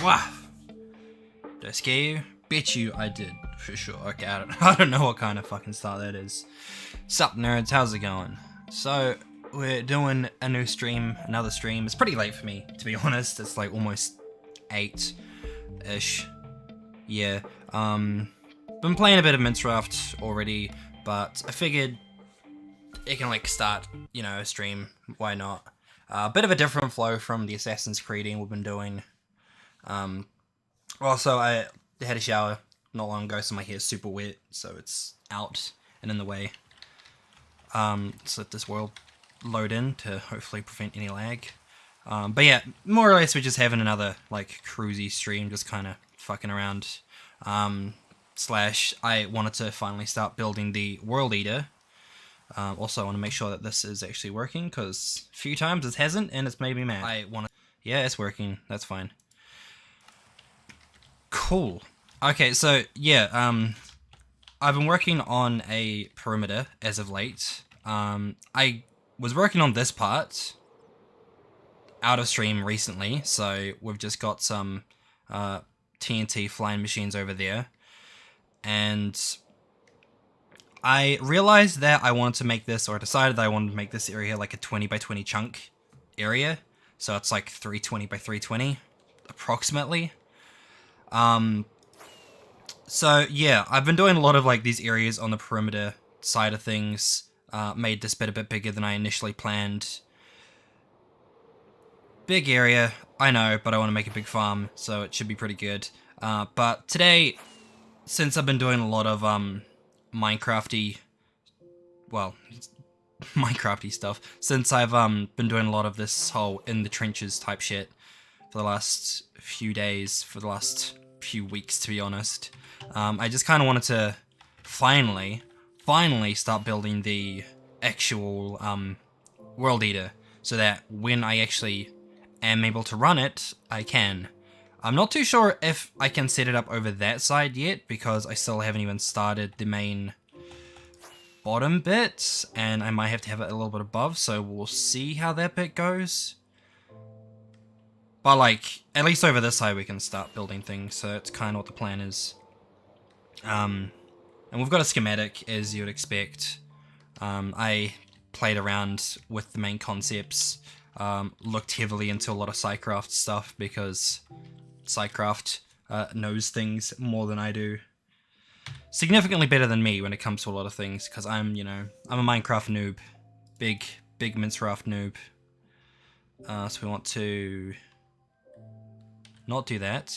Wow. Did I scare you? Bet you I did, for sure. Okay, I don't know what kind of fucking start that is. Sup nerds, how's it going? So, we're doing a new stream, another stream. It's pretty late for me, to be honest. It's like almost 8-ish. Yeah, been playing a bit of Minecraft already, but I figured it can like start, you know, a stream, why not? A bit of a different flow from the Assassin's Creed we've been doing. Also, I had a shower not long ago, so my hair's super wet, so it's out and in the way. Let's let this world load in to hopefully prevent any lag. But yeah, more or less we're just having another like cruisy stream, just kind of fucking around. Slash, I wanted to finally start building the World Eater. Also, I want to make sure that this is actually working, because a few times it hasn't, and it's made me mad. Yeah, it's working. That's fine. Cool. Okay, so yeah, I've been working on a perimeter as of late. I was working on this part out of stream recently, so we've just got some TNT flying machines over there, and I realized that I wanted to make this, or decided that I wanted to make this area like a 20 by 20 chunk area, so it's like 320 by 320 approximately. So yeah, I've been doing a lot of like these areas on the perimeter side of things. Made this bit a bit bigger than I initially planned. Big area, I know, but I want to make a big farm, so it should be pretty good. But today, since I've been doing a lot of Minecrafty, well, Minecrafty stuff, since I've been doing a lot of this whole in the trenches type shit for the last few days, for the last few weeks to be honest, I just kind of wanted to finally start building the actual World Eater, so that when I actually am able to run it, I can. I'm not too sure if I can set it up over that side yet, because I still haven't even started the main bottom bit, and I might have to have it a little bit above, so we'll see how that bit goes. But like, at least over this side we can start building things, so that's kind of what the plan is. And we've got a schematic, as you would expect. I played around with the main concepts, looked heavily into a lot of SciCraft stuff, because SciCraft knows things more than I do. Significantly better than me when it comes to a lot of things, because I'm, you know, I'm a Minecraft noob. Big Minecraft noob. So we want to not do that.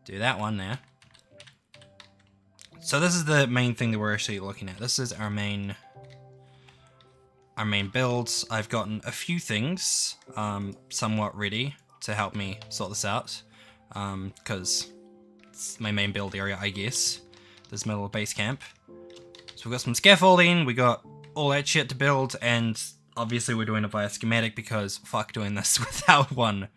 Do that one there. So this is the main thing that we're actually looking at. This is our main builds. I've gotten a few things somewhat ready to help me sort this out, because it's my main build area, I guess. This middle base camp. So we've got some scaffolding, we got all that shit to build, and obviously we're doing it via schematic because fuck doing this without one.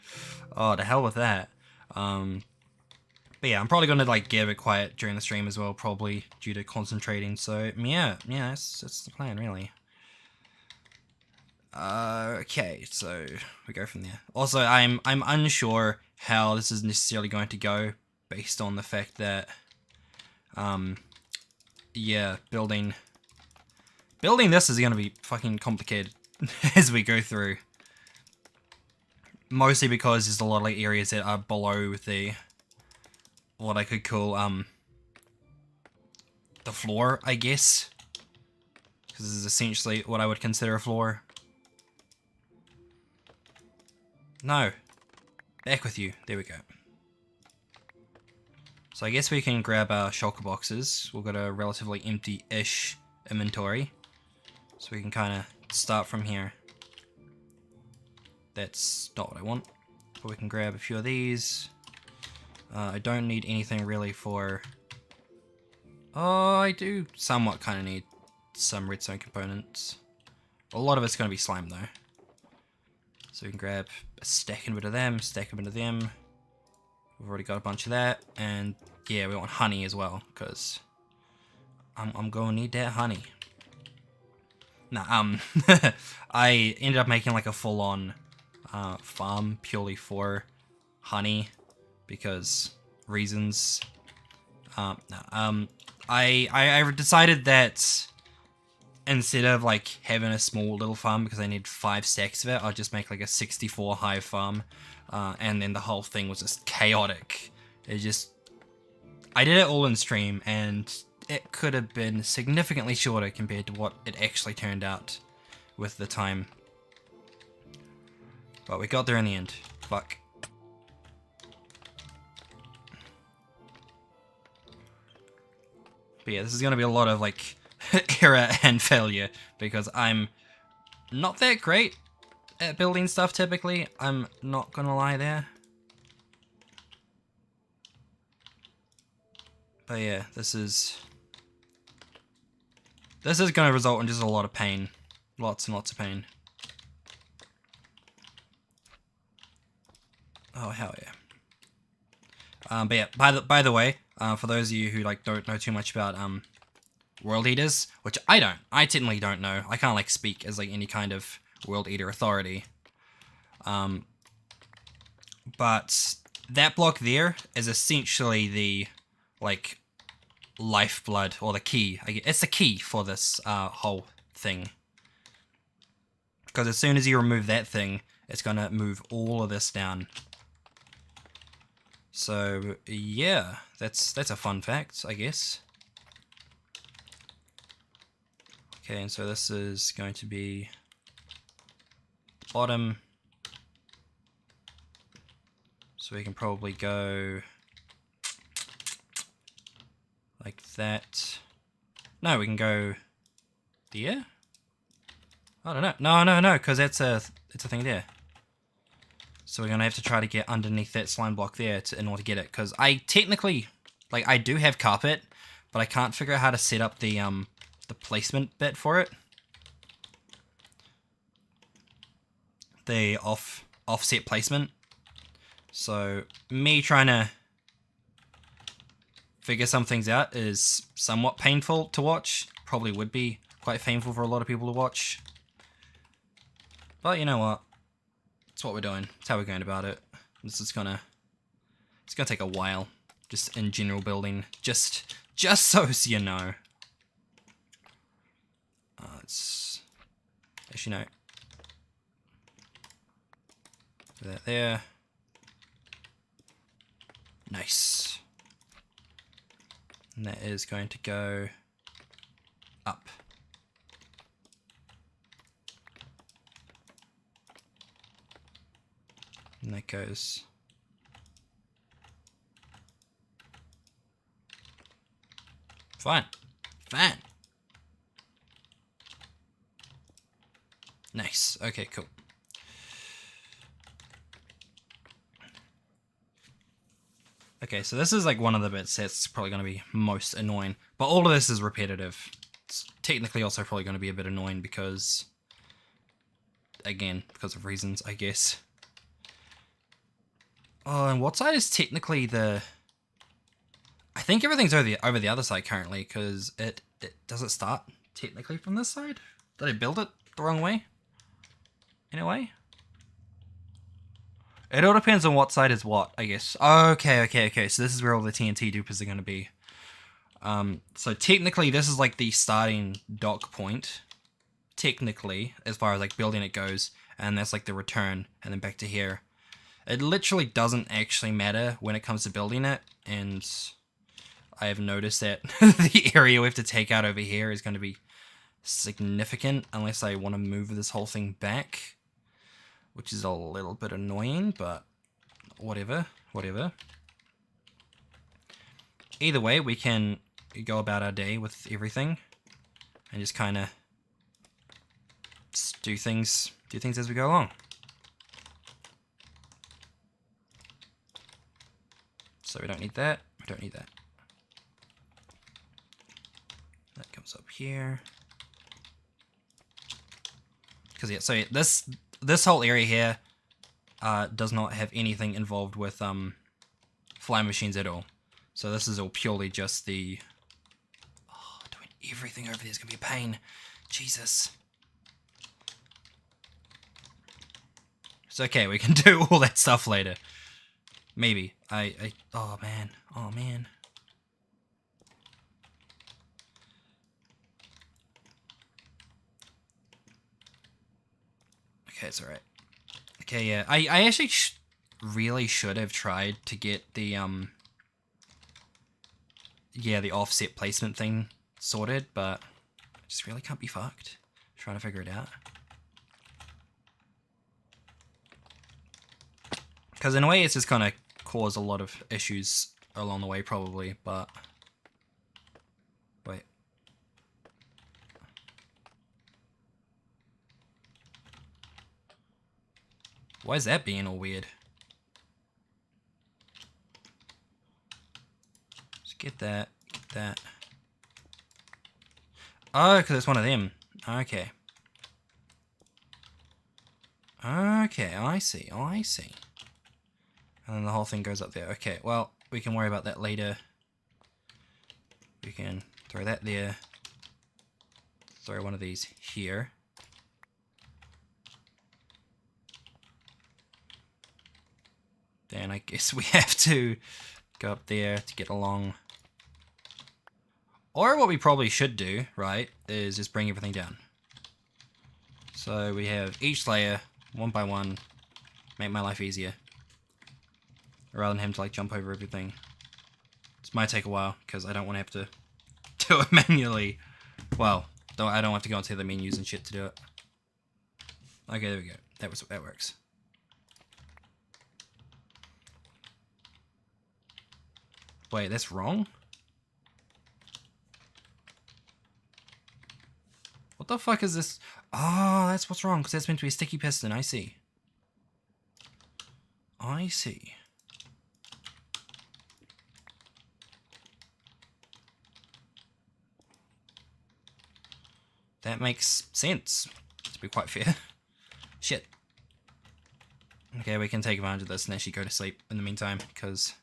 Oh, the hell with that. But yeah, I'm probably gonna like get a bit quiet during the stream as well, probably due to concentrating. So yeah, that's the plan really. Okay, so we go from there. Also, I'm unsure how this is necessarily going to go based on the fact that, yeah, building this is gonna be fucking complicated as we go through. Mostly because there's a lot of like areas that are below the, what I could call, the floor, I guess. Because this is essentially what I would consider a floor. No. Back with you. There we go. So I guess we can grab our shulker boxes. We've got a relatively empty-ish inventory. So we can kind of start from here. That's not what I want. But we can grab a few of these. I don't need anything really for... Oh, I do somewhat kind of need some redstone components. A lot of it's going to be slime though. So we can grab a stack and a bit of them, stack a bit of them. We've already got a bunch of that. And yeah, we want honey as well, because I'm going to need that honey. Nah, I ended up making like a full-on farm purely for honey. Because reasons. I decided that instead of like having a small little farm, because I need 5 stacks of it, I'll just make like a 64 hive farm, and then the whole thing was just chaotic. I did it all in stream, and it could have been significantly shorter compared to what it actually turned out with the time. But we got there in the end. Fuck. But yeah, this is going to be a lot of like error and failure because I'm not that great at building stuff typically. I'm not going to lie there. But yeah, this is going to result in just a lot of pain. Lots and lots of pain. Oh, hell yeah. But yeah, by the way, for those of you who like don't know too much about World Eaters, which I don't. I technically don't know. I can't like speak as like any kind of World Eater authority. But that block there is essentially the like lifeblood or the key. It's the key for this whole thing. Because as soon as you remove that thing, it's gonna move all of this down. So yeah, that's a fun fact, I guess. Okay, and so this is going to be bottom. So we can probably go like that. No, we can go there. I don't know. No, because it's a thing there. So we're gonna have to try to get underneath that slime block there in order to get it. Because I technically, like, I do have carpet, but I can't figure out how to set up the placement bit for it. The offset placement. So me trying to figure some things out is somewhat painful to watch. Probably would be quite painful for a lot of people to watch. But you know what? It's what we're doing. It's how we're going about it. It's gonna take a while. Just in general building. Just so you know. It's actually no. Do that there. Nice. And that is going to go up. And that goes fine. Nice. Okay, cool. Okay, so this is like one of the bits that's probably going to be most annoying. But all of this is repetitive. It's technically also probably going to be a bit annoying because again, because of reasons, I guess. Oh, and what side is technically the... I think everything's over the other side currently, because it does it start technically from this side? Did I build it the wrong way? In a way? It all depends on what side is what, I guess. Okay. So this is where all the TNT dupers are going to be. So technically this is like the starting dock point. Technically, as far as like building it goes. And that's like the return, and then back to here. It literally doesn't actually matter when it comes to building it, and I have noticed that the area we have to take out over here is going to be significant unless I want to move this whole thing back, which is a little bit annoying, but whatever. Either way, we can go about our day with everything and just kind of do things as we go along. So we don't need that. We don't need that. That comes up here. Because yeah, so this whole area here does not have anything involved with flying machines at all. So this is all purely just the... Oh, doing everything over there is going to be a pain. Jesus. It's okay, we can do all that stuff later. Maybe. Oh man. Okay, it's alright. Okay, yeah. I actually really should have tried to get the, yeah, the offset placement thing sorted, but I just really can't be fucked trying to figure it out. Because in a way, it's just gonna cause a lot of issues along the way, probably, but... Wait. Why is that being all weird? Just get that, Oh, because it's one of them. Okay. Okay, I see. And then the whole thing goes up there. Okay, well, we can worry about that later. We can throw that there. Throw one of these here. Then I guess we have to go up there to get along. Or what we probably should do, right, is just bring everything down. So we have each layer, one by one, make my life easier. Rather than having to like jump over everything. This might take a while, because I don't want to have to do it manually. Well, I don't have to go into the menus and shit to do it. Okay, there we go. That works. Wait, that's wrong? What the fuck is this? Oh, that's what's wrong, because that's meant to be a sticky piston. I see. That makes sense, to be quite fair. Shit. Okay, we can take advantage of this and actually go to sleep in the meantime, because...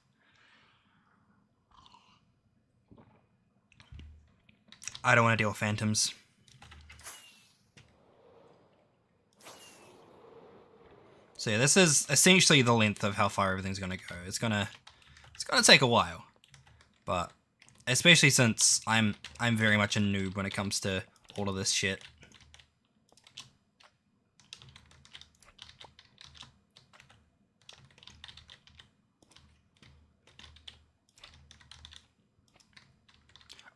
I don't want to deal with phantoms. So yeah, this is essentially the length of how far everything's gonna go. It's gonna take a while. But especially since I'm very much a noob when it comes to all of this shit.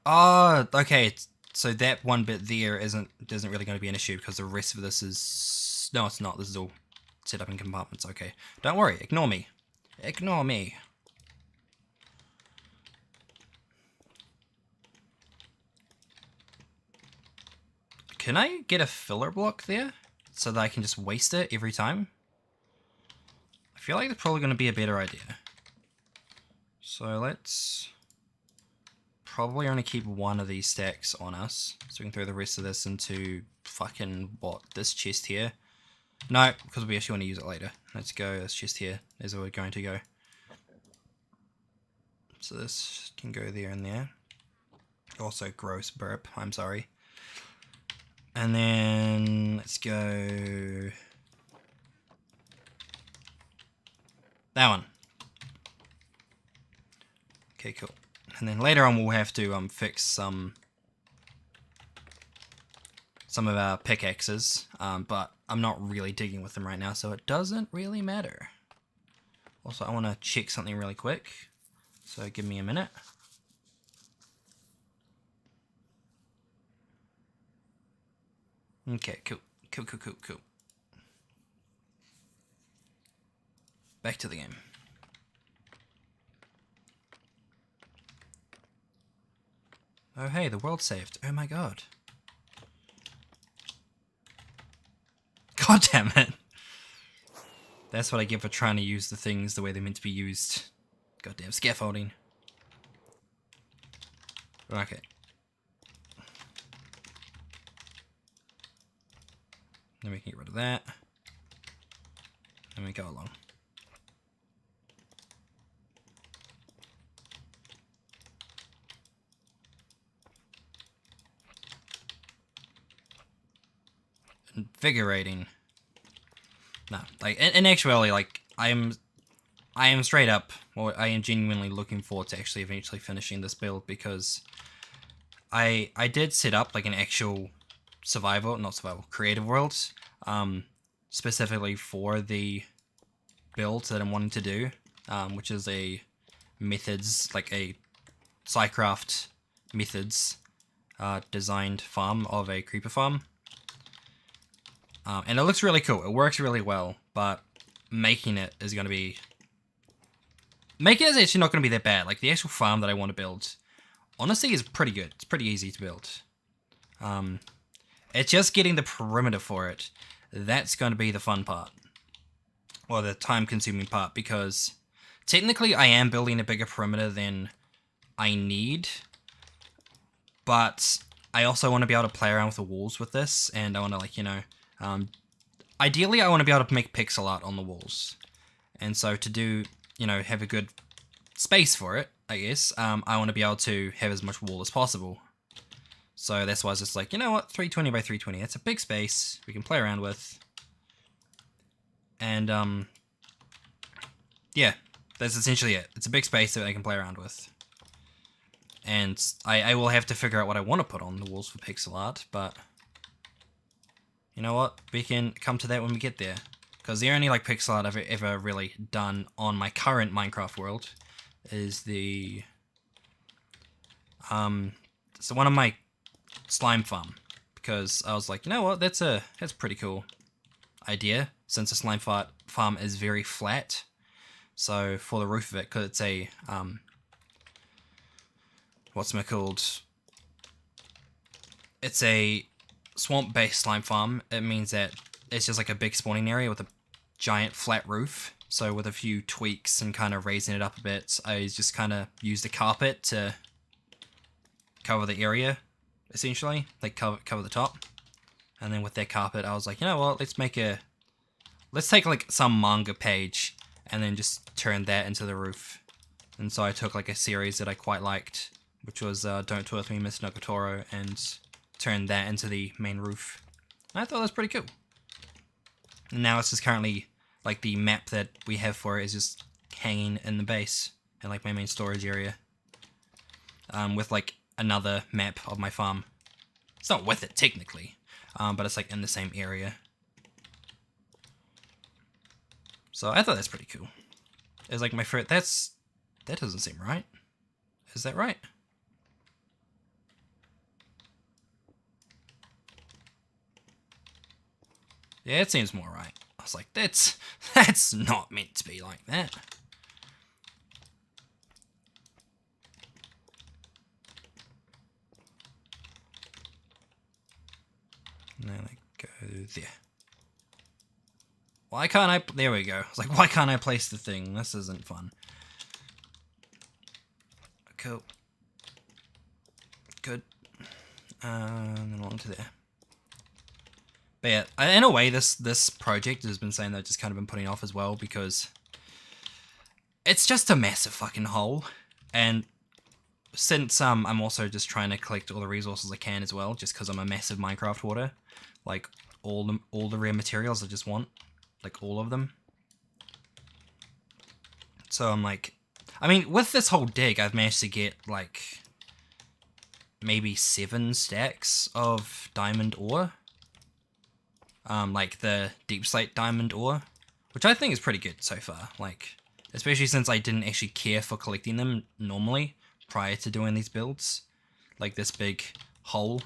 Oh, okay. So that one bit there isn't really going to be an issue because the rest of this is... No, it's not. This is all set up in compartments. Okay. Don't worry. Ignore me. Ignore me. Can I get a filler block there so that I can just waste it every time? I feel like that's probably going to be a better idea. So let's probably only keep one of these stacks on us, so we can throw the rest of this into fucking, what, this chest here. No, because we actually want to use it later. Let's go. It's just here. There's where we're going to go. So this can go there and there. Also, gross burp. I'm sorry. And then let's go that one. Okay, cool. And then later on we'll have to fix some of our pickaxes, but I'm not really digging with them right now, so it doesn't really matter. Also, I want to check something really quick, so give me a minute. Okay, cool. Cool. Back to the game. Oh hey, the world saved. Oh my god. God damn it. That's what I get for trying to use the things the way they're meant to be used. Goddamn scaffolding. Okay. Then we can get rid of that. And we go along. Invigorating. No, like in actuality, like I am straight up, or I am genuinely looking forward to actually eventually finishing this build, because I did set up like an actual creative world, specifically for the build that I'm wanting to do, which is a methods, like a Psycraft methods designed farm of a creeper farm. And it looks really cool. It works really well, but making it is going to be... Making it is actually not going to be that bad. Like, the actual farm that I want to build, honestly, is pretty good. It's pretty easy to build. It's just getting the perimeter for it. That's going to be the fun part. Or the time-consuming part, because technically I am building a bigger perimeter than I need, but I also want to be able to play around with the walls with this, and I want to, like, you know... ideally, I want to be able to make pixel art on the walls. And so to do, you know, have a good space for it, I guess, I want to be able to have as much wall as possible. So that's why I was just like, you know what, 320 by 320, that's a big space we can play around with. And, yeah, that's essentially it. It's a big space that I can play around with. And I will have to figure out what I want to put on the walls for pixel art, but... You know what? We can come to that when we get there. Because the only like pixel art I've ever really done on my current Minecraft world is the so one of my slime farm. Because I was like, you know what? That's a pretty cool idea, since the slime farm is very flat. So for the roof of it, because it's a what's it called? It's a swamp-based slime farm. It means that it's just like a big spawning area with a giant flat roof. So with a few tweaks and kind of raising it up a bit, I just kind of used a carpet to cover the area, essentially, like cover the top. And then with that carpet, I was like, you know what? Let's take like some manga page and then just turn that into the roof. And so I took like a series that I quite liked, which was Don't Toy With Me, Mr. Nokotoro, and turned that into the main roof. And I thought that was pretty cool. And now it's just currently, like, the map that we have for it is just hanging in the base, in like my main storage area. With like another map of my farm. It's not with it technically, but it's like in the same area. So I thought that's pretty cool. It's like my first, that doesn't seem right. Is that right? Yeah, it seems more right. I was like, that's not meant to be like that. And then I go there. Why can't I... There we go. I was like, why can't I place the thing? This isn't fun. Cool. Good. And then along to there. But yeah, in a way, this project has been saying that just kind of been putting off as well because it's just a massive fucking hole, and since I'm also just trying to collect all the resources I can as well, just because I'm a massive Minecraft hoarder, like all the rare materials I just want, like all of them. So I'm like, I mean, with this whole dig, I've managed to get like maybe 7 stacks of diamond ore. Like the deep slate diamond ore, which I think is pretty good so far. Like, especially since I didn't actually care for collecting them normally prior to doing these builds, like this big hole.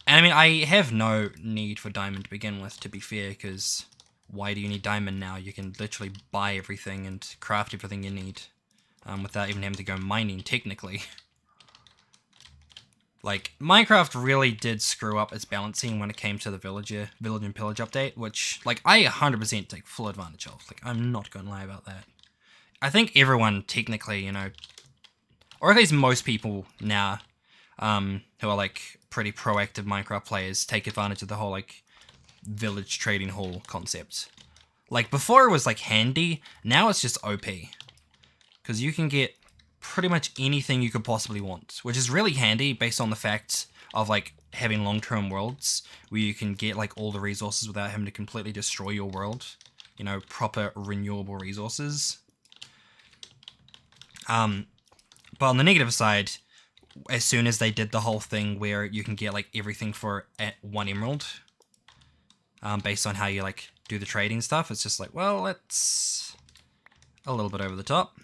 And I mean, I have no need for diamond to begin with, to be fair, because why do you need diamond now? You can literally buy everything and craft everything you need, without even having to go mining, technically. Like, Minecraft really did screw up its balancing when it came to the village and pillage update, which, like, I 100% take full advantage of. Like, I'm not gonna lie about that. I think everyone, technically, you know, or at least most people now, who are, like, pretty proactive Minecraft players, take advantage of the whole, like, village trading hall concept. Like, before it was, like, handy, now it's just OP. Because you can get pretty much anything you could possibly want, which is really handy based on the fact of like having long-term worlds where you can get like all the resources without having to completely destroy your world, you know, proper renewable resources. But on the negative side, as soon as they did the whole thing where you can get like everything for at 1 emerald, based on how you like do the trading stuff, it's just like, well, it's a little bit over the top.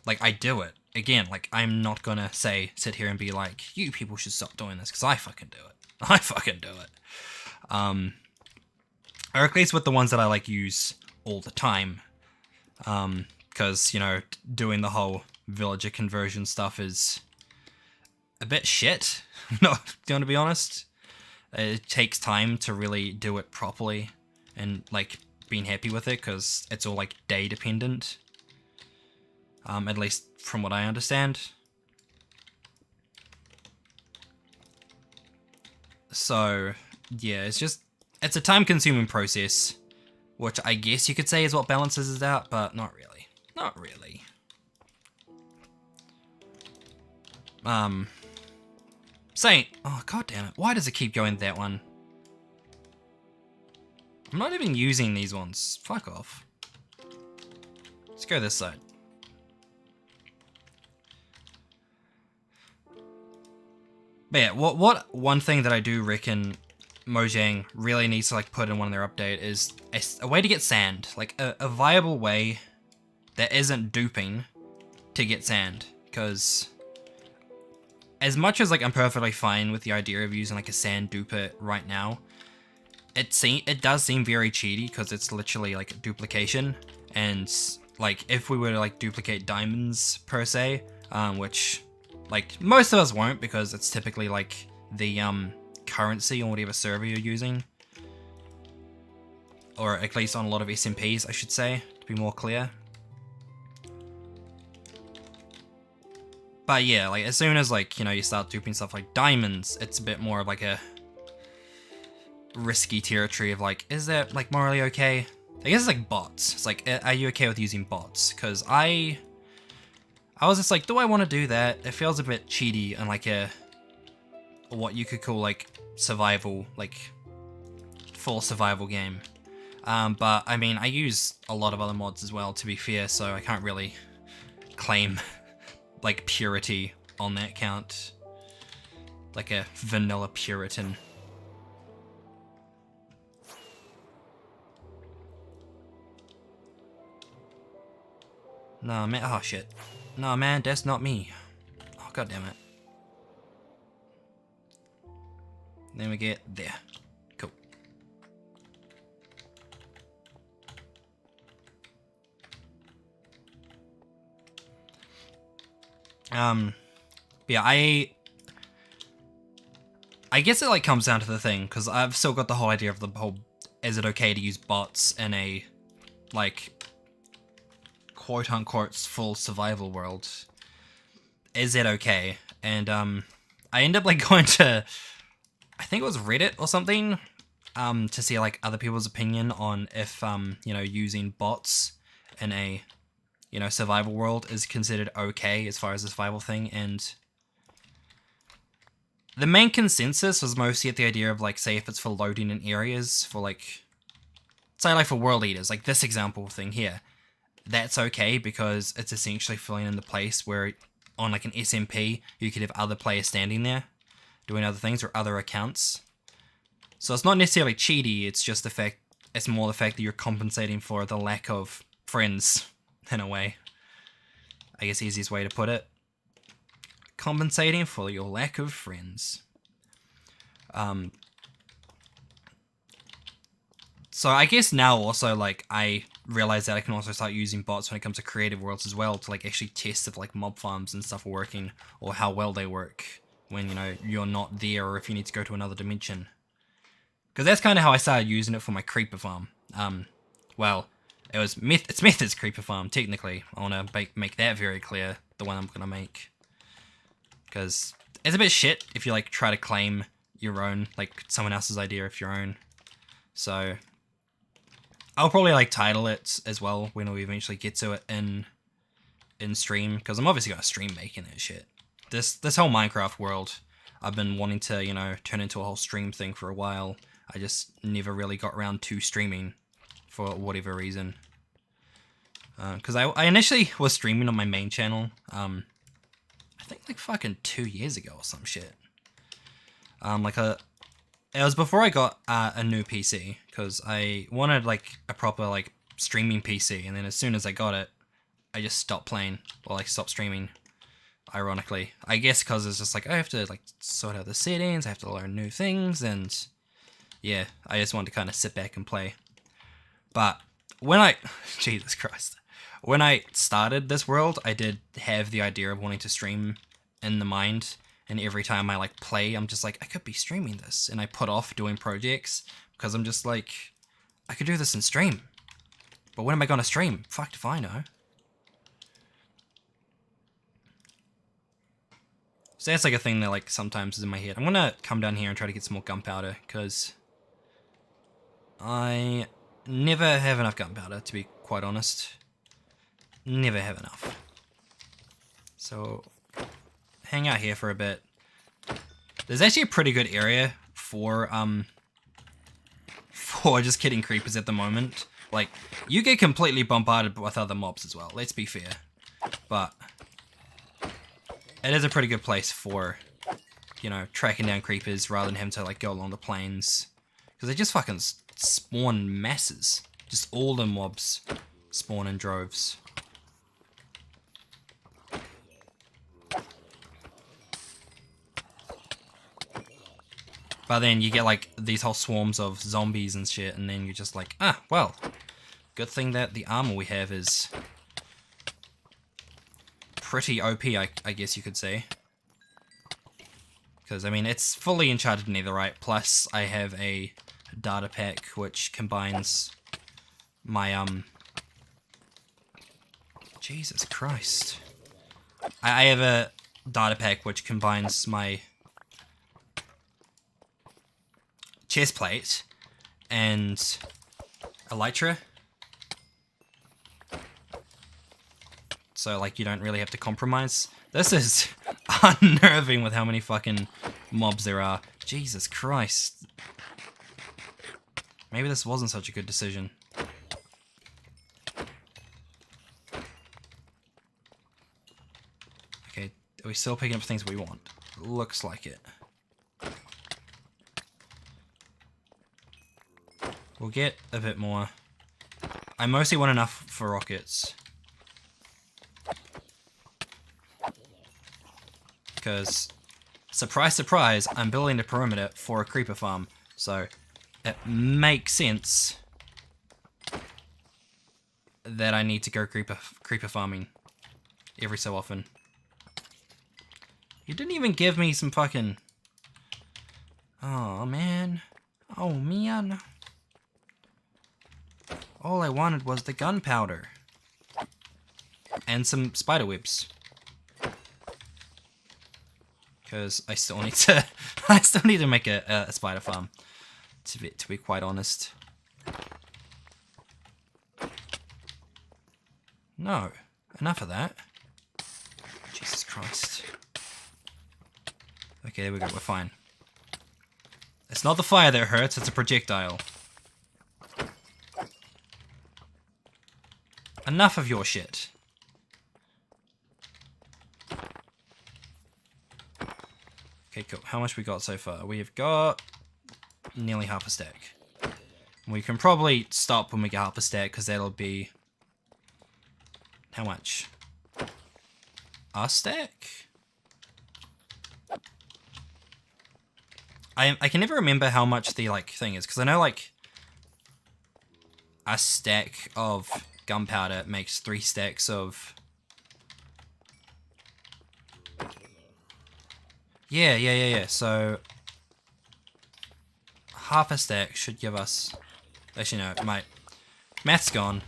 Like, I do it. Again, like, I'm not gonna sit here and be like, you people should stop doing this, because I fucking do it. I fucking do it. Or at least with the ones that I, like, use all the time. Because, you know, doing the whole villager conversion stuff is a bit shit. Not gonna be honest. It takes time to really do it properly and, like, being happy with it, because it's all, like, day dependent. At least from what I understand. So, yeah, it's a time-consuming process, which I guess you could say is what balances it out, but not really. Not really. Oh, god damn it, why does it keep going that one? I'm not even using these ones. Fuck off. Let's go this side. But yeah, what one thing that I do reckon Mojang really needs to like put in one of their update is a way to get sand, like a viable way that isn't duping to get sand. Because as much as like I'm perfectly fine with the idea of using like a sand duper right now, it does seem very cheaty because it's literally like a duplication. And like if we were to like duplicate diamonds per se, which like most of us won't because it's typically like the currency on whatever server you're using, or at least on a lot of SMPs, I should say, to be more clear. But yeah, like as soon as like, you know, you start duping stuff like diamonds, it's a bit more of like a risky territory of like, is that like morally okay? I guess it's like bots. It's like, are you okay with using bots? Because I was just like, do I want to do that? It feels a bit cheaty and like a what you could call like survival, like full survival game. But I mean, I use a lot of other mods as well, to be fair, so I can't really claim like purity on that count, like a vanilla Puritan. No man, oh shit. No man, that's not me. Oh god damn it. Then we get there. Cool. Yeah, I guess it like comes down to the thing, because I've still got the whole idea of the whole, is it okay to use bots in a like quote unquote full survival world? Is it okay? And I end up like going to, I think it was Reddit or something, to see like other people's opinion on if you know, using bots in a, you know, survival world is considered okay as far as the survival thing. And the main consensus was mostly at the idea of like, say if it's for loading in areas for like, say like for world eaters, like this example thing here, that's okay because it's essentially filling in the place where on like an SMP you could have other players standing there doing other things or other accounts. So it's not necessarily cheaty, it's just the fact, it's more the fact that you're compensating for the lack of friends in a way. I guess easiest way to put it. Compensating for your lack of friends. So I guess now also, like, I realize that I can also start using bots when it comes to creative worlds as well to like actually test if like mob farms and stuff are working or how well they work when, you know, you're not there or if you need to go to another dimension. Because that's kind of how I started using it for my creeper farm. Well, it's Method's creeper farm, technically. I want to make that very clear, the one I'm going to make. Because it's a bit shit if you like try to claim your own, like someone else's idea of your own. So I'll probably like title it as well when we eventually get to it in stream, because I'm obviously going to stream making that shit. This whole Minecraft world, I've been wanting to, you know, turn into a whole stream thing for a while. I just never really got around to streaming for whatever reason. Because I initially was streaming on my main channel, I think like fucking 2 years ago or some shit. It was before I got a new PC, because I wanted like a proper like streaming PC, and then as soon as I got it, I just stopped playing, or like stopped streaming, ironically. I guess because it's just like, I have to like sort out the settings, I have to learn new things, and yeah, I just wanted to kind of sit back and play. But when I, Jesus Christ, when I started this world, I did have the idea of wanting to stream in the mind. And every time I like play, I'm just like, I could be streaming this. And I put off doing projects because I'm just like, I could do this in stream. But when am I going to stream? Fucked if I know. So that's like a thing that like sometimes is in my head. I'm going to come down here and try to get some more gunpowder because I never have enough gunpowder, to be quite honest. Never have enough. So hang out here for a bit. There's actually a pretty good area for just killing creepers at the moment. Like, you get completely bombarded with other mobs as well, let's be fair. But it is a pretty good place for, you know, tracking down creepers rather than having to like go along the plains. Because they just fucking spawn masses. Just all the mobs spawn in droves. But then you get like these whole swarms of zombies and shit, and then you're just like, ah, well, good thing that the armor we have is pretty OP, I guess you could say. Because, I mean, it's fully enchanted netherite, plus I have a data pack which combines my, Jesus Christ. I have a data pack which combines my chest plate and elytra, so like you don't really have to compromise. This is unnerving with how many fucking mobs there are. Jesus Christ. Maybe this wasn't such a good decision. Okay, are we still picking up things we want? Looks like it. We'll get a bit more. I mostly want enough for rockets. Because, surprise, surprise, I'm building a perimeter for a creeper farm. So, it makes sense that I need to go creeper farming every so often. You didn't even give me some fucking... Oh, man. Oh, man. All I wanted was the gunpowder. And some spider webs. because I still need to I still need to make a spider farm, to be quite honest. No, enough of that. Jesus Christ. Okay, there we go, we're fine. It's not the fire that hurts, it's a projectile. Enough of your shit. Okay, cool. How much we got so far? We've got nearly half a stack. We can probably stop when we get half a stack, because that'll be... How much? A stack? I can never remember how much the, like, thing is, because I know, like, a stack of gunpowder makes 3 stacks of... Yeah, so... half a stack should give us... Actually, no, my... Math's gone.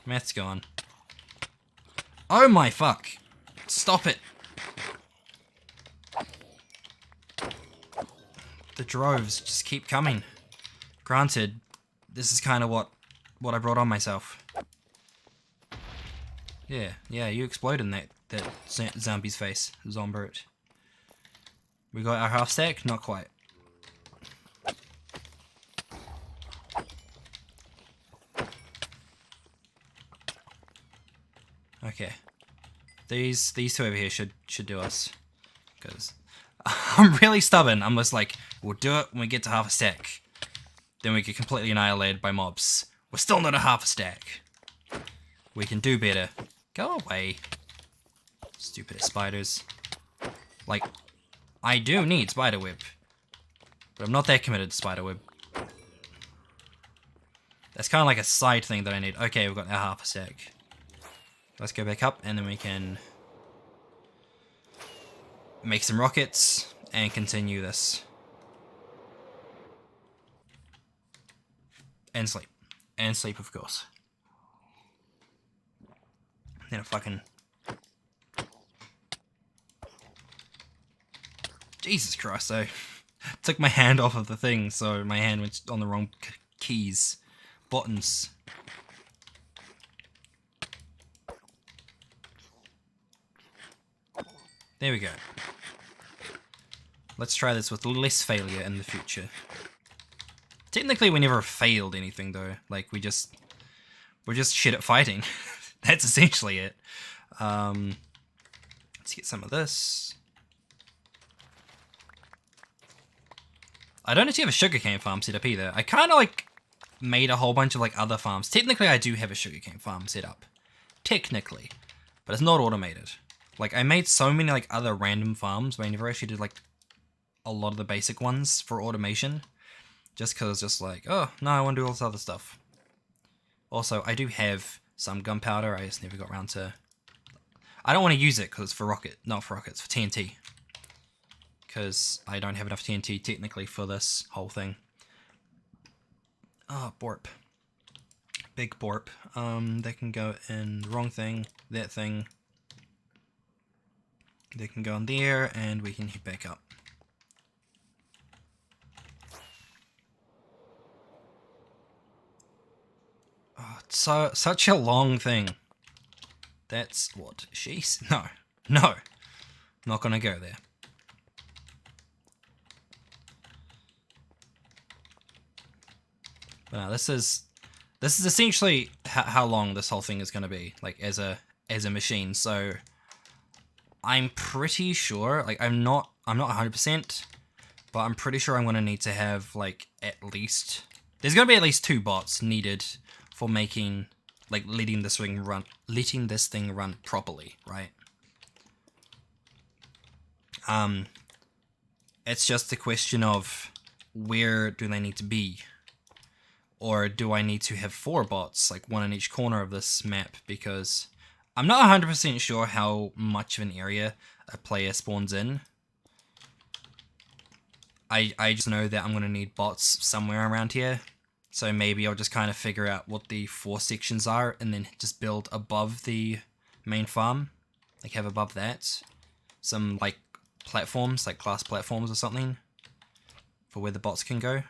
Math's gone. Oh my fuck! Stop it! The droves just keep coming. Granted, this is kind of what I brought on myself. Yeah, you explode in that zombie's face, Zombrute. We got our half stack? Not quite. Okay. These two over here should do us. Because I'm really stubborn. I'm just like, we'll do it when we get to half a stack. Then we get completely annihilated by mobs. We're still not a half a stack. We can do better. Go away. Stupid spiders. Like, I do need spiderweb. But I'm not that committed to spiderweb. That's kind of like a side thing that I need. Okay, we've got our half a stack. Let's go back up and then we can make some rockets and continue this. And sleep. And sleep, of course. Then a fucking... Jesus Christ, I took my hand off of the thing, so my hand went on the wrong keys. Buttons. There we go. Let's try this with less failure in the future. Technically, we never failed anything, though. Like, we're just shit at fighting. That's essentially it. Let's get some of this. I don't actually have a sugarcane farm set up either. I kind of, like, made a whole bunch of, like, other farms. Technically, I do have a sugarcane farm set up. Technically. But it's not automated. Like, I made so many, like, other random farms, but I never actually did, like, a lot of the basic ones for automation. Just because it's just like, oh, no, I want to do all this other stuff. Also, I do have some gunpowder, I just never got around to... I don't want to use it because it's for not for rockets, for TNT. Because I don't have enough TNT, technically, for this whole thing. Oh, borp. Big borp. They can go in the wrong thing, that thing. They can go in there, and we can head back up. Oh, it's such a long thing. That's what she's... No. Not gonna go there. But no, this is essentially how long this whole thing is gonna be, like, as a machine, so... I'm pretty sure, like, I'm not 100%, but I'm pretty sure I'm going to need to have, like, at least... There's going to be at least 2 bots needed for making, like, letting this thing run properly, right? It's just a question of where do they need to be? Or do I need to have 4 bots, like, 1 in each corner of this map, because... I'm not 100% sure how much of an area a player spawns in. I just know that I'm going to need bots somewhere around here. So maybe I'll just kind of figure out what the 4 sections are and then just build above the main farm. Like have above that some like platforms, like class platforms or something, for where the bots can go.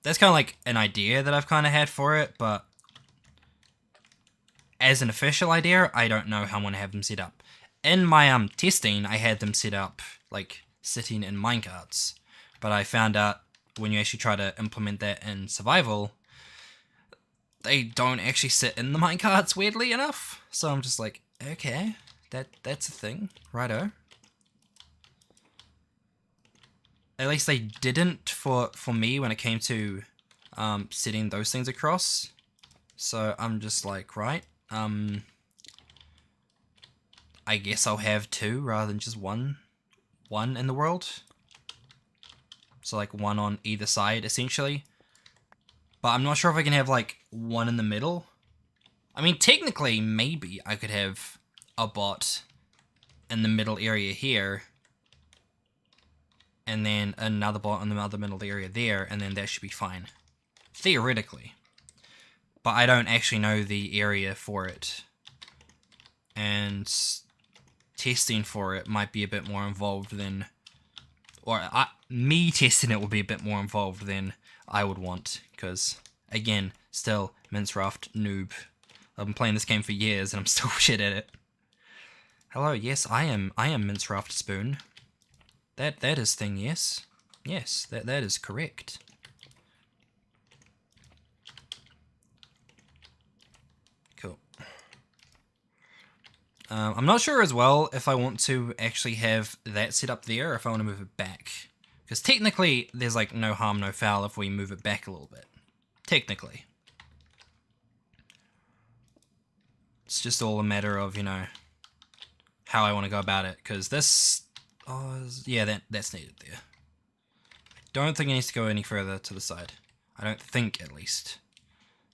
That's kind of like an idea that I've kind of had for it, but as an official idea, I don't know how I'm going to have them set up. In my testing, I had them set up like sitting in minecarts, but I found out when you actually try to implement that in survival, they don't actually sit in the minecarts, weirdly enough. So I'm just like, okay, that's a thing, righto. At least they didn't for me when it came to setting those things across. So I'm just like, right, I guess I'll have two rather than just one in the world. So like one on either side essentially. But I'm not sure if I can have like one in the middle. I mean, technically maybe I could have a bot in the middle area here, and then another bot in the other middle area there, and then that should be fine. Theoretically. But I don't actually know the area for it. And testing for it might be a bit more involved than... Or me testing it will be a bit more involved than I would want. Because, again, still, Minecraft noob. I've been playing this game for years and I'm still shit at it. Hello, yes, I am Minecraft Spoon. That is thing, yes. Yes, that is correct. Cool. I'm not sure as well if I want to actually have that set up there, or if I want to move it back. Because technically, there's like no harm, no foul if we move it back a little bit. Technically. It's just all a matter of, you know, how I want to go about it. Because this... Oh, yeah, that's needed there. I don't think it needs to go any further to the side. I don't think, at least.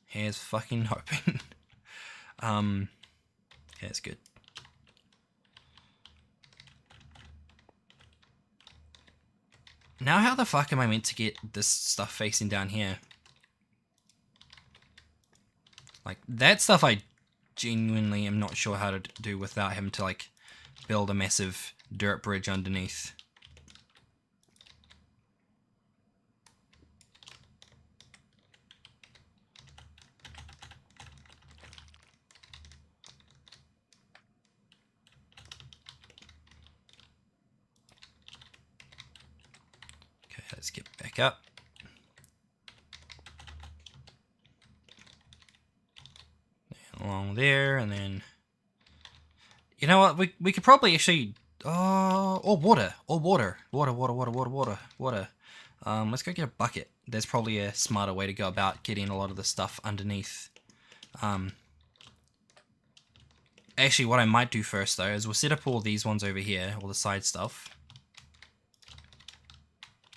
Here's fucking hoping. Okay, that's good. Now how the fuck am I meant to get this stuff facing down here? Like, that stuff I genuinely am not sure how to do without him to, like, build a massive dirt bridge underneath. Okay, let's get back up. And along there, and then... You know what, we could probably actually... or water. Water. Let's go get a bucket. There's probably a smarter way to go about getting a lot of the stuff underneath. Actually, what I might do first, though, is we'll set up all these ones over here, all the side stuff.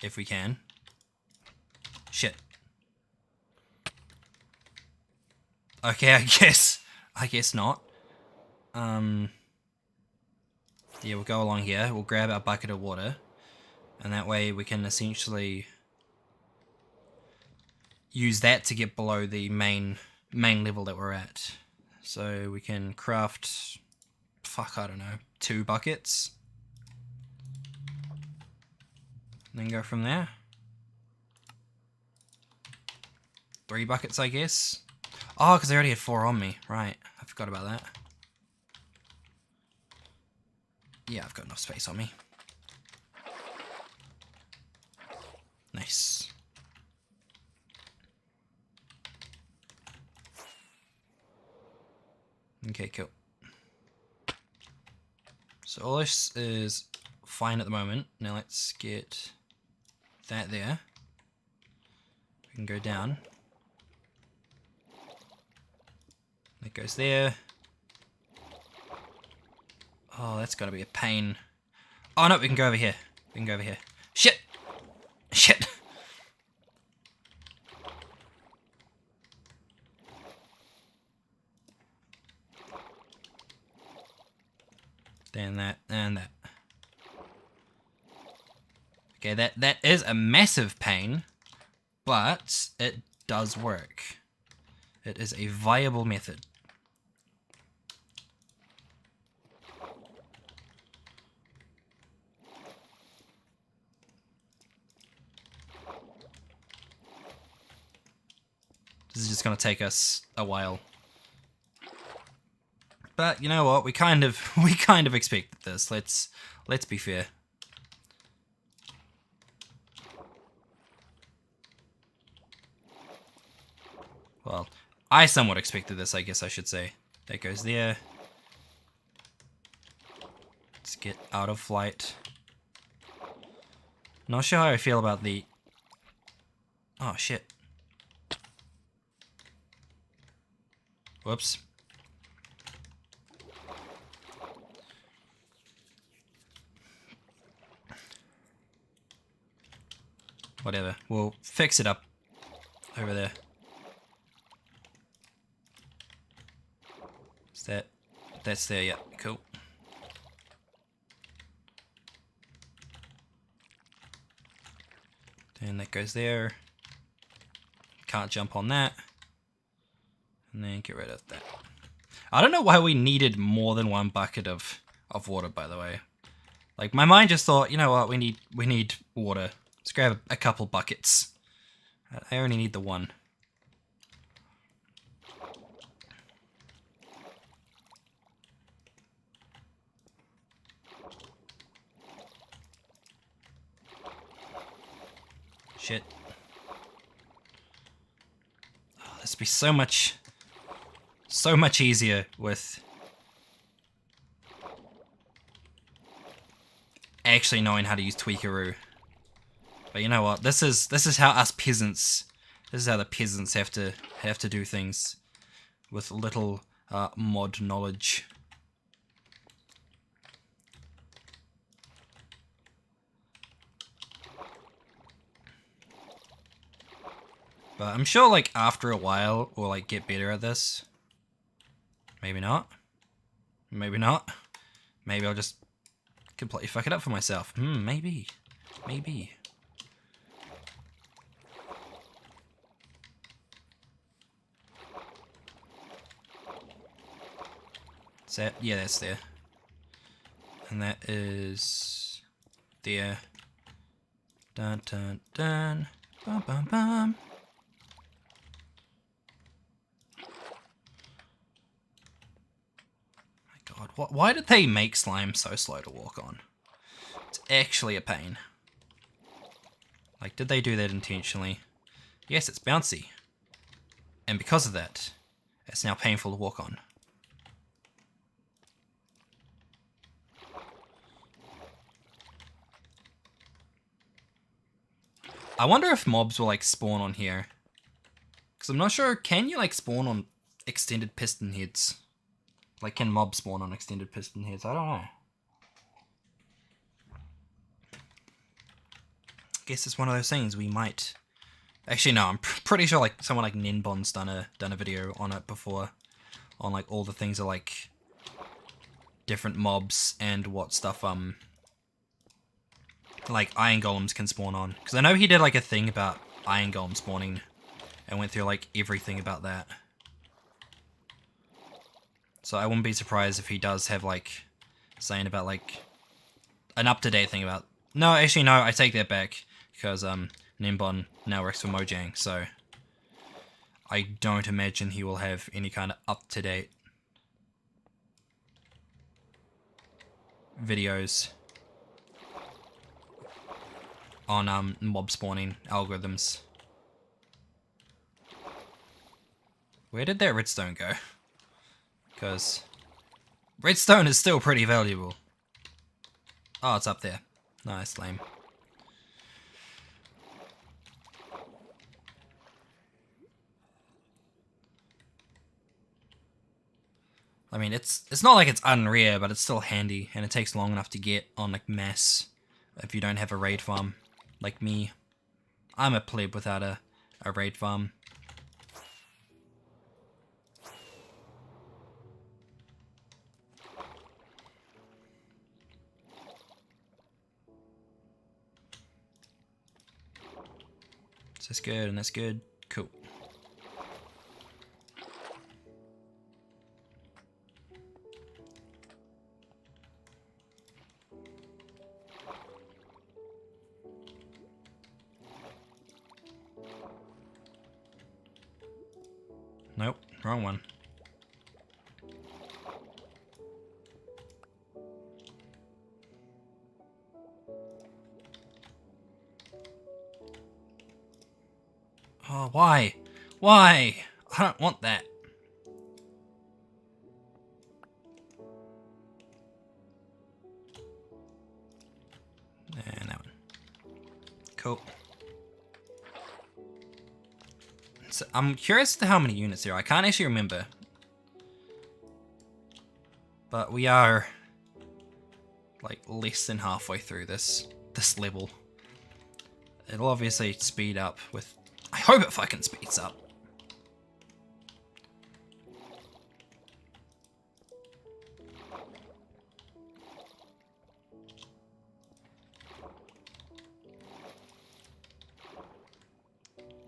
If we can. Shit. Okay, I guess not. Yeah, we'll go along here, we'll grab our bucket of water, and that way we can essentially use that to get below the main level that we're at. So we can craft, fuck, I don't know, 2 buckets. Then go from there. 3 buckets, I guess. Oh, because I already had 4 on me. Right, I forgot about that. Yeah, I've got enough space on me. Nice. Okay, cool. So all this is fine at the moment. Now let's get that there. We can go down. That goes there. Oh, that's gotta be a pain. Oh no, we can go over here. We can go over here. Shit! Shit! Then that, and that. Okay, that is a massive pain, but it does work. It is a viable method. This is just gonna take us a while. But you know what? We kind of expected this. Let's be fair. Well, I somewhat expected this, I guess I should say. That goes there. Let's get out of flight. Not sure how I feel about the... Oh, shit. Whoops. Whatever. We'll fix it up over there. Is that... That's there, yeah. Cool. Then that goes there. Can't jump on that. And then get rid of that. I don't know why we needed more than one bucket of water, by the way. Like, my mind just thought, you know what, we need water. Let's grab a couple buckets. I only need the one. Shit. Oh, this would be so much easier with actually knowing how to use Tweakaroo. But you know what? This is how us peasants. This is how the peasants have to do things with little mod knowledge. But I'm sure, like, after a while, we'll, like, get better at this. Maybe not. Maybe not. Maybe I'll just completely fuck it up for myself. Maybe. Maybe. Is that? Yeah, that's there. And that is... there. Dun dun dun. Bum bum bum. God, why did they make slime so slow to walk on? It's actually a pain. Like, did they do that intentionally? Yes, it's bouncy. And because of that, it's now painful to walk on. I wonder if mobs will, like, spawn on here. Because I'm not sure, can you, like, spawn on extended piston heads? Like, can mobs spawn on extended piston heads? I don't know. Guess it's one of those things we might... Actually, no, I'm pretty sure, like, someone like Ninbon's done a video on it before. On, like, all the things that, like, different mobs and what stuff, like, iron golems can spawn on. Because I know he did, like, a thing about iron golem spawning. And went through, like, everything about that. So I wouldn't be surprised if he does have, like, saying about, like, an up-to-date thing about... No, actually, no, I take that back. Because, Ninbon now works for Mojang, so... I don't imagine he will have any kind of up-to-date... videos... on, mob spawning algorithms. Where did that redstone go? Because redstone is still pretty valuable. Oh, it's up there. Nice, lame. I mean, it's not like it's unrare, but it's still handy, and it takes long enough to get on, like, mass if you don't have a raid farm. Like me. I'm a pleb without a raid farm. So that's good, and that's good. Cool. Nope, wrong one. Oh, why? Why? I don't want that. And that one. Cool. So I'm curious as to how many units there are. I can't actually remember. But we are like less than halfway through this level. It'll obviously speed up with... I hope it fucking speeds up.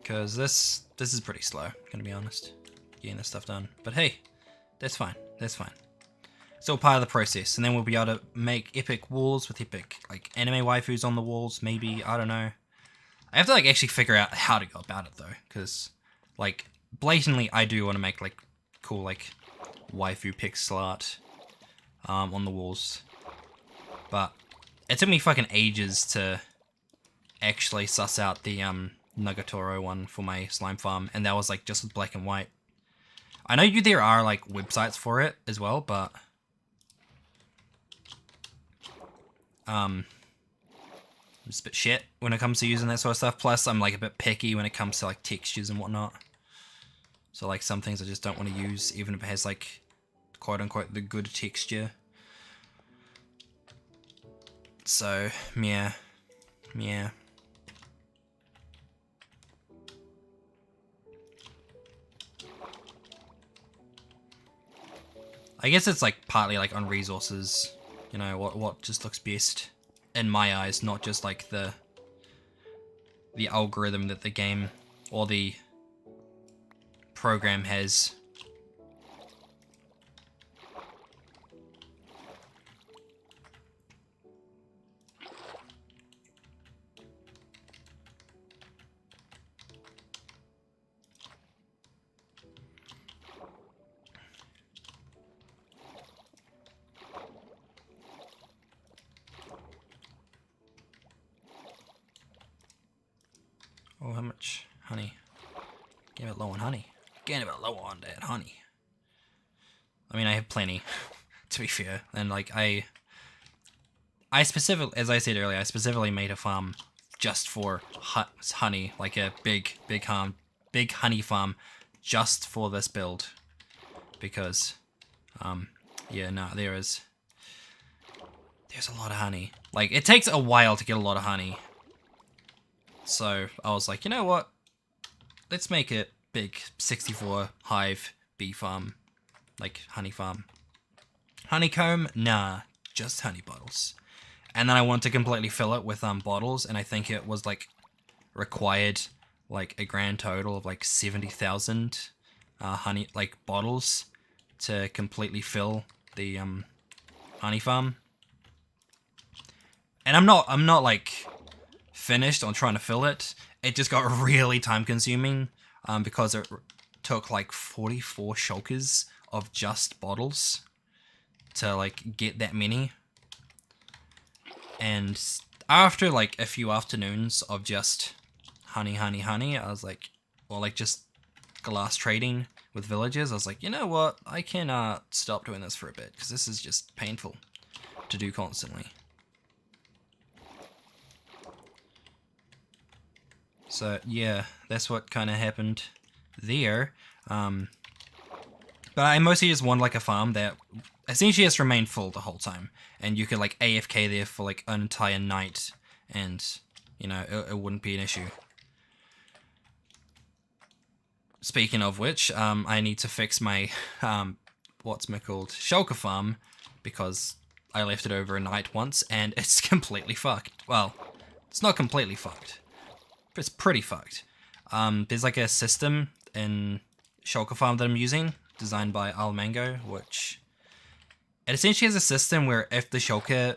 Because this is pretty slow, gonna be honest, getting this stuff done. But hey, that's fine, that's fine. It's all part of the process, and then we'll be able to make epic walls with epic, like, anime waifus on the walls, maybe, I don't know. I have to, like, actually figure out how to go about it, though, because, like, blatantly, I do want to make, like, cool, like, waifu pixel art on the walls. But it took me fucking ages to actually suss out the, Nagatoro one for my slime farm, and that was like just with black and white. I know there are like websites for it as well, but it's a bit shit when it comes to using that sort of stuff. Plus, I'm like a bit picky when it comes to like textures and whatnot. So like some things I just don't want to use, even if it has like quote unquote the good texture. So yeah. I guess it's like partly like on resources, you know, what just looks best in my eyes, not just like the algorithm that the game or the program has. Oh, how much honey? Getting a bit low on honey. Getting a bit low on that honey. I mean, I have plenty, to be fair. And like, I specifically, as I said earlier, I specifically made a farm just for honey, like a big honey farm, just for this build. Because, yeah, no, there's a lot of honey. Like, it takes a while to get a lot of honey. So I was like, you know what? Let's make it big 64 hive bee farm, like honey farm. Honeycomb? Nah, just honey bottles. And then I wanted to completely fill it with bottles, and I think it was like required like a grand total of like 70,000 honey like bottles to completely fill the honey farm. And I'm not like finished on trying to fill it. It just got really time consuming because it took like 44 shulkers of just bottles to like get that many. And after like a few afternoons of just honey, I was like, or like just glass trading with villagers, I was like, you know what, I can stop doing this for a bit because this is just painful to do constantly. So yeah, that's what kind of happened there. But I mostly just want like a farm that essentially has remained full the whole time, and you could like AFK there for like an entire night, and you know it wouldn't be an issue. Speaking of which, I need to fix my what's it called, shulker farm, because I left it over a night once and it's completely fucked. Well, it's not completely fucked. It's pretty fucked. There's like a system in Shulker Farm that I'm using, designed by Almango, which it essentially has a system where if the shulker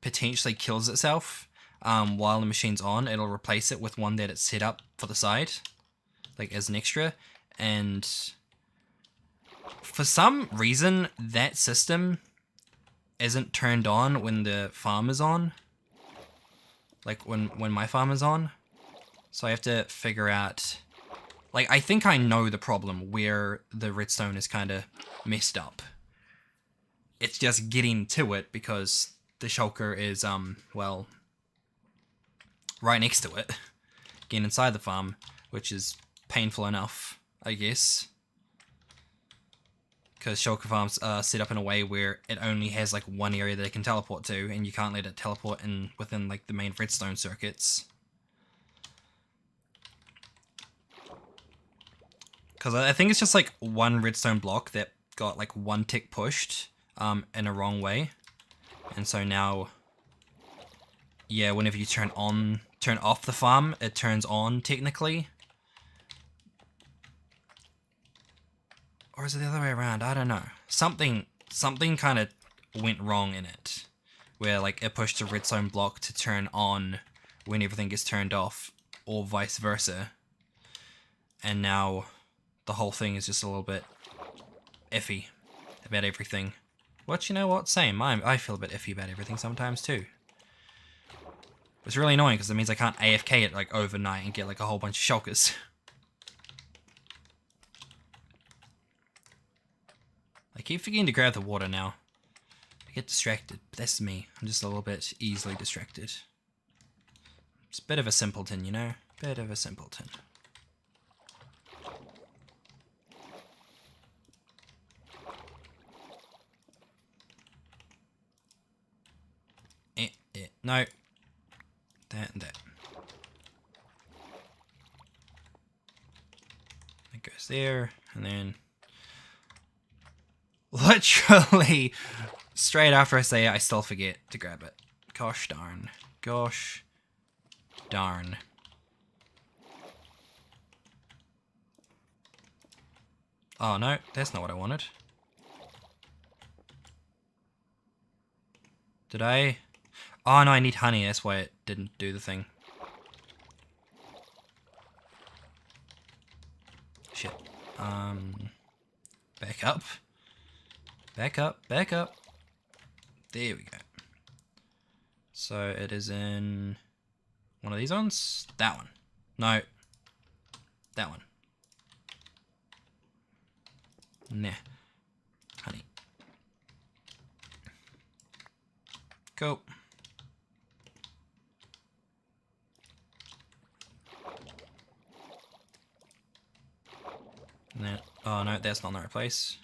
potentially kills itself while the machine's on, it'll replace it with one that it's set up for the side, like as an extra. and for some reason that system isn't turned on when the farm is on. Like when my farm is on. So I have to figure out... Like, I think I know the problem where the redstone is kind of messed up. It's just getting to it because the shulker is, well, right next to it. Getting inside the farm, which is painful enough, I guess. Because shulker farms are set up in a way where it only has, like, one area that it can teleport to, and you can't let it teleport in within, like, the main redstone circuits. Because I think it's just like one redstone block that got like one tick pushed in a wrong way. And so now, yeah, whenever you turn off the farm, it turns on technically. Or is it the other way around? I don't know. Something kind of went wrong in it. Where like it pushed the redstone block to turn on when everything gets turned off, or vice versa. And now the whole thing is just a little bit iffy about everything. Which, you know what, same. I feel a bit iffy about everything sometimes too. It's really annoying because it means I can't AFK it like overnight and get like a whole bunch of shulkers. I keep forgetting to grab the water now. I get distracted, but that's me. I'm just a little bit easily distracted. It's a bit of a simpleton, you know? Bit of a simpleton. No. That and that. It goes there, and then... Literally, straight after I say it, I still forget to grab it. Gosh darn. Gosh darn. Oh no, that's not what I wanted. Did I? Oh no, I need honey, that's why it didn't do the thing. Shit. Back up. Back up, back up. There we go. So it is in one of these ones? That one. No. That one. Nah. Honey. Go. No. Oh no, that's not in the right place.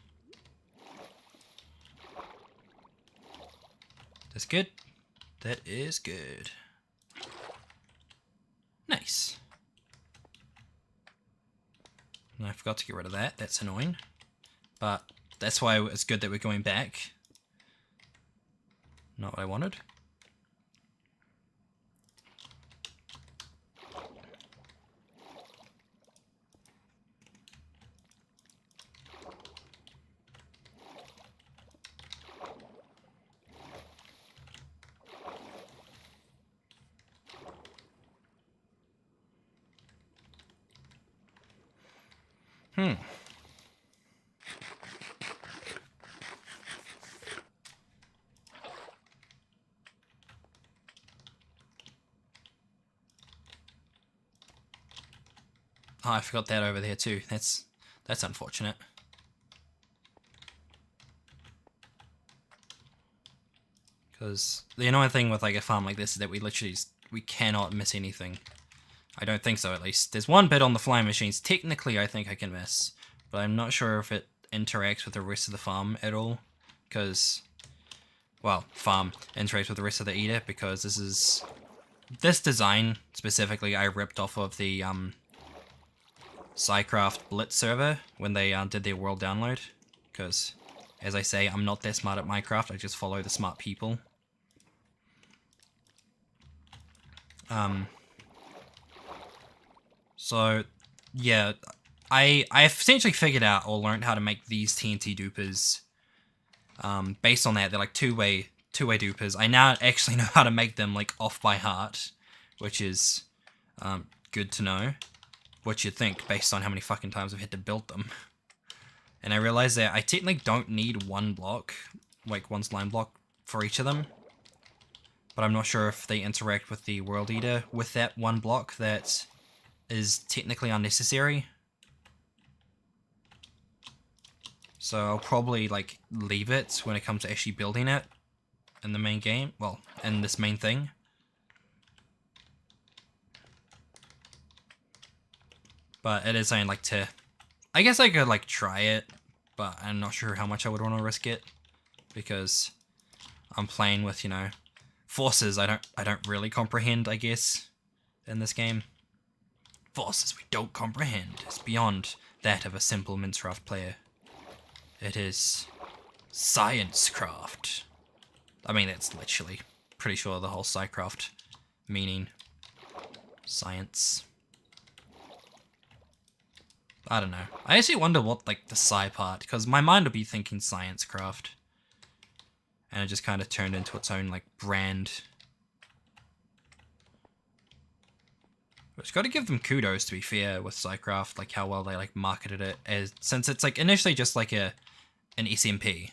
That's good. That is good. Nice. And I forgot to get rid of that. That's annoying. But that's why it's good that we're going back. Not what I wanted. Oh, I forgot that over there too. That's unfortunate. Because the annoying thing with like a farm like this is that we cannot miss anything. I don't think so, at least. There's one bit on the flying machines. Technically, I think I can miss, but I'm not sure if it interacts with the rest of the farm at all. Because, well, farm interacts with the rest of the Eder, because this design specifically I ripped off of the Psycraft Blitz server when they did their world download. Because, as I say, I'm not that smart at Minecraft. I just follow the smart people. So, yeah, I essentially figured out or learned how to make these TNT dupers. Based on that, they're like two-way dupers. I now actually know how to make them like off by heart, which is good to know. which you'd think based on how many fucking times I've had to build them. And I realized that I technically don't need one block, like one slime block for each of them. But I'm not sure if they interact with the World Eater with that one block that is technically unnecessary. So I'll probably like leave it when it comes to actually building it in the main game. Well, in this main thing. But it is something like to... I guess I could like try it, but I'm not sure how much I would want to risk it. Because I'm playing with, you know, forces I don't really comprehend, I guess, in this game. Forces we don't comprehend. It's beyond that of a simple Minecraft player. It is Science-craft. I mean, that's literally pretty sure the whole Psycraft meaning. Science. I don't know. I actually wonder what, like, the Psy part, because my mind would be thinking Science-craft. And it just kind of turned into its own, like, brand. Which got to give them kudos, to be fair, with Psycraft, like, how well they, like, marketed it, as since it's, like, initially just, like, an SMP.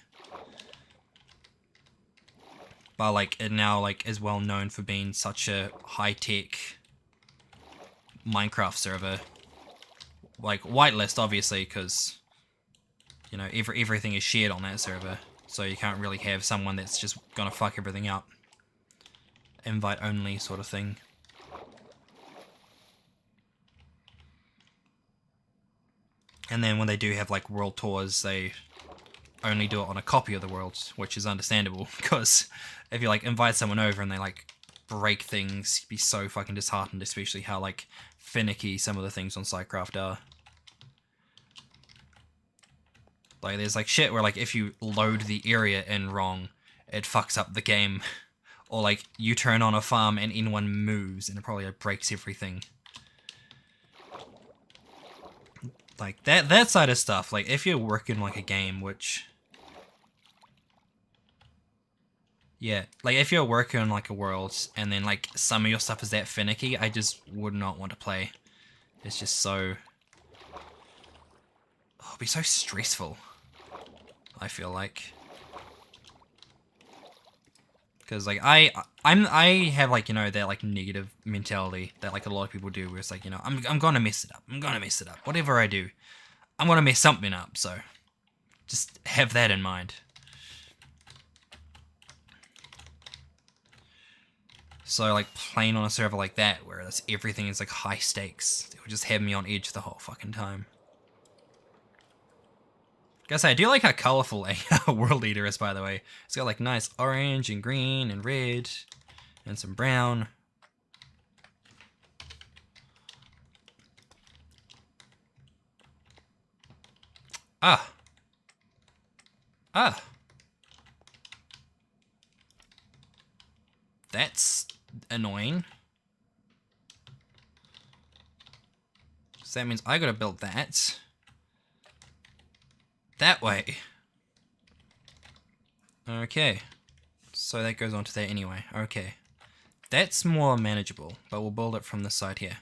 But, like, it now, like, is well known for being such a high-tech Minecraft server. Like, whitelist, obviously, because, you know, everything is shared on that server. So you can't really have someone that's just gonna fuck everything up. Invite only sort of thing. And then when they do have, like, world tours, they only do it on a copy of the world, which is understandable, because if you, like, invite someone over and they, like, break things, you'd be so fucking disheartened, especially how, like, finicky some of the things on Psycraft are. Like, there's, like, shit where, like, if you load the area in wrong, it fucks up the game. Or, like, you turn on a farm and anyone moves, and it probably like, breaks everything. Like, that side of stuff, like, if you're working, like, a game, which... Yeah, like, if you're working on, like, a world, and then, like, some of your stuff is that finicky, I just would not want to play. It's just so... Oh, it'd be so stressful, I feel like. Because, like, I have, like, you know, that, like, negative mentality that, like, a lot of people do, where it's like, you know, I'm gonna mess it up. I'm gonna mess it up. Whatever I do, I'm gonna mess something up, so just have that in mind. So, like, playing on a server like that, where everything is, like, high stakes, it would just have me on edge the whole fucking time. Gotta say, I do like how colorful a World Eater is, by the way. It's got, like, nice orange and green and red and some brown. Ah. Ah. That's annoying. So that means I gotta build that. That way. Okay. So that goes on to there anyway. Okay. That's more manageable, but we'll build it from this side here.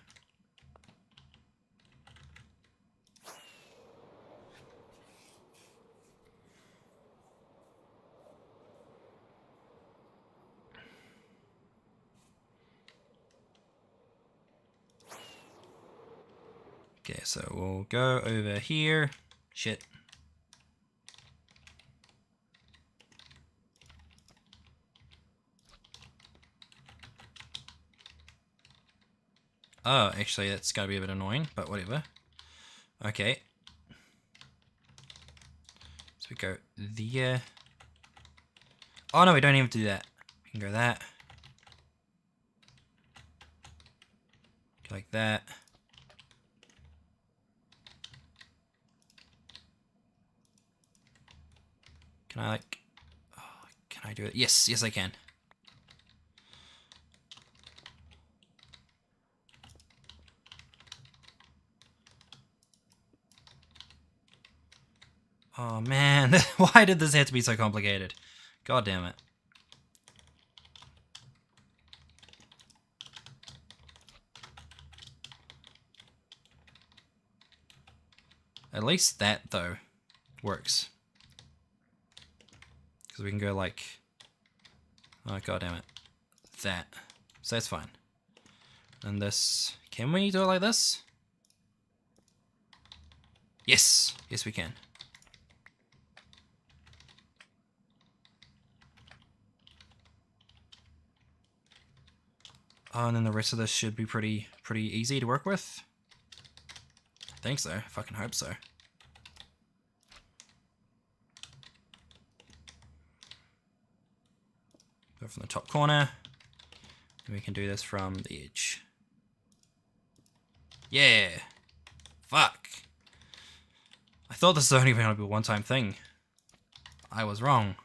Okay, so we'll go over here. Shit. Oh, actually, that's gotta be a bit annoying, but whatever. Okay. So we go there. Oh no, we don't even do that. We can go that. Go like that. Can I like... Oh, can I do it? Yes, yes I can. Oh man, why did this have to be so complicated? God damn it. At least that, though, works. Because we can go like... Oh, god damn it. That. So that's fine. And this... Can we do it like this? Yes! Yes, we can. Oh, and then the rest of this should be pretty easy to work with. I think so. I fucking hope so. Go from the top corner. And we can do this from the edge. Yeah! Fuck! I thought this was only going to be a one-time thing. I was wrong.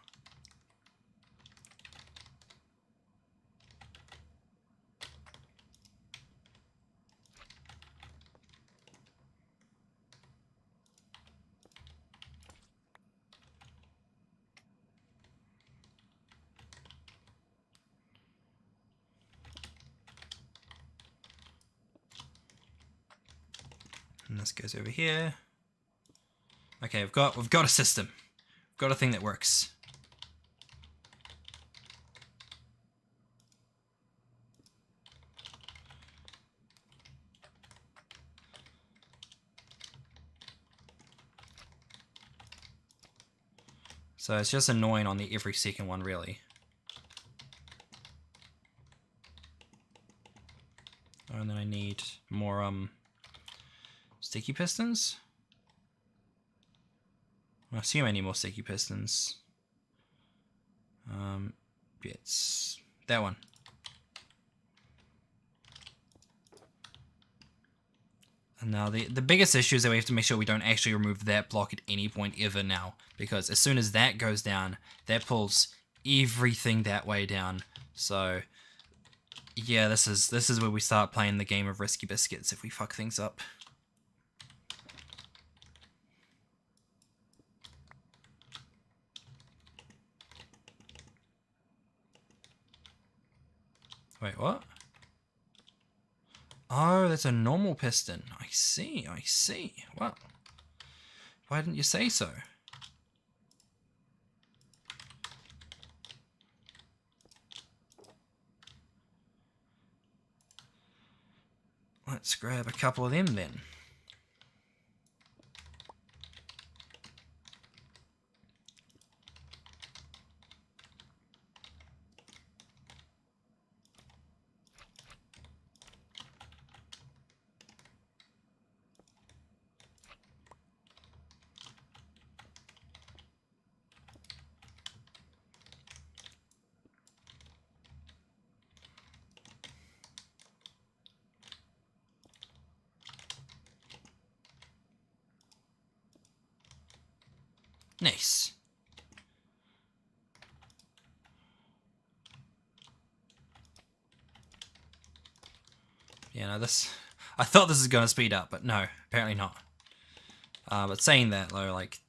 And this goes over here. Okay, we've got a system. We've got a thing that works. So it's just annoying on the every second one, really. Oh, and then I need more sticky pistons. I assume I need more sticky pistons. It's that one. And now the biggest issue is that we have to make sure we don't actually remove that block at any point ever now, because as soon as that goes down, that pulls everything that way down. So yeah, this is where we start playing the game of risky biscuits if we fuck things up. Wait, what? Oh, that's a normal piston. I see, I see. Well, why didn't you say so? Let's grab a couple of them then. Nice. Yeah, no, this... I thought this was going to speed up, but no, apparently not. But saying that, though, like...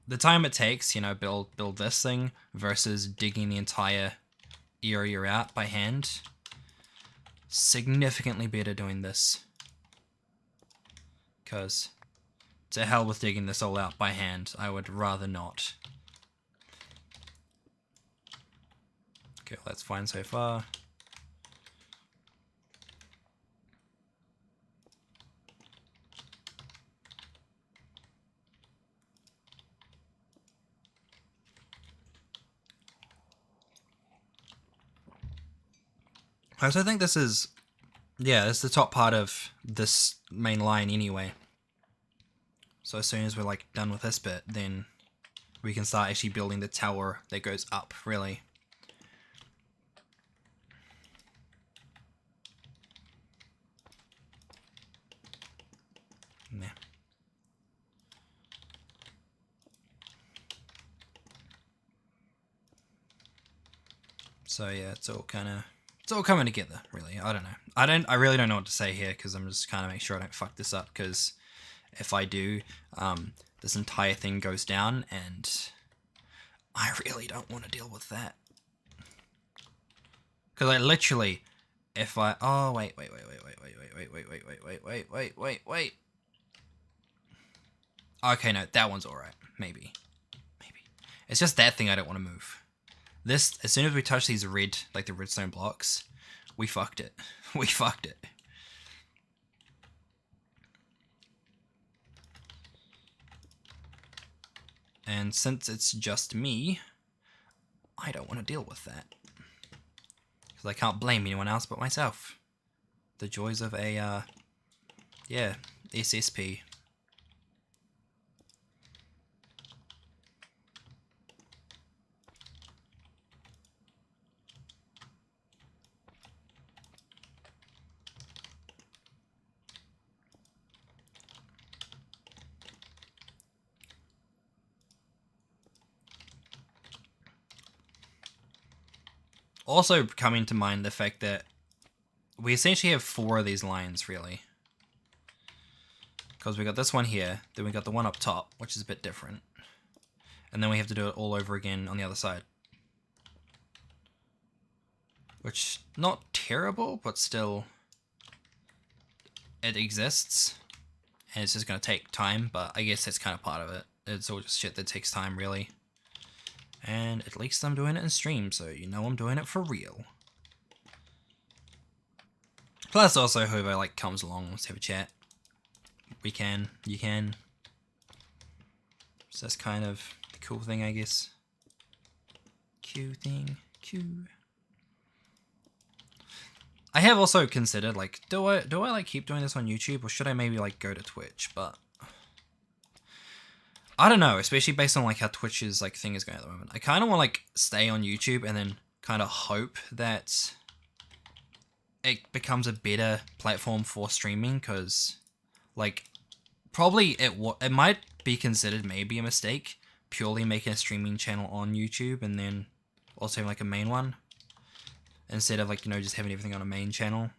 The time it takes, you know, build this thing versus digging the entire area out by hand, significantly better doing this. Because... to hell with digging this all out by hand. I would rather not. Okay, well, that's fine so far. I also think this is... yeah, this is the top part of this main line anyway. So as soon as we're like done with this bit, then we can start actually building the tower that goes up, really. Yeah. So yeah, it's all coming together, really. I don't know. I really don't know what to say here, because I'm just kind of make sure I don't fuck this up, because if I do, this entire thing goes down, and I really don't want to deal with that. Because I literally, if I... oh, wait. Okay, no, that one's alright. Maybe. It's just that thing I don't want to move. This, as soon as we touch these red, like the redstone blocks, we fucked it. We fucked it. And since it's just me, I don't want to deal with that. Because I can't blame anyone else but myself. The joys of a, yeah, SSP. Also coming to mind the fact that we essentially have 4 of these lines, really. Because we got this one here, then we got the one up top, which is a bit different. And then we have to do it all over again on the other side. Which, not terrible, but still, it exists. And it's just going to take time, but I guess that's kind of part of it. It's all just shit that takes time, really. And at least I'm doing it in stream, so you know I'm doing it for real. Plus also whoever like comes along wants to have a chat. We can, you can. So that's kind of the cool thing, I guess. Q thing, Q. I have also considered like, do I like keep doing this on YouTube or should I maybe like go to Twitch? But I don't know, especially based on like how Twitch's like thing is going at the moment. I kind of want to like stay on YouTube and then kind of hope that it becomes a better platform for streaming, because like probably it might be considered maybe a mistake purely making a streaming channel on YouTube and then also having like a main one instead of like, you know, just having everything on a main channel.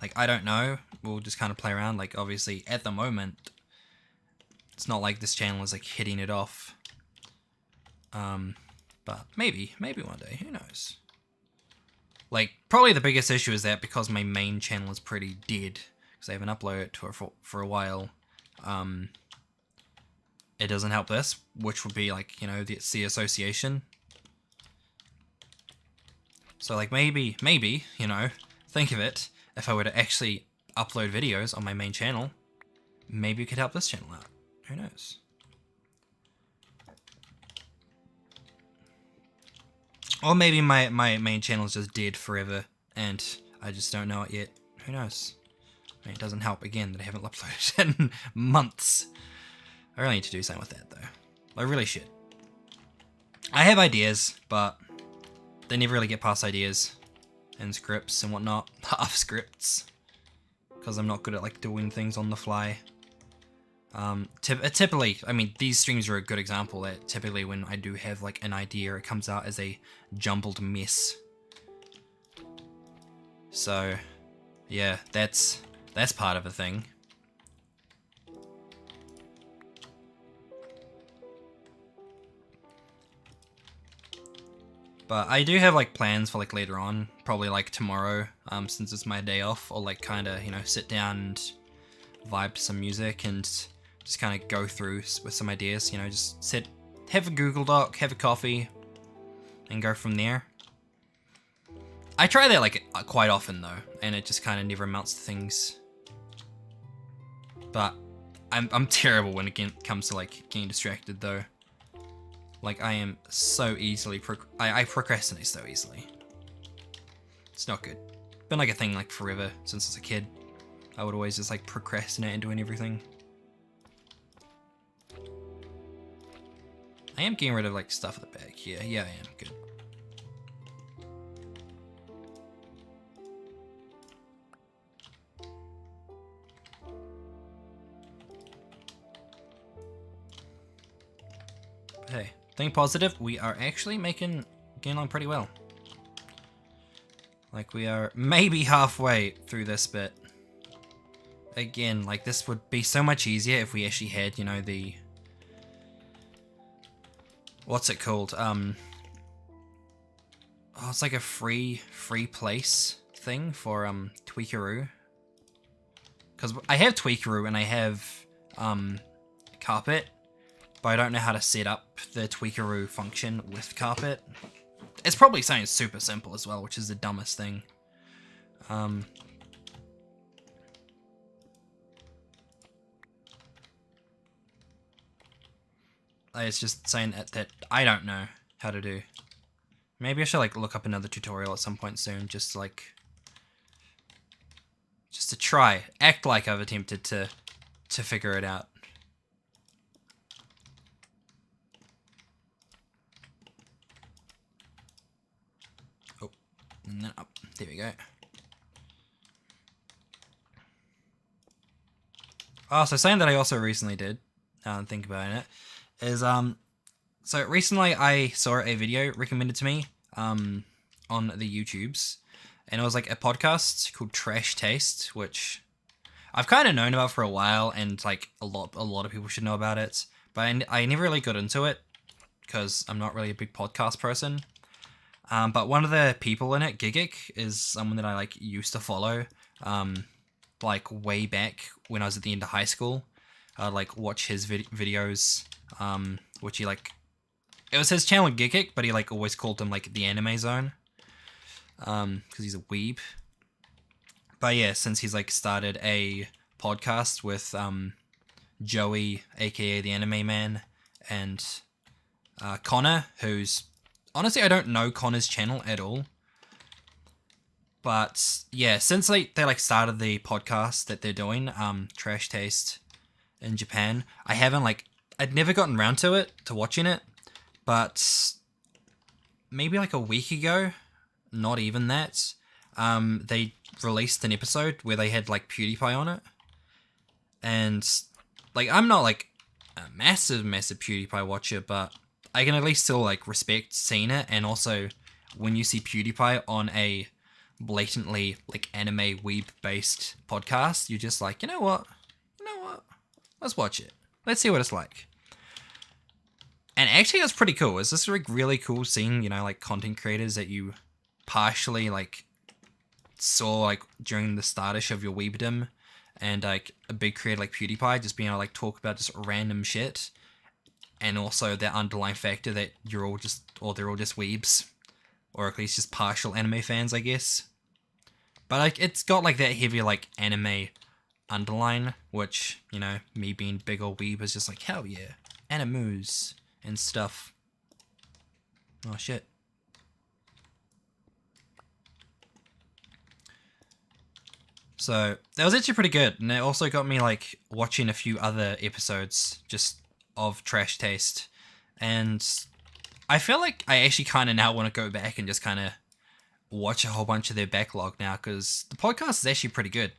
Like, I don't know, we'll just kind of play around. Like, obviously at the moment it's not like this channel is like hitting it off, but maybe one day, who knows. Like, probably the biggest issue is that because my main channel is pretty dead, because I haven't uploaded to it for a while, it doesn't help this, which would be like, you know, the association. So like maybe, you know, think of it, if I were to actually upload videos on my main channel, maybe it could help this channel out. Who knows? Or maybe my main channel is just dead forever and I just don't know it yet. Who knows? I mean, it doesn't help, again, that I haven't uploaded in months. I really need to do something with that, though. I really should. I have ideas, but they never really get past ideas and scripts and whatnot. Half scripts. Because I'm not good at, like, doing things on the fly. Typically, I mean, these streams are a good example that typically when I do have like an idea, it comes out as a jumbled mess. So, yeah, that's part of a thing. But I do have like plans for like later on, probably like tomorrow, since it's my day off, or like kind of, you know, sit down and vibe to some music and just kind of go through with some ideas, you know, just sit, have a Google Doc, have a coffee, and go from there. I try that like quite often though, and it just kind of never amounts to things. But I'm terrible when it comes to like getting distracted though. Like I am so easily, I procrastinate so easily. It's not good. Been like a thing like forever since I was a kid. I would always just like procrastinate and doing everything. I am getting rid of like stuff at the back here. Yeah, I am. Good. But hey, think positive. We are actually getting on pretty well. Like we are maybe halfway through this bit. Again, like this would be so much easier if we actually had, you know, the... What's it called? Oh, it's like a free place thing for Tweakeroo. Because I have Tweakeroo and I have carpet, but I don't know how to set up the Tweakaroo function with carpet. It's probably something super simple as well, which is the dumbest thing. It's just saying that I don't know how to do. Maybe I should like look up another tutorial at some point soon, just to try, act like I've attempted to figure it out. Oh, and then up. There we go. Oh, so something that I also recently did, now I'm thinking about it, is so recently I saw a video recommended to me on the YouTubes, and it was like a podcast called Trash Taste, which I've kind of known about for a while, and like a lot of people should know about it, but I never really got into it because I'm not really a big podcast person. But one of the people in it, Gigic, is someone that I like used to follow, like way back when I was at the end of high school. I'd like watch his videos, which he like, it was his channel Gigic, but he like always called him like the Anime Zone, because he's a weeb. But yeah, since he's like started a podcast with Joey, aka the Anime Man, and Connor, who's honestly I don't know Connor's channel at all. But yeah, since they like started the podcast that they're doing, Trash Taste in Japan, I'd never gotten around to watching it, but maybe like a week ago, not even that, they released an episode where they had like PewDiePie on it, and like I'm not like a massive PewDiePie watcher, but I can at least still like respect seeing it, and also when you see PewDiePie on a blatantly like anime weeb based podcast, you're just like, you know what, let's watch it, let's see what it's like. And actually it's pretty cool. It's just like really cool seeing, you know, like content creators that you partially like saw like during the startish of your weebdom, and like a big creator like PewDiePie just being able to like talk about just random shit, and also that underlying factor that they're all just weebs, or at least just partial anime fans, I guess. But like it's got like that heavy like anime underline, which, you know, me being big old weeb is just like, hell yeah, animus and stuff. Oh shit. So that was actually pretty good, and it also got me like watching a few other episodes just of Trash Taste, and I feel like I actually kind of now want to go back and just kind of watch a whole bunch of their backlog now, because the podcast is actually pretty good.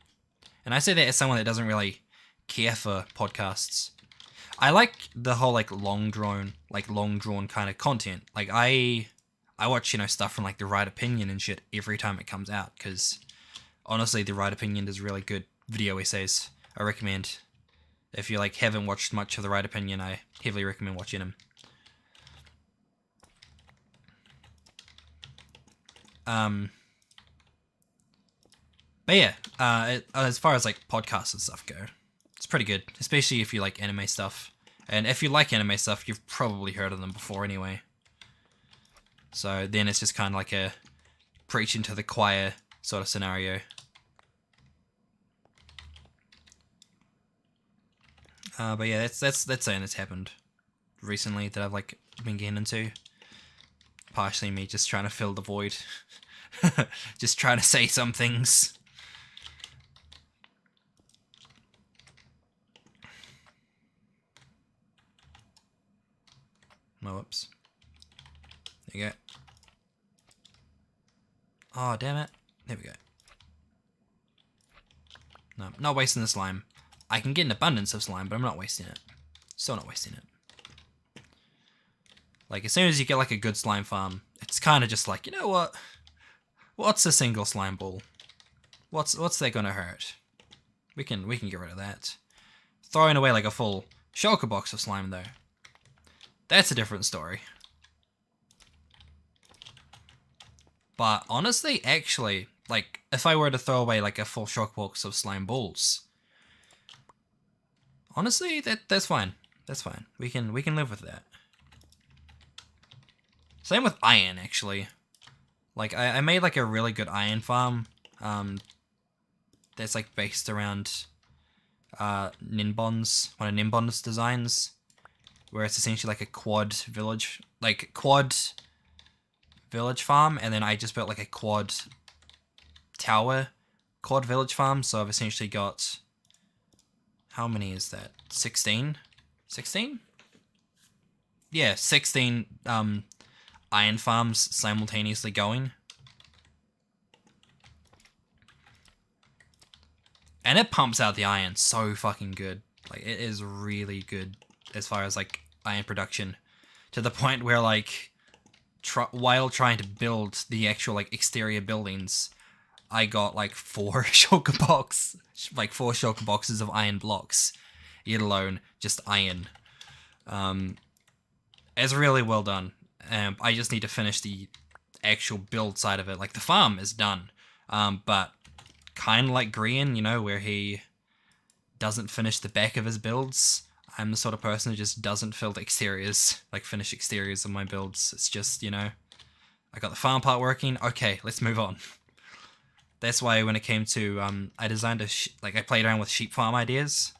And I say that as someone that doesn't really care for podcasts. I like the whole like long drawn kind of content. Like I watch, you know, stuff from like The Right Opinion and shit every time it comes out, because honestly, The Right Opinion does really good video essays. I recommend, if you like haven't watched much of The Right Opinion, I heavily recommend watching them. But yeah, as far as like podcasts and stuff go, it's pretty good, especially if you like anime stuff. And if you like anime stuff, you've probably heard of them before anyway. So then it's just kind of like a preaching to the choir sort of scenario. But yeah, that's something that's happened recently that I've like been getting into. Partially me just trying to fill the void. Just trying to say some things. Oh, whoops. There you go. Oh, damn it. There we go. No, not wasting the slime. I can get an abundance of slime, but I'm not wasting it. Still not wasting it. Like, as soon as you get like a good slime farm, it's kind of just like, you know what? What's a single slime ball? What's that gonna hurt? We can get rid of that. Throwing away like a full shulker box of slime though, that's a different story. But honestly, actually, like if I were to throw away like a full shulker box of slime balls, Honestly, that's fine. That's fine. We can live with that. Same with iron, actually. Like, I made like a really good iron farm. That's like based around Ninbon's, one of Ninbon's designs, where it's essentially like a quad village farm, and then I just built like a quad village farm. So I've essentially got, how many is that? 16? 16? Yeah, 16 iron farms simultaneously going. And it pumps out the iron so fucking good. Like, it is really good as far as like iron production, to the point where like while trying to build the actual like exterior buildings, I got like 4 shulker boxes of iron blocks, yet alone just iron. It's really well done. I just need to finish the actual build side of it. Like, the farm is done, but kind of like Grian, you know, where he doesn't finish the back of his builds. I'm the sort of person who just doesn't finish exteriors of my builds. It's just, you know, I got the farm part working. Okay, let's move on. That's why when it came to, I designed I played around with sheep farm ideas.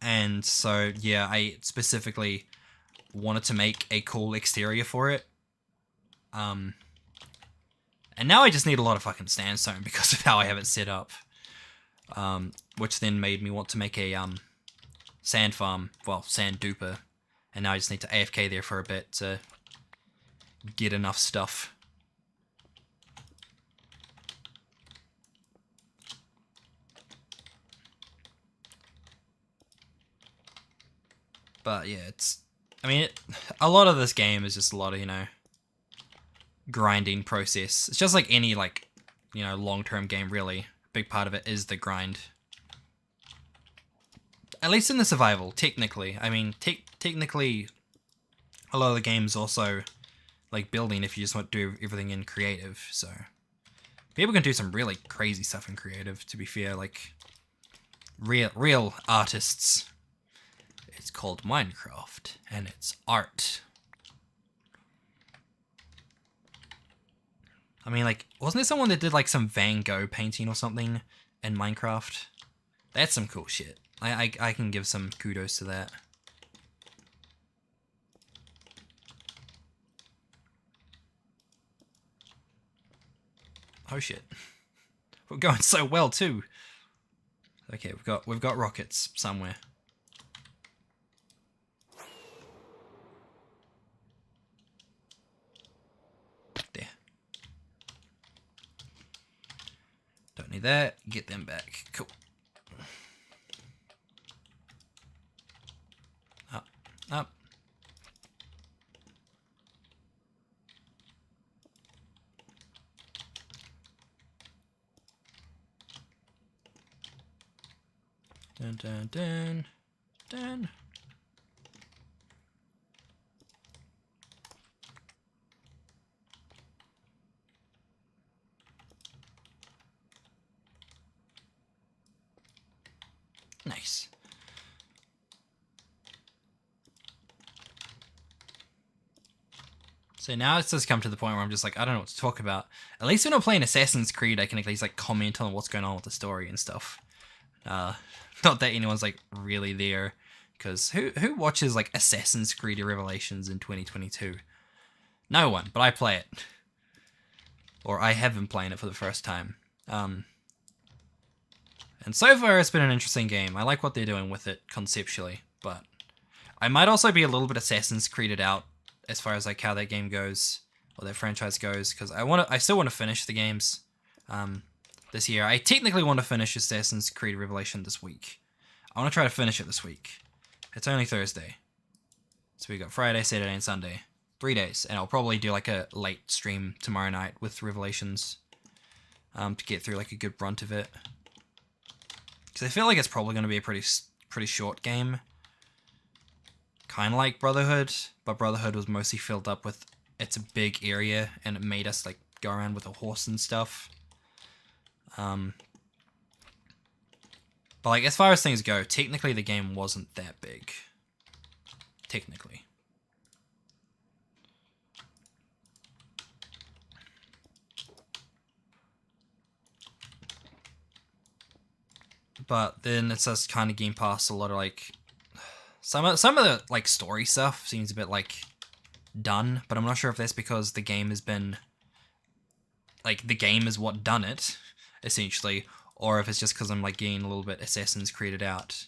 And so, yeah, I specifically wanted to make a cool exterior for it. And now I just need a lot of fucking sandstone because of how I have it set up. Which then made me want to make a, sand farm, well, sand duper. And now I just need to AFK there for a bit to get enough stuff. But yeah, a lot of this game is just a lot of, you know, grinding process. It's just like any, like, you know, long-term game, really. A big part of it is the grind. At least in the survival, technically. I mean, technically, a lot of the games also like building if you just want to do everything in creative, so people can do some really crazy stuff in creative, to be fair, like real artists. It's called Minecraft, and it's art. I mean, like, wasn't there someone that did like some Van Gogh painting or something in Minecraft? That's some cool shit. I can give some kudos to that. Oh shit. We're going so well too. Okay, we've got rockets somewhere. There. Don't need that. Get them back. Cool. Up. Dun. Nice. So now it's just come to the point where I'm just like, I don't know what to talk about. At least when I'm playing Assassin's Creed, I can at least like comment on what's going on with the story and stuff. Not that anyone's like really there, because who watches like Assassin's Creed Revelations in 2022? No one, but I play it. Or I have been playing it for the first time. And so far it's been an interesting game. I like what they're doing with it conceptually, but I might also be a little bit Assassin's Creeded out as far as like how that game goes, or that franchise goes, because I still want to finish the games this year. I technically want to finish Assassin's Creed Revelation this week. I want to try to finish it this week. It's only Thursday, so we got Friday, Saturday, and Sunday. 3 days, and I'll probably do like a late stream tomorrow night with Revelations to get through like a good brunt of it. Because I feel like it's probably going to be a pretty short game. Kind of like Brotherhood, but Brotherhood was mostly filled up with, it's a big area, and it made us like go around with a horse and stuff. But like, as far as things go, technically the game wasn't that big. Technically. But then it says kind of game past a lot of like some of the like story stuff seems a bit like done, but I'm not sure if that's because the game has been like the game is what done it essentially, or if it's just because I'm like getting a little bit Assassin's Creeded out.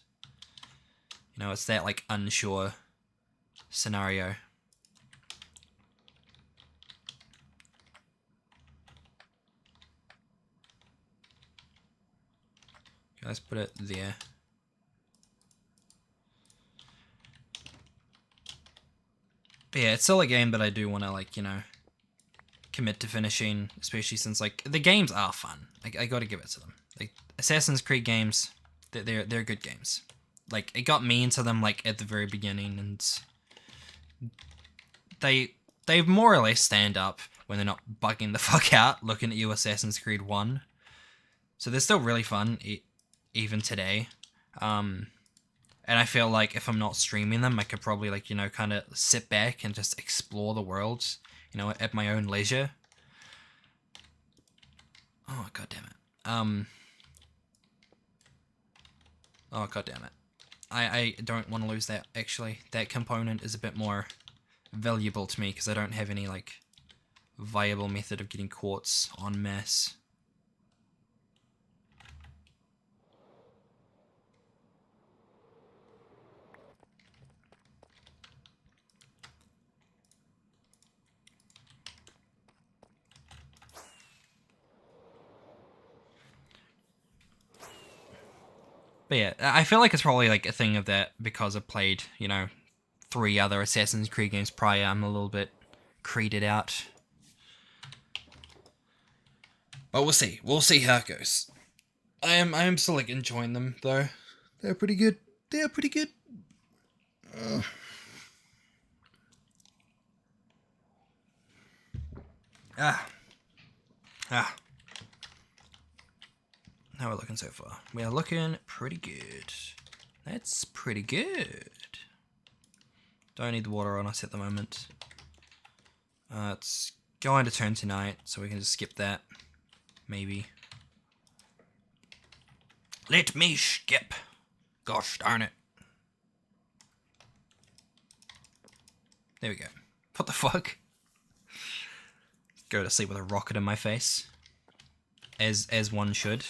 You know, it's that like unsure scenario. Okay, let's put it there. But yeah, it's still a game that I do want to like, you know, commit to finishing, especially since like the games are fun. Like I got to give it to them. Like Assassin's Creed games, they're good games. Like it got me into them like at the very beginning, and they more or less stand up when they're not bugging the fuck out looking at you Assassin's Creed 1. So they're still really fun even today. And I feel like if I'm not streaming them, I could probably like, you know, kind of sit back and just explore the world, you know, at my own leisure. Oh, god damn it. Oh, god damn it. I don't want to lose that, actually. That component is a bit more valuable to me because I don't have any, like, viable method of getting quartz en masse. But yeah, I feel like it's probably like a thing of that because I played, you know, 3 other Assassin's Creed games prior. I'm a little bit creeded out. But we'll see. We'll see how it goes. I am still like enjoying them though. They're pretty good. They're pretty good. Ah. How are we looking so far? We are looking pretty good. That's pretty good. Don't need the water on us at the moment. It's going to turn tonight, so we can just skip that. Maybe. Let me skip. Gosh darn it. There we go. What the fuck? Go to sleep with a rocket in my face. As one should.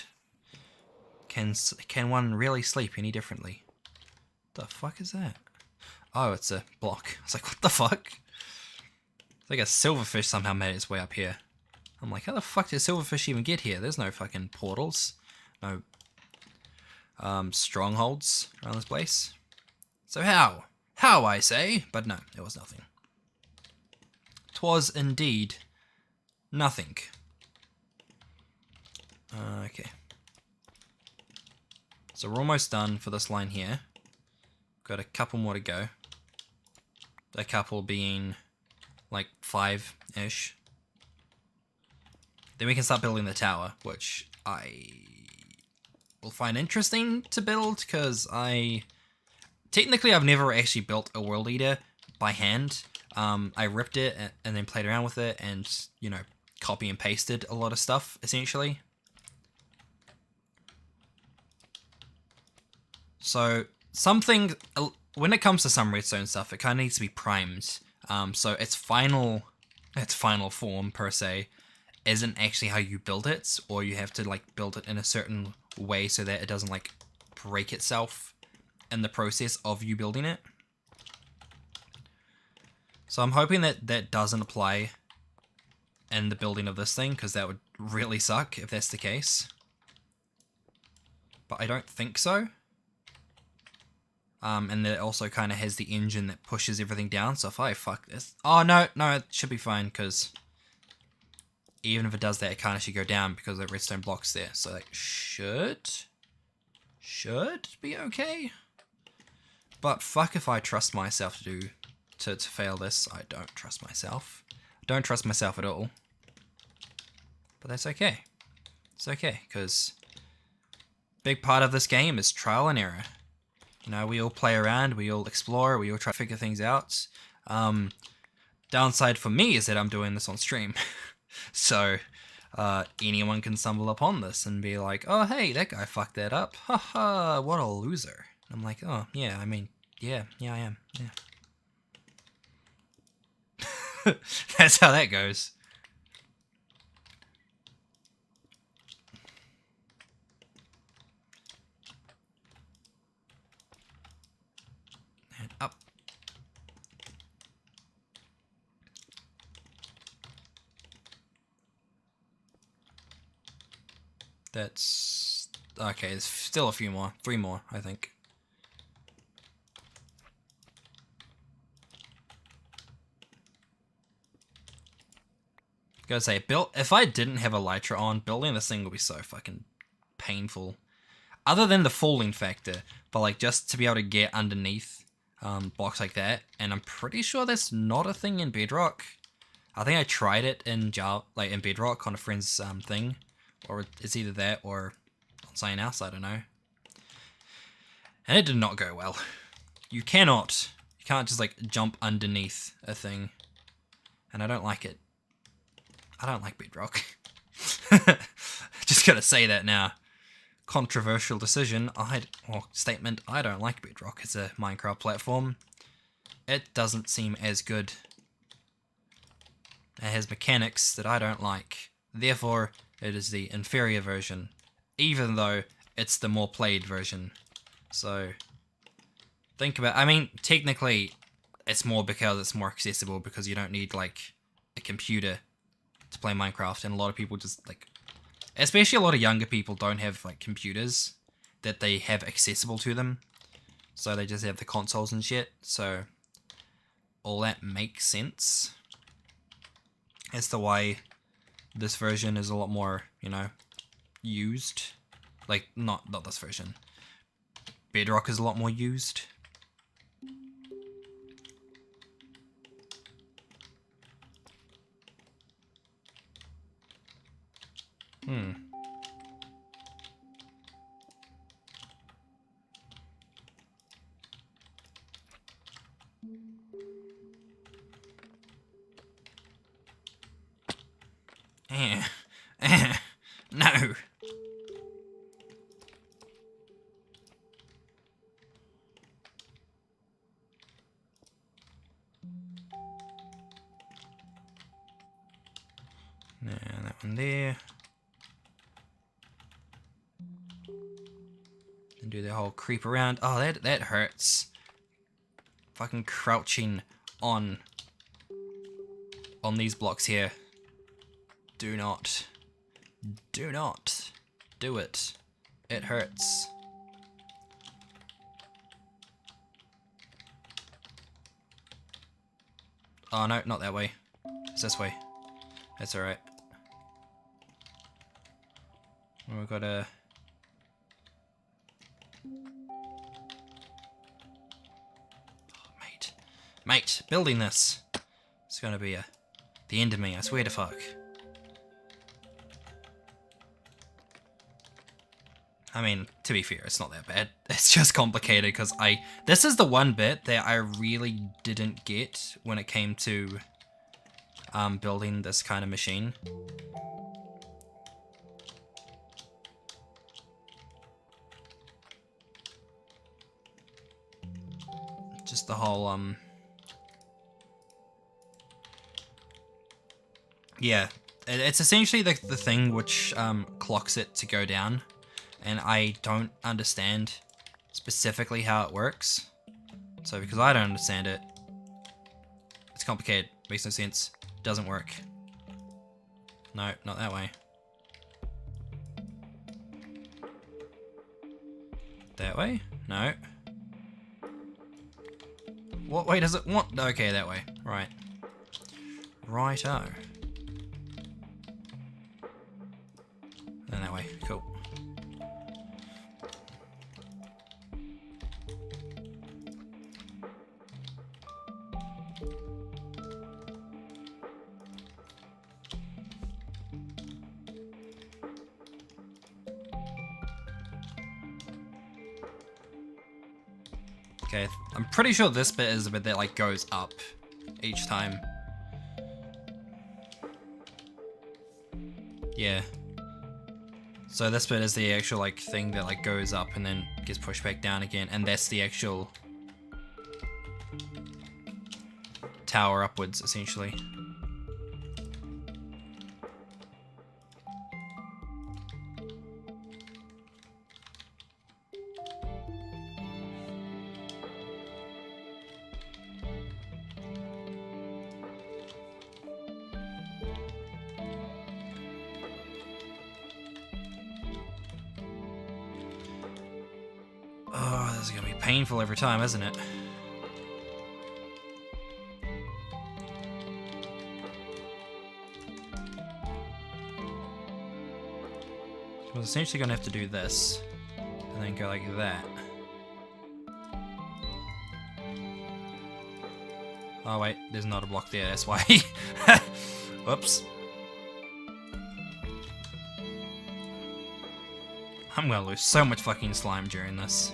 Can one really sleep any differently? The fuck is that? Oh, it's a block. I was like, what the fuck? It's like a silverfish somehow made its way up here. I'm like, how the fuck did silverfish even get here? There's no fucking portals. No strongholds around this place. So how? How, I say? But no, it was nothing. 'Twas indeed nothing. Okay. So we're almost done for this line here. Got a couple more to go. A couple being like 5-ish. Then we can start building the tower, which I will find interesting to build because technically I've never actually built a World Eater by hand. I ripped it and then played around with it and, you know, copy and pasted a lot of stuff essentially. So something, when it comes to some redstone stuff, it kind of needs to be primed. So its final form per se isn't actually how you build it, or you have to like build it in a certain way so that it doesn't like break itself in the process of you building it. So I'm hoping that that doesn't apply in the building of this thing, because that would really suck if that's the case. But I don't think so. And it also kind of has the engine that pushes everything down, so if I fuck this... Oh, no, it should be fine, because even if it does that, it kind of should go down because the redstone block's there. So that should be okay. But fuck if I trust myself to fail this. I don't trust myself. I don't trust myself at all. But that's okay. It's okay, because big part of this game is trial and error. You know, we all play around, we all explore, we all try to figure things out. Downside for me is that I'm doing this on stream. So, anyone can stumble upon this and be like, oh hey, that guy fucked that up. Haha, what a loser. I'm like, oh yeah, I mean, yeah, I am, yeah. That's how that goes. And up. That's... okay, there's still a few more. 3 more, I think. Gotta say, if I didn't have Elytra on, building this thing would be so fucking painful. Other than the falling factor, but like just to be able to get underneath blocks like that, and I'm pretty sure that's not a thing in Bedrock. I think I tried it in Java, like in Bedrock on a friend's thing, or it's either that or on something else, I don't know. And it did not go well. You can't just like jump underneath a thing, and I don't like it. I don't like Bedrock. Just gotta say that now. Controversial decision, statement, I don't like Bedrock as a Minecraft platform. It doesn't seem as good. It has mechanics that I don't like. Therefore, it is the inferior version, even though it's the more played version. So, think about, I mean, technically, it's more because it's more accessible because you don't need, like, a computer to play Minecraft, and a lot of people just, like, especially a lot of younger people don't have, like, computers that they have accessible to them, so they just have the consoles and shit, so all that makes sense as to why this version is a lot more, you know, used. Like, not this version. Bedrock is a lot more used. No. And that one there. And do the whole creep around. Oh, that hurts. Fucking crouching on these blocks here. Do not do it. It hurts. Oh no, not that way. It's this way. That's alright. We've got a... oh, mate, building this. It's gonna be the end of me, I swear to fuck. I mean, to be fair, it's not that bad. It's just complicated because this is the one bit that I really didn't get when it came to building this kind of machine. Just the whole, yeah, it's essentially the thing which clocks it to go down. And I don't understand specifically how it works. So because I don't understand it, it's complicated, makes no sense, doesn't work. No, not that way. That way? No. What way does it want? Okay, that way. Right. Righto. And that way. Cool. Okay, I'm pretty sure this bit is the bit that like goes up each time. Yeah. So this bit is the actual like thing that like goes up and then gets pushed back down again, and that's the actual tower upwards, essentially. Oh, this is gonna be painful every time, isn't it? I was essentially gonna have to do this, and then go like that. Oh wait, there's not a block there, that's why. Whoops. I'm gonna lose so much fucking slime during this.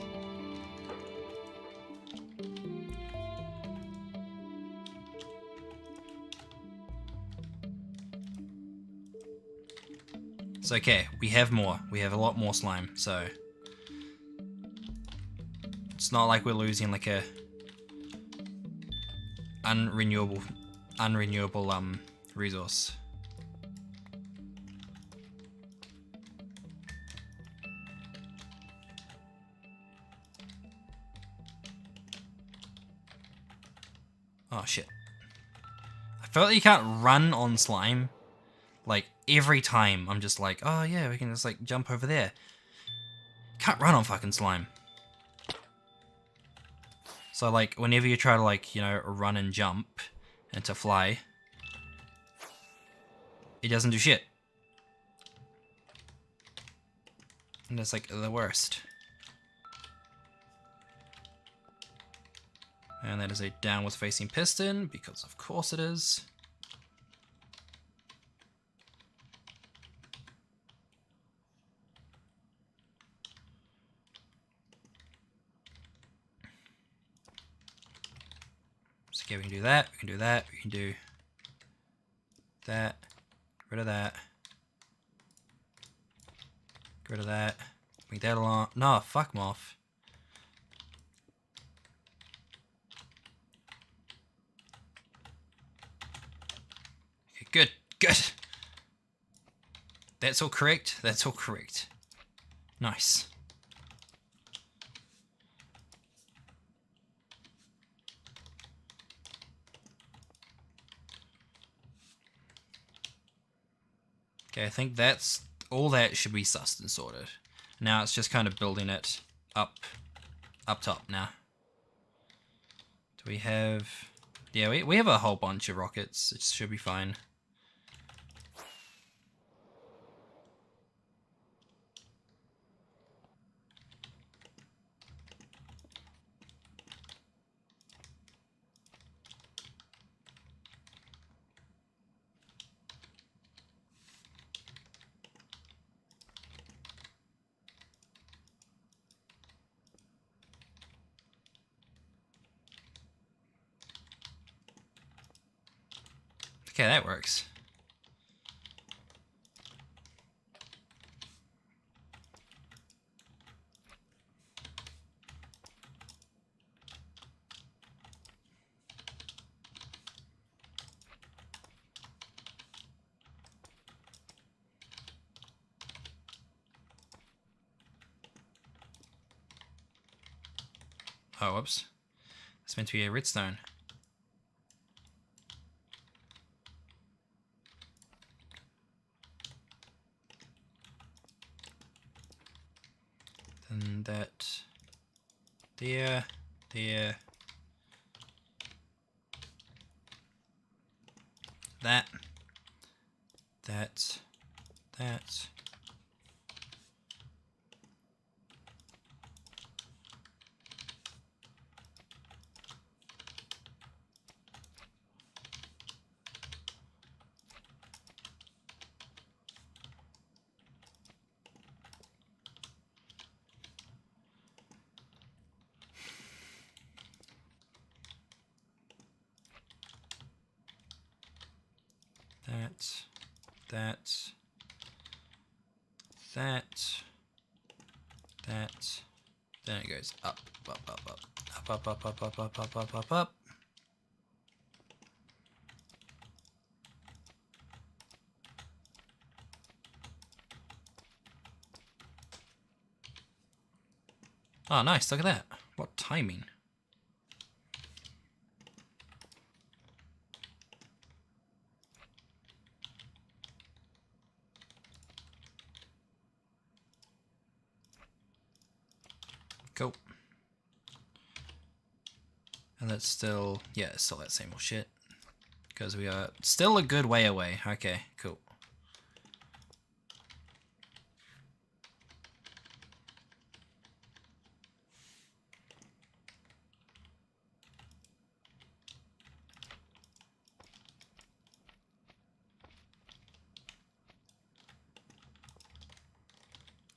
It's okay, we have more. We have a lot more slime, so... It's not like we're losing like a... unrenewable resource. Oh shit. I feel like you can't run on slime. Like, every time I'm just like, oh yeah, we can just like jump over there. Can't run on fucking slime. So like, whenever you try to like, you know, run and jump and to fly, it doesn't do shit. And it's like the worst. And that is a downwards facing piston, because of course it is. So okay, we can do that, we can do that, we can do that, get rid of that. Get rid of that. Make that along. No, fuck them off. Okay, good, good. That's all correct. That's all correct. Nice. Okay, I think that's all that should be sussed and sorted. Now it's just kind of building it up top now. Do we have... Yeah, we have a whole bunch of rockets. It should be fine. Okay, that works. Oh, whoops. It's meant to be a redstone. Then that... There. That. that. Then it goes up. Oh, nice. Look at that. What timing. Cool. And that's still, yeah, it's still that same old shit. Because we are still a good way away. Okay, cool.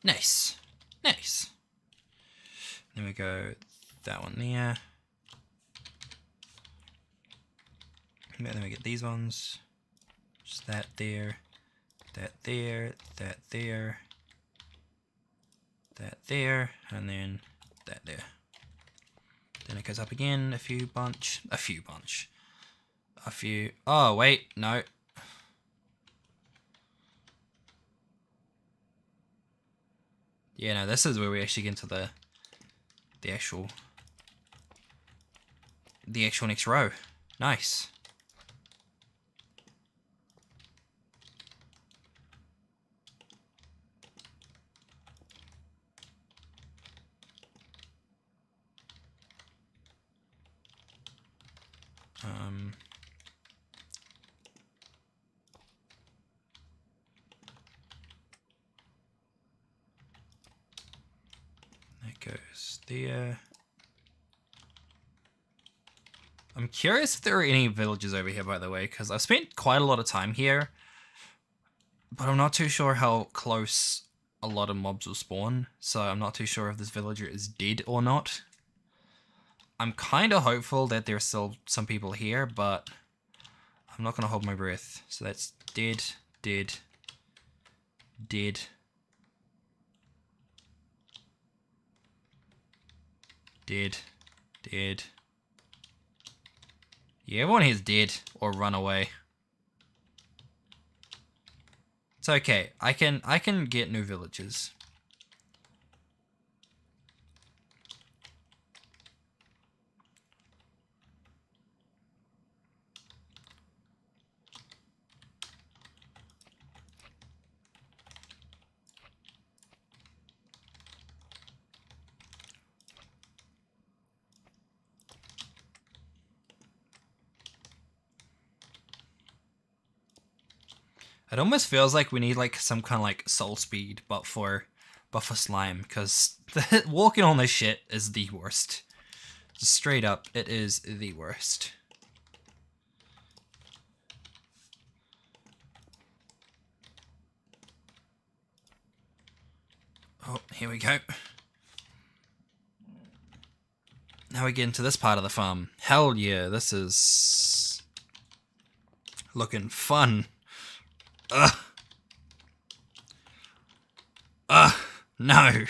Nice. Nice. Then we go that one there. Then we get these ones. Just that there. That there. That there. That there. And then that there. Then it goes up again. A few. Oh, wait. No. Yeah, no, this is where we actually get into the actual next row. Nice. That goes there. I'm curious if there are any villages over here, by the way, because I've spent quite a lot of time here, but I'm not too sure how close a lot of mobs will spawn, so I'm not too sure if this villager is dead or not. I'm kind of hopeful that there's still some people here, but I'm not going to hold my breath. So that's dead, dead, dead, dead, dead. Yeah, everyone here's dead or run away. It's okay. I can get new villages. It almost feels like we need like some kind of like soul speed, but for slime, because walking on this shit is the worst. Just straight up, it is the worst. Oh, here we go. Now we get into this part of the farm. Hell yeah, this is looking fun. Ugh. Ugh. No.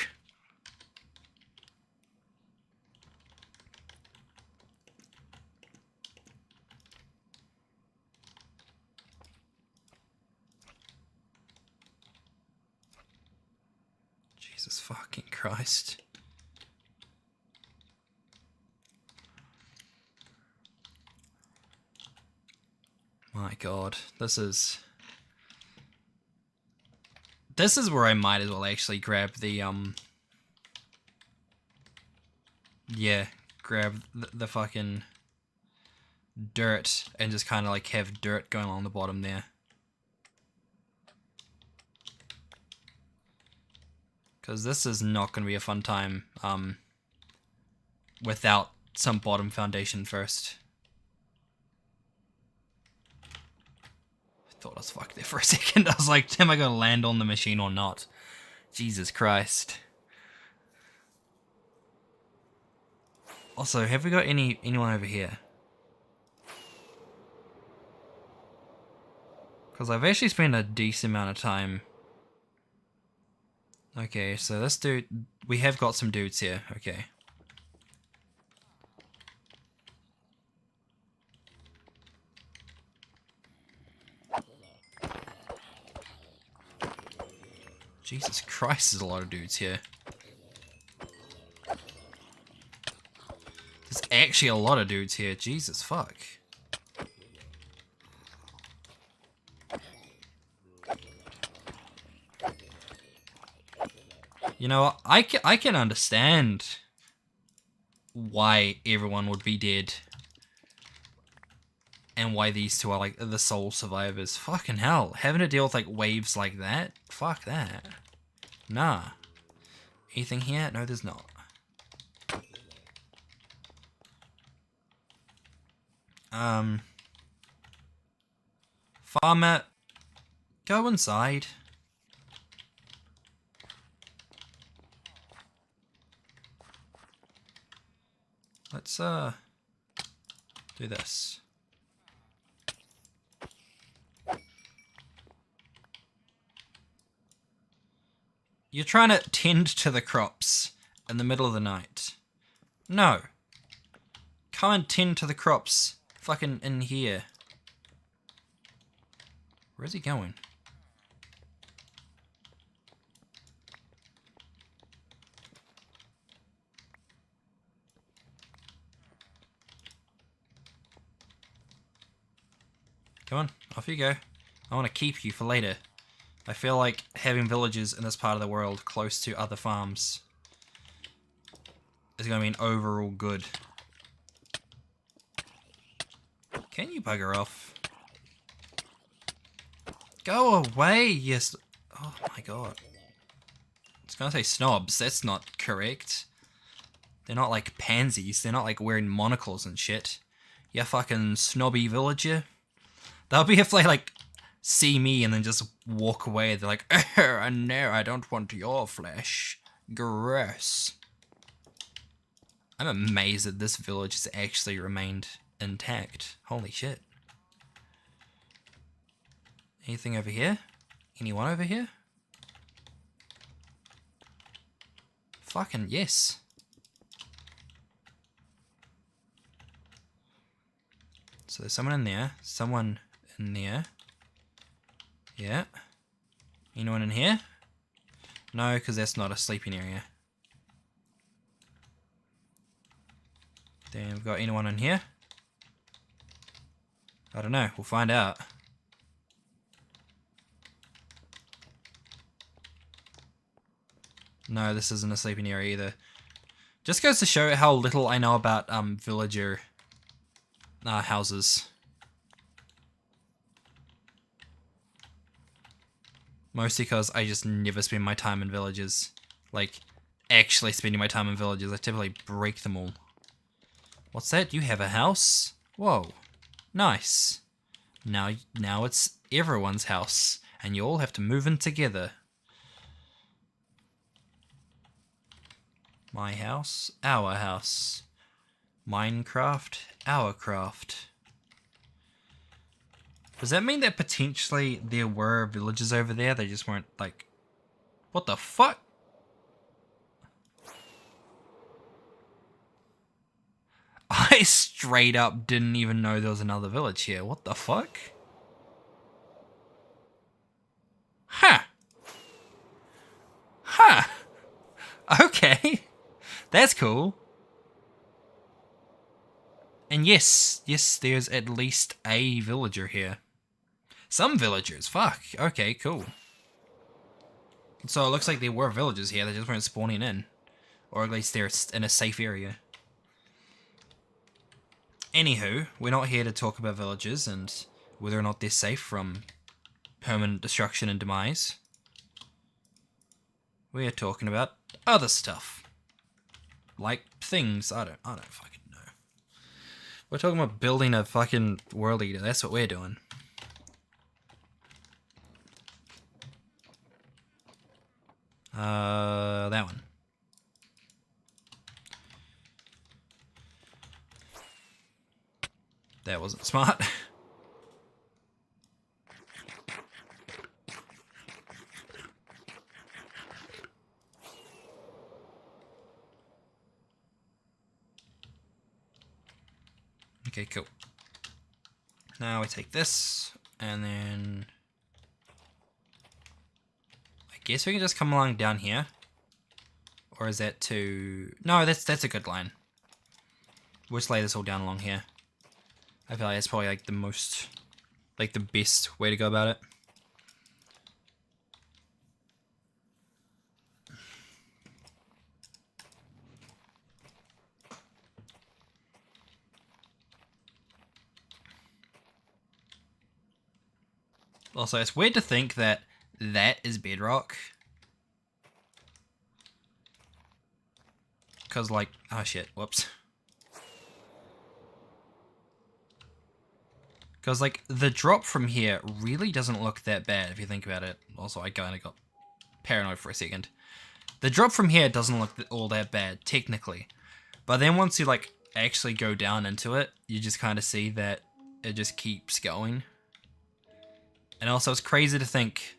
Jesus fucking Christ. My God, this is where I might as well actually grab the yeah, grab the fucking dirt and just kind of like have dirt going along the bottom there. Because this is not going to be a fun time without some bottom foundation first. I thought I was fucked there for a second. I was like, am I going to land on the machine or not? Jesus Christ. Also, have we got anyone over here? Because I've actually spent a decent amount of time. Okay, so this dude, we have got some dudes here. Okay. Jesus Christ, there's a lot of dudes here. There's actually a lot of dudes here. Jesus fuck. You know, I can understand why everyone would be dead. And why these two are like the sole survivors. Fucking hell. Having to deal with like waves like that? Fuck that. Nah. Anything here? No, there's not. Farmer, go inside. Let's do this. You're trying to tend to the crops in the middle of the night. No. Come and tend to the crops fucking in here. Where's he going? Come on, off you go. I want to keep you for later. I feel like having villages in this part of the world close to other farms is going to be an overall good. Can you bugger off? Go away, yes. Oh my god. I was going to say snobs, that's not correct. They're not like pansies, they're not like wearing monocles and shit. You fucking snobby villager. That'll be if they like see me and then just walk away. They're like, oh, no, I don't want your flesh. Gross. I'm amazed that this village has actually remained intact. Holy shit. Anything over here? Anyone over here? Fucking yes. So there's someone in there. Someone in there. Yeah. Anyone in here? No, because that's not a sleeping area. Then we've got anyone in here? I don't know. We'll find out. No, this isn't a sleeping area either. Just goes to show how little I know about villager houses. Mostly because I just never spend my time in villages. Like, actually spending my time in villages. I typically break them all. What's that? You have a house? Whoa. Nice. Now it's everyone's house. And you all have to move in together. My house, our house. Minecraft, our craft. Does that mean that potentially there were villages over there? They just weren't like... What the fuck? I straight up didn't even know there was another village here. What the fuck? Huh. Huh. Okay. That's cool. And yes, there's at least a villager here. Some villagers, fuck. Okay, cool. So it looks like there were villagers here, they just weren't spawning in. Or at least they're in a safe area. Anywho, we're not here to talk about villagers and whether or not they're safe from permanent destruction and demise. We're talking about other stuff. Like things, I don't fucking know. We're talking about building a fucking world eater, that's what we're doing. That one. That wasn't smart. Okay, cool. Now we take this, and then I guess we can just come along down here. Or is that too... No, that's a good line. We'll just lay this all down along here. I feel like that's probably like the most... like the best way to go about it. Also, it's weird to think that that is bedrock. Because, like, oh shit, whoops. Because, like, the drop from here really doesn't look that bad if you think about it. Also, I kind of got paranoid for a second. The drop from here doesn't look all that bad, technically. But then once you, like, actually go down into it, you just kind of see that it just keeps going. And also, it's crazy to think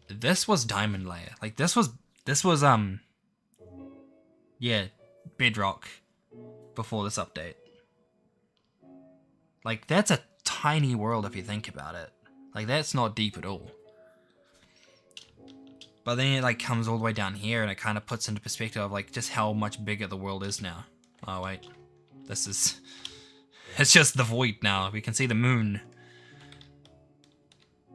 this was diamond layer. Like, this was yeah, bedrock before this update. Like, that's a tiny world if you think about it. Like, that's not deep at all. But then it, like, comes all the way down here, and it kind of puts into perspective of, like, just how much bigger the world is now. Oh, wait. This is... It's just the void now. We can see the moon.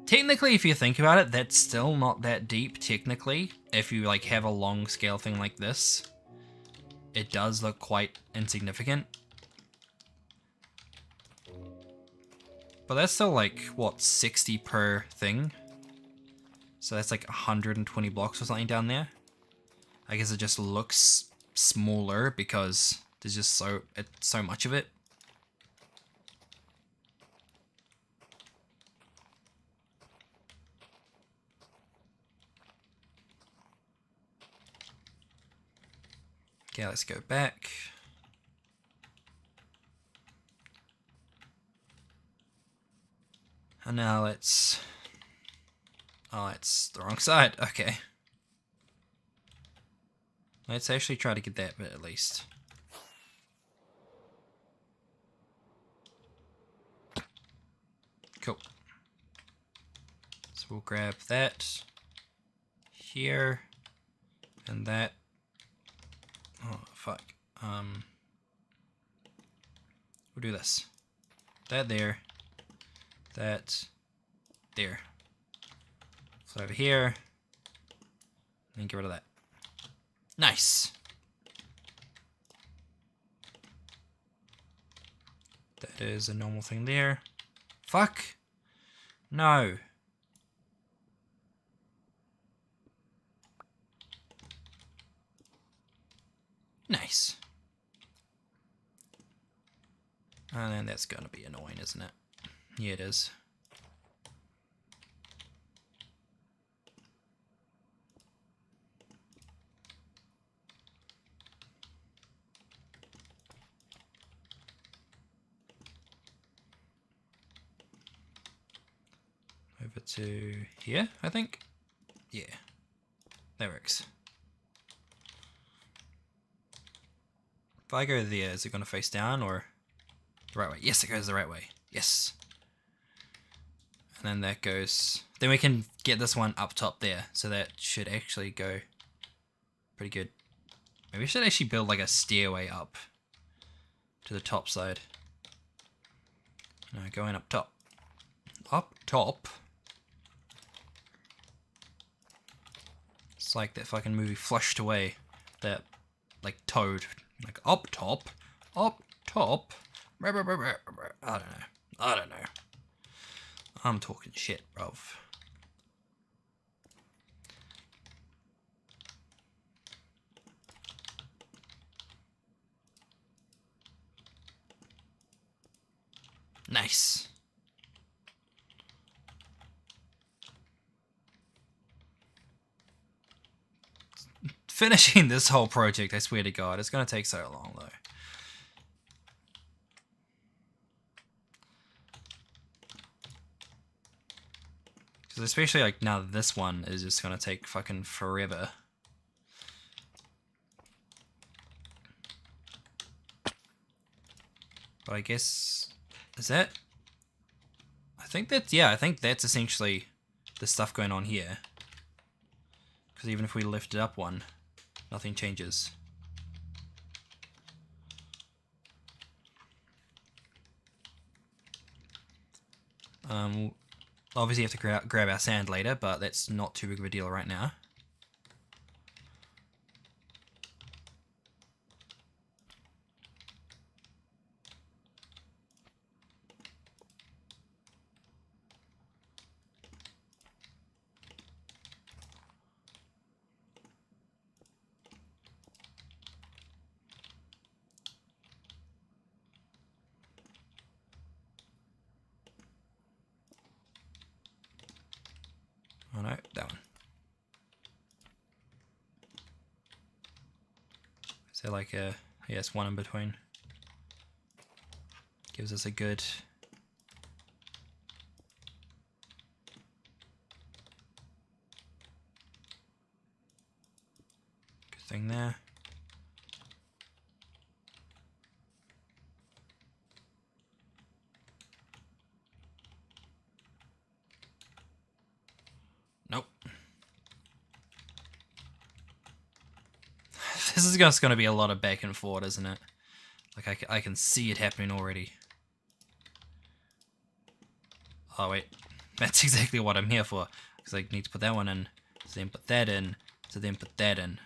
Technically, if you think about it, that's still not that deep, technically. If you, like, have a long scale thing like this, it does look quite insignificant. But that's still, like, what, 60 per thing? So that's like 120 blocks or something down there. I guess it just looks smaller because there's just so much of it. Okay, let's go back. And now let's... Oh, it's the wrong side. Okay. Let's actually try to get that bit at least. Cool. So we'll grab that here and that. Oh, fuck. We'll do this. That there. That there. So over here. And get rid of that. Nice. That is a normal thing there. Fuck. No. Nice. And then that's gonna be annoying, isn't it? Yeah, it is. Over to here, I think. Yeah, that works. If I go there, is it going to face down or the right way? Yes, it goes the right way. Yes. And then that goes... Then we can get this one up top there. So that should actually go pretty good. Maybe we should actually build like a stairway up to the top side. No, going up top. Up top? It's like that fucking movie Flushed Away. That, like, Toad. Like, up top. Up top. I don't know. I don't know. I'm talking shit, bruv. Nice. Finishing this whole project, I swear to God, it's going to take so long, though. Because especially, like, now this one is just going to take fucking forever. But But I guess... Is that... I think that's... Yeah, I think that's essentially the stuff going on here. Because even if we lift it up one, nothing changes. Obviously have to grab our sand later, but that's not too big of a deal right now. Oh no, that one. Is there like a... Yes, one in between. Gives us a good... Good thing there. Nope. This is just going to be a lot of back and forth, isn't it? Like, I can see it happening already. Oh, wait. That's exactly what I'm here for. Because I need to put that one in, to then put that in, to then put that in.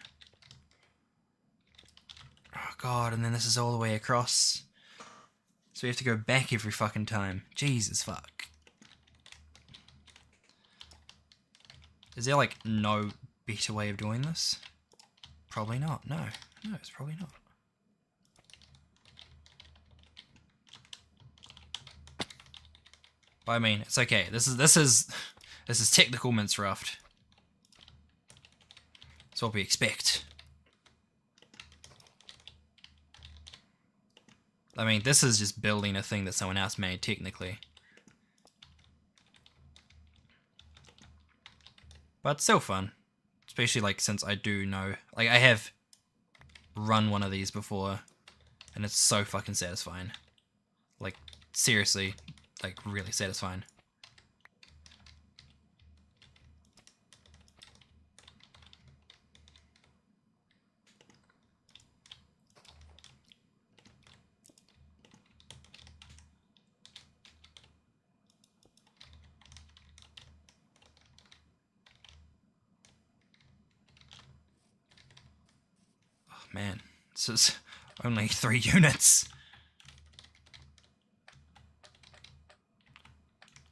Oh, God, and then this is all the way across. So we have to go back every fucking time. Jesus fuck. Is there, like, no better way of doing this? Probably not. No. No, it's probably not. But I mean, it's okay. This is technical Minecraft. That's what we expect. I mean, this is just building a thing that someone else made, technically. But still fun. Especially, like, since I do know... Like, I have run one of these before, and it's so fucking satisfying. Like, seriously, like, really satisfying. Man, this is only 3 units.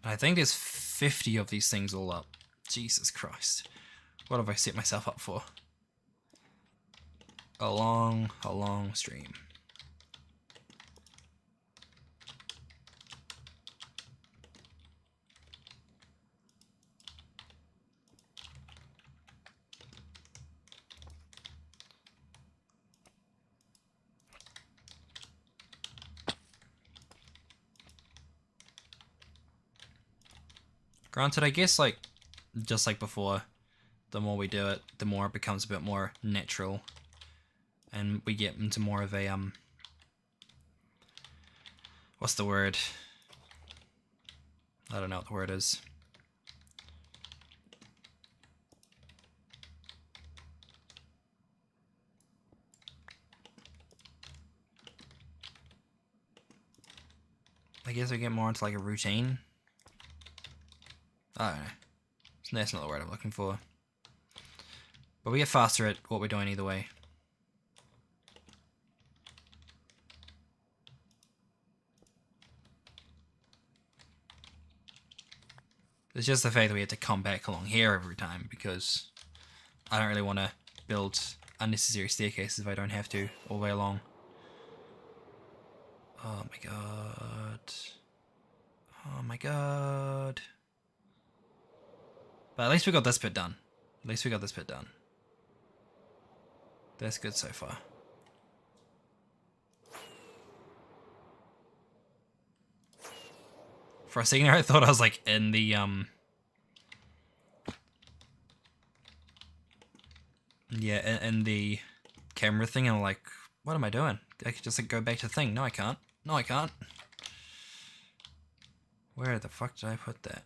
I think there's 50 of these things all up. Jesus Christ. What have I set myself up for? A long stream. Granted, I guess, like, just like before, the more we do it, the more it becomes a bit more natural. And we get into more of a, what's the word? I don't know what the word is. I guess we get more into, like, a routine. I don't know. That's not the word I'm looking for. But we get faster at what we're doing either way. It's just the fact that we have to come back along here every time, because I don't really want to build unnecessary staircases if I don't have to all the way along. Oh my god. Oh my god. But at least we got this bit done. At least we got this bit done. That's good so far. For a second I thought I was like in the yeah, in the camera thing, and I'm like, what am I doing? I could just like go back to the thing. No, I can't. No, I can't. Where the fuck did I put that?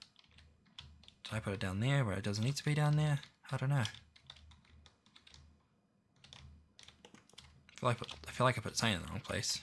Did I put it down there where it doesn't need to be down there? I don't know. I feel like I put sign in the wrong place.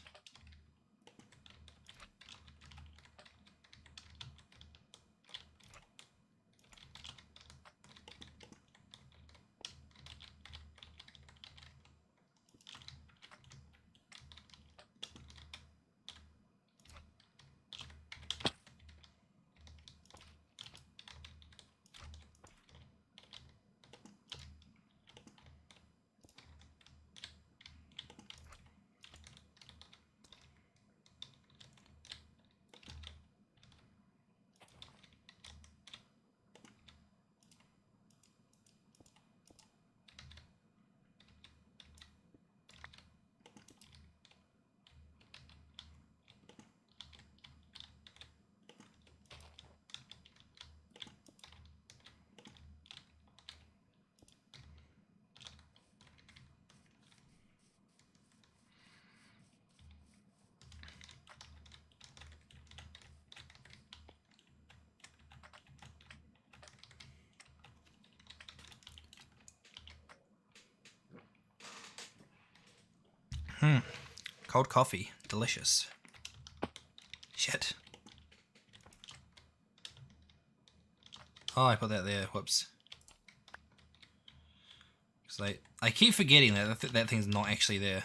Cold coffee. Delicious. Shit. Oh, I put that there. Whoops. Because I keep forgetting that thing's not actually there.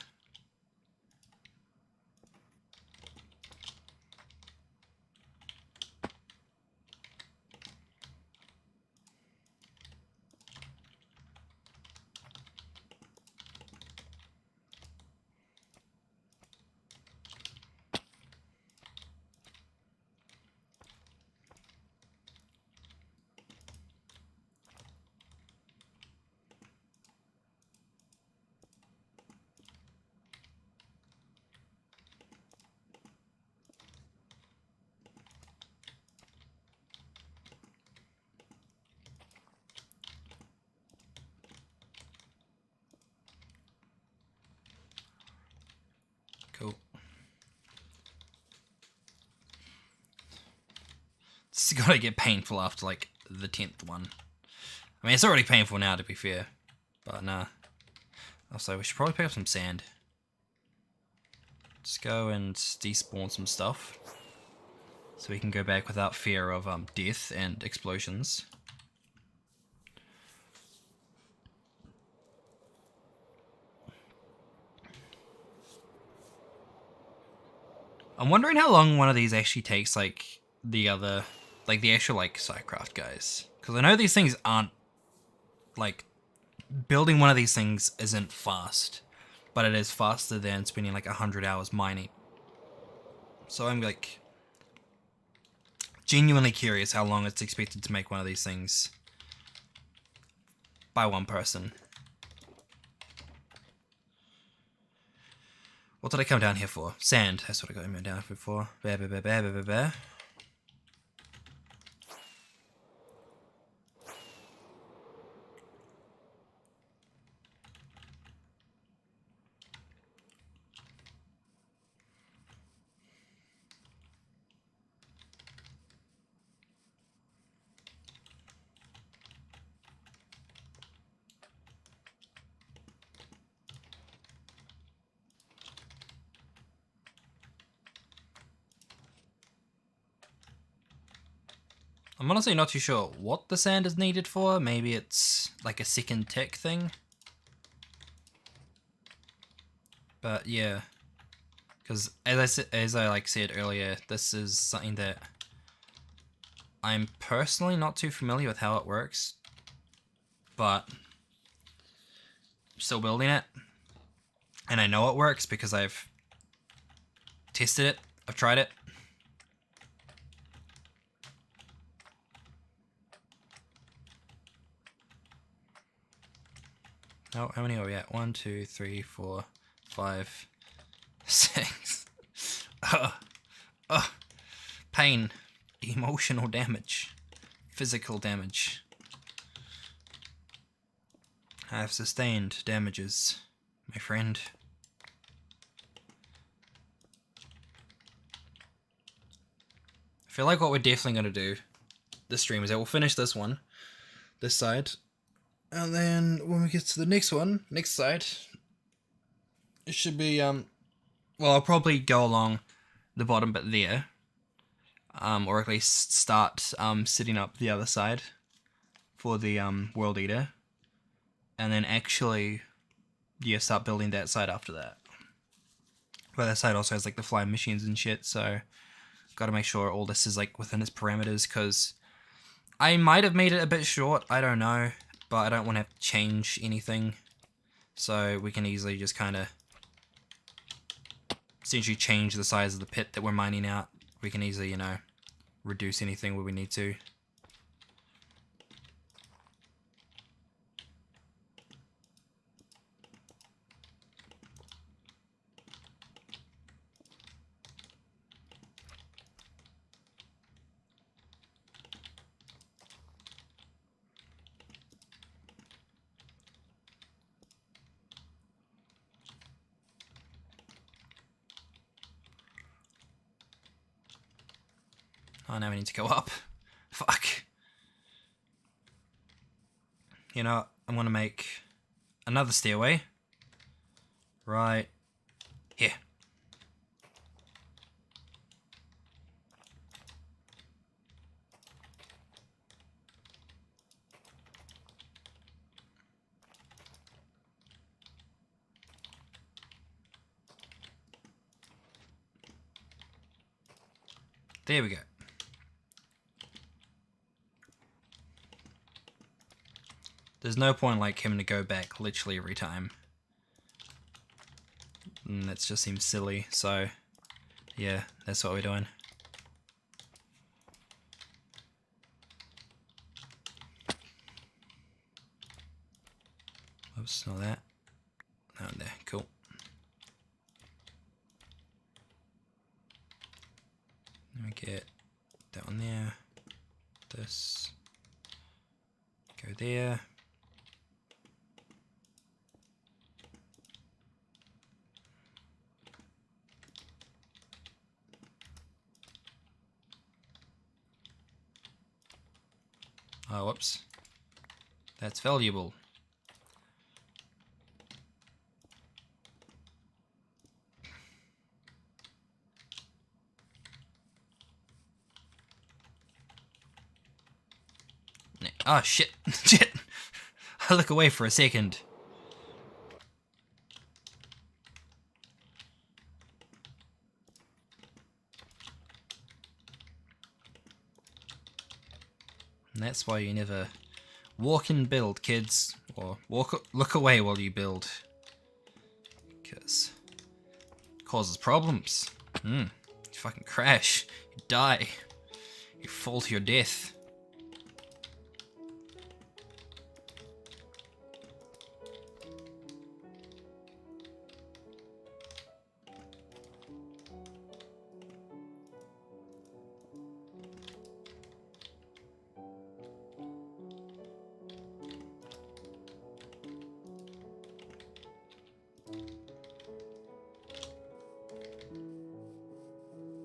Cool. This is gotta get painful after like the 10th one. I mean, it's already painful now, to be fair. But nah. Also, we should probably pick up some sand. Just go and despawn some stuff. So we can go back without fear of death and explosions. I'm wondering how long one of these actually takes, like, the actual, like, Psycraft guys. Because I know these things aren't, like, building one of these things isn't fast. But it is faster than spending, like, 100 hours mining. So I'm, like, genuinely curious how long it's expected to make one of these things by one person. What did I come down here for? Sand. That's what I got down here for. Bear, bear, bear, bear, bear, bear. I'm honestly not too sure what the sand is needed for. Maybe it's like a second tick thing. But yeah, because as I like said earlier, this is something that I'm personally not too familiar with how it works, but I'm still building it, and I know it works because I've tested it. I've tried it. Oh, how many are we at? 1, 2, 3, 4, 5, 6. Pain, emotional damage, physical damage. I have sustained damages, my friend. I feel like what we're definitely going to do this stream is that we'll finish this one, this side, and then when we get to the next one, next side, it should be, well, I'll probably go along the bottom bit there, or at least start setting up the other side for the World Eater, and then actually, yeah, start building that side after that. But that side also has like the flying machines and shit, so gotta make sure all this is like within its parameters, because I might have made it a bit short, I don't know, but I don't want to have to change anything, so we can easily just kind of essentially change the size of the pit that we're mining out. We can easily, you know, reduce anything where we need to. Oh, now we need to go up. Fuck. You know, I'm gonna make another stairway. Right here. There we go. There's no point like him to go back literally every time. And that just seems silly, so yeah, that's what we're doing. Oops, not that. That one there, cool. Let me get that one there. This. Go there. Oh, whoops. That's valuable. Oh, shit. Shit. I look away for a second. And that's why you never walk and build, kids. Or look away while you build. Because it causes problems. You fucking crash. You die. You fall to your death.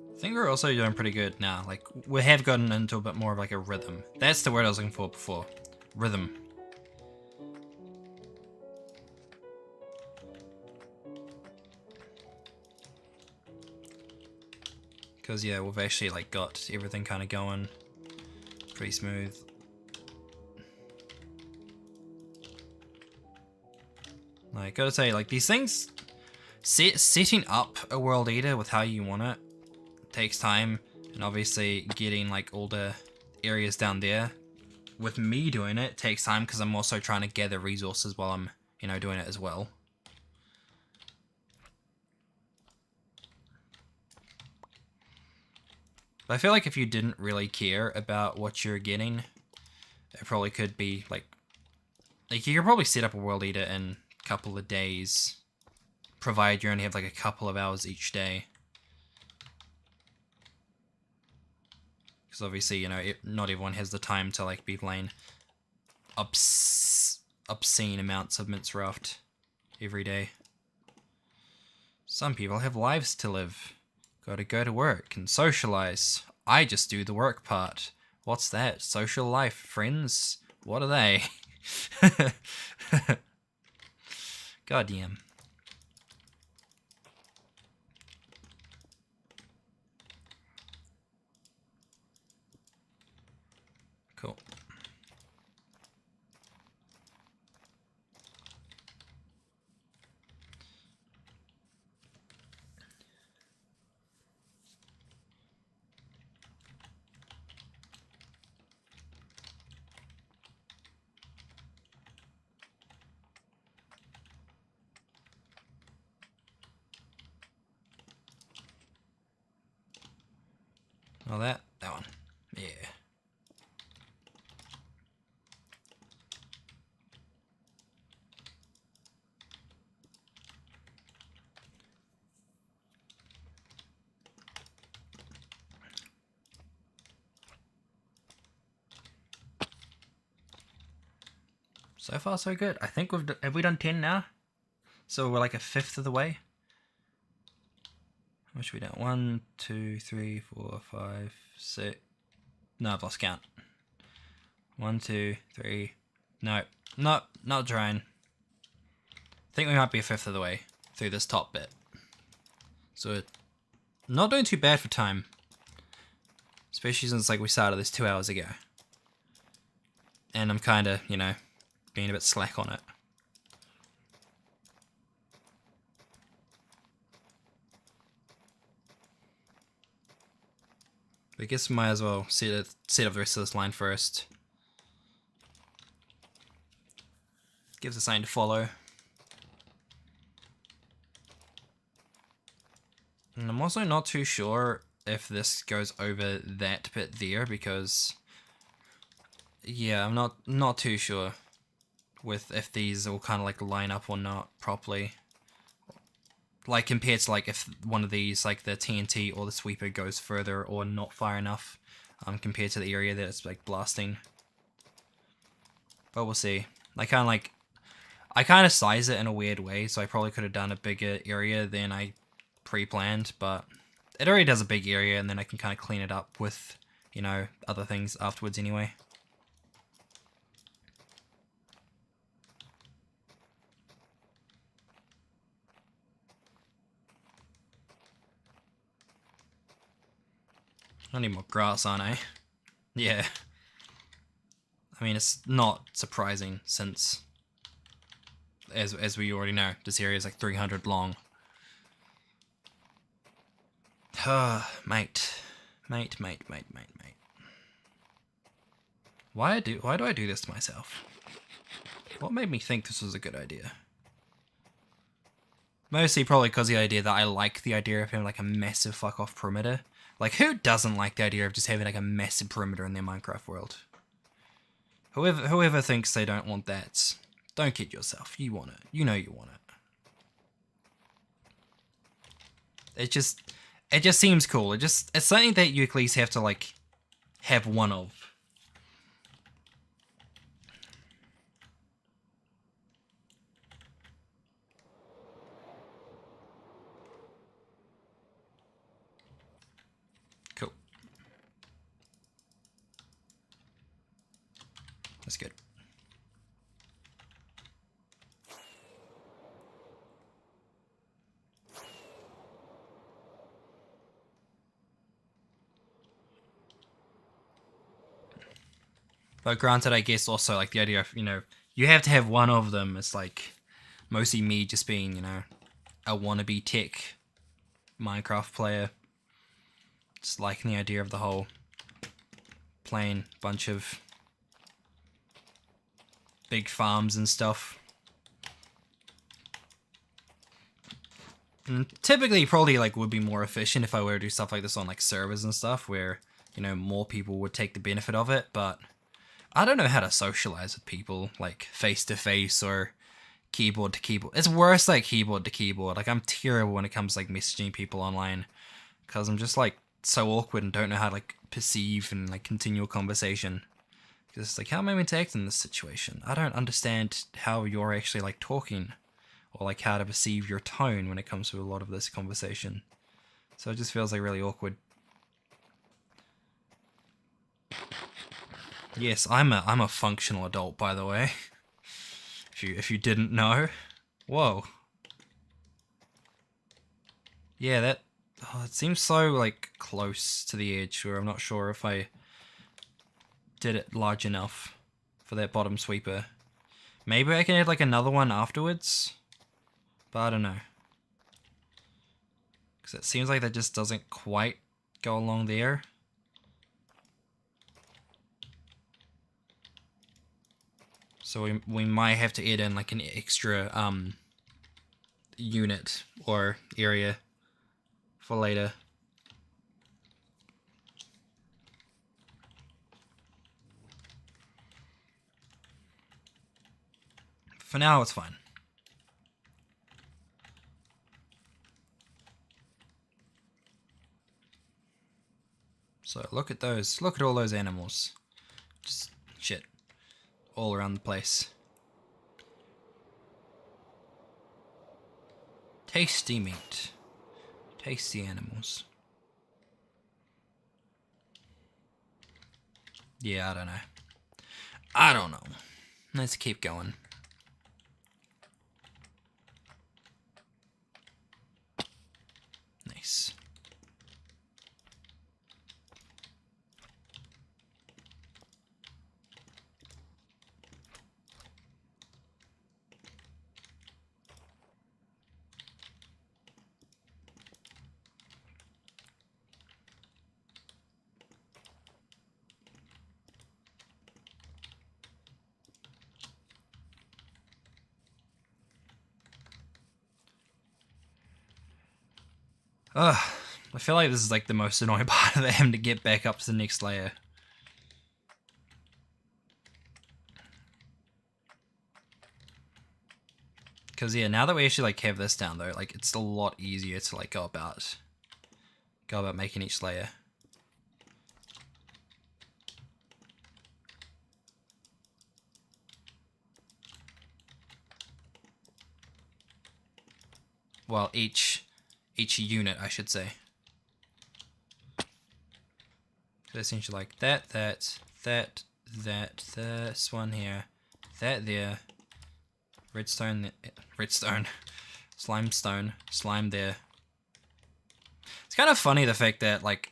I think we're also doing pretty good now. Like, we have gotten into a bit more of like a rhythm. That's the word I was looking for before. Rhythm. Because, yeah, we've actually like got everything kind of going pretty smooth. Like, gotta say, like, these things, setting up a World Eater with how you want it takes time, and obviously getting like all the areas down there with me doing it takes time, because I'm also trying to gather resources while I'm, you know, doing it as well. But I feel like if you didn't really care about what you're getting, it probably could be like you could probably set up a World Eater in a couple of days, provided you only have like a couple of hours each day. Because obviously, you know, not everyone has the time to like be playing obscene amounts of Minecraft every day. Some people have lives to live. Gotta go to work and socialize. I just do the work part. What's that? Social life, friends? What are they? God damn. Cool. Oh, that one. Yeah. So far, so good. I think have we done 10 now? So we're like a fifth of the way. How much have we done? 1, 2, 3, 4, 5, 6. No, I've lost count. 1, 2, 3. No, not trying. I think we might be a fifth of the way through this top bit. So, not doing too bad for time. Especially since like we started this 2 hours ago. And I'm kinda, you know, being a bit slack on it. I guess we might as well set up the rest of this line first. Gives us something to follow. And I'm also not too sure if this goes over that bit there because yeah, I'm not too sure with if these all kind of like line up or not properly. Like compared to like if one of these, like the TNT or the sweeper, goes further or not far enough compared to the area that it's like blasting. But we'll see. I kind of size it in a weird way, so I probably could have done a bigger area than I pre-planned, but it already does a big area and then I can kind of clean it up with, you know, other things afterwards anyway. I need more grass, aren't I? Yeah. I mean, it's not surprising since, as we already know, this area is like 300 long. Mate. Why do I do this to myself? What made me think this was a good idea? Mostly probably because the idea that I like the idea of having like a massive fuck off perimeter. Like, who doesn't like the idea of just having like a massive perimeter in their Minecraft world? Whoever thinks they don't want that, don't kid yourself. You want it. You know you want it. It just seems cool. It's something that you at least have to like have one of. Cool. That's good. But granted, I guess also like the idea of, you know, you have to have one of them. It's like mostly me just being, you know, a wannabe tech Minecraft player. Just liking the idea of the whole playing bunch of big farms and stuff. And typically probably like would be more efficient if I were to do stuff like this on like servers and stuff where, you know, more people would take the benefit of it, but I don't know how to socialize with people like face to face or keyboard to keyboard. It's worse like keyboard to keyboard. Like I'm terrible when it comes to like messaging people online because I'm just like so awkward and don't know how to like perceive and like continue a conversation. Because it's like, how am I meant to act in this situation? I don't understand how you're actually like talking or like how to perceive your tone when it comes to a lot of this conversation. So it just feels like really awkward. Yes, I'm a functional adult, by the way. If you didn't know. Whoa. Yeah, that it seems so like close to the edge where I'm not sure if I did it large enough for that bottom sweeper. Maybe I can add like another one afterwards, but I don't know. Because it seems like that just doesn't quite go along there. So we might have to add in like an extra unit or area for later. For now, it's fine. So look at those. Look at all those animals. Just shit all around the place. Tasty meat. Tasty animals. Yeah, I don't know. I don't know. Let's keep going. Nice. Ugh, I feel like this is like the most annoying part of them to get back up to the next layer. Because yeah, now that we actually like have this down though, like it's a lot easier to like go about making each layer. Well, each unit, I should say. So essentially like that, this one here, that there, redstone, slimestone, slime there. It's kind of funny the fact that like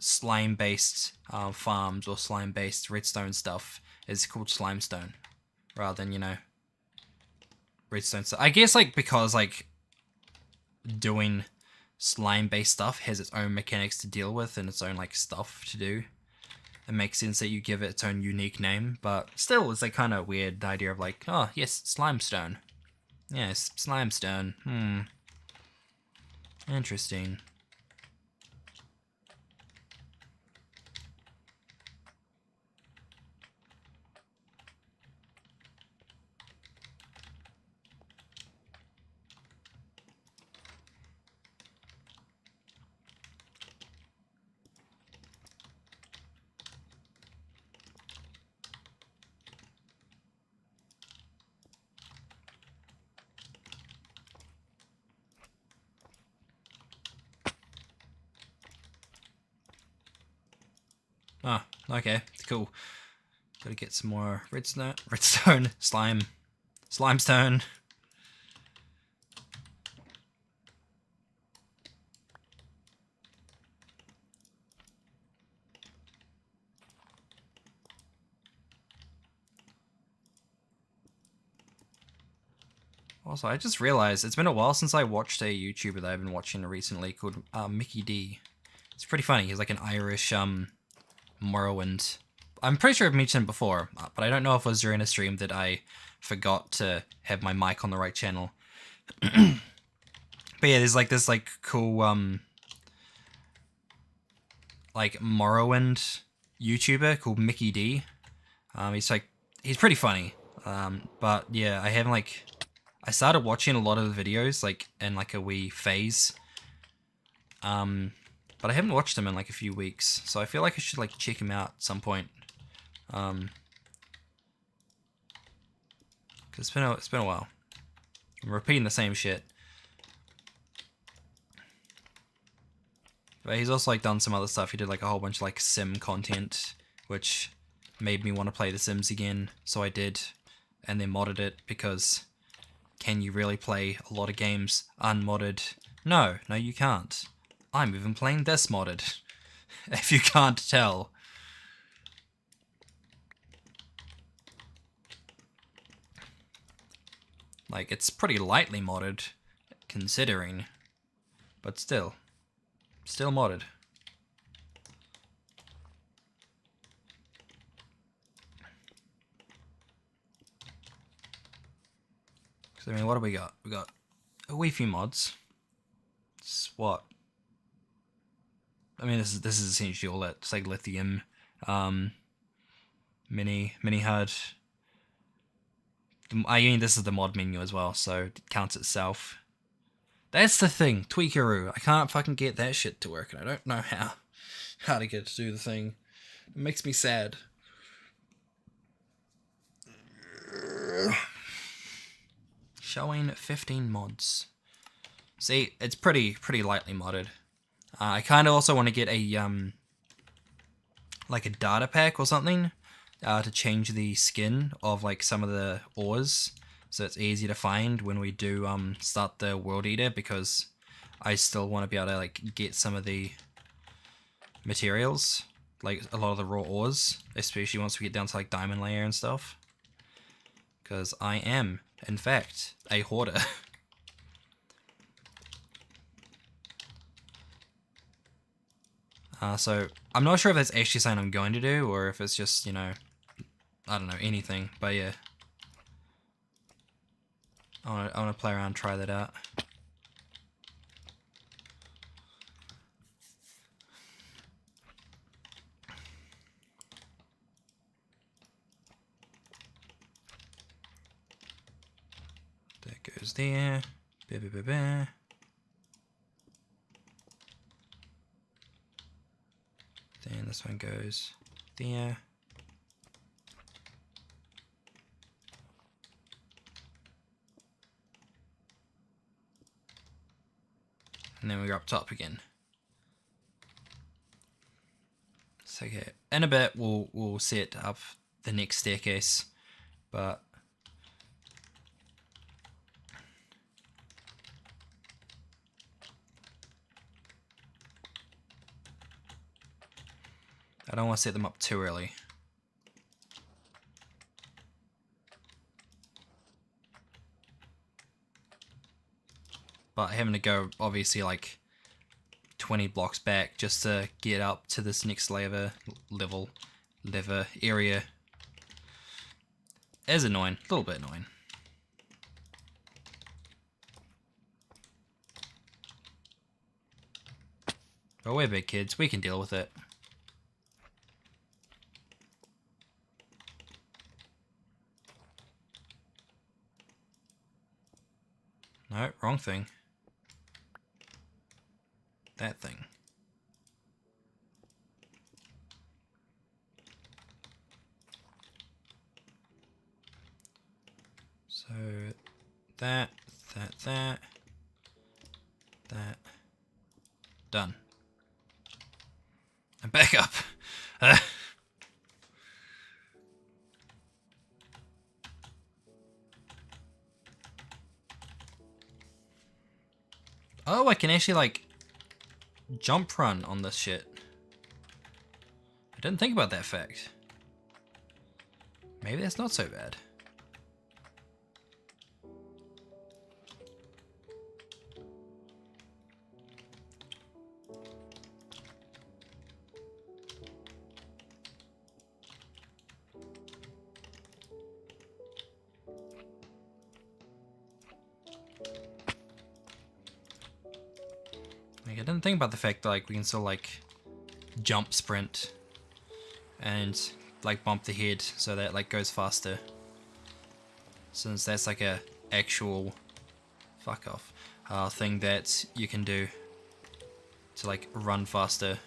slime-based farms or slime-based redstone stuff is called slimestone rather than, you know, redstone stuff. I guess like because like doing slime-based stuff has its own mechanics to deal with and its own like stuff to do. It makes sense that you give it its own unique name, but still it's like kind of weird, the idea of like, oh yes, slimestone. Yes, slimestone. Interesting. Oh, okay, cool. Gotta get some more redstone, slimestone. Also, I just realized it's been a while since I watched a YouTuber that I've been watching recently called Mickey D. It's pretty funny. He's like an Irish Morrowind. I'm pretty sure I've mentioned him before, but I don't know if it was during a stream that I forgot to have my mic on the right channel. But yeah, there's like this like cool like Morrowind YouTuber called Mickey D. He's pretty funny. But yeah, I started watching a lot of the videos like in like a wee phase. But I haven't watched him in like a few weeks, so I feel like I should like check him out at some point. Cause it's been a while. I'm repeating the same shit. But he's also like done some other stuff. He did like a whole bunch of like sim content, which made me want to play The Sims again, so I did, and then modded it because can you really play a lot of games unmodded? No, you can't. I'm even playing this modded, if you can't tell. Like, it's pretty lightly modded, considering, but still modded. So, I mean, what do we got? We got a wee few mods. It's what? I mean, this is essentially all it. It's like lithium, mini HUD. I mean, this is the mod menu as well, so it counts itself. That's the thing, Tweakaroo. I can't fucking get that shit to work, and I don't know how to get it to do the thing. It makes me sad. Showing 15 mods. See, it's pretty lightly modded. I kind of also want to get a like a data pack or something to change the skin of like some of the ores, so it's easier to find when we do start the World Eater, because I still want to be able to like get some of the materials, like a lot of the raw ores, especially once we get down to like diamond layer and stuff, because I am in fact a hoarder. So I'm not sure if that's actually something I'm going to do, or if it's just, you know, I don't know, anything, but yeah. I want to play around and try that out. That goes there. Then this one goes there. And then we go up top again. So okay, in a bit we'll set up the next staircase, but I don't want to set them up too early. But having to go obviously like 20 blocks back just to get up to this next lever area is annoying, a little bit annoying. But we're big kids, we can deal with it. No, wrong thing. That thing. So that. Done. And back up. Oh, I can actually like jump run on this shit. I didn't think about that fact. Maybe that's not so bad. Like, I didn't think about the fact that like we can still like jump sprint and like bump the head so that like goes faster, since that's like a actual fuck off thing that you can do to like run faster.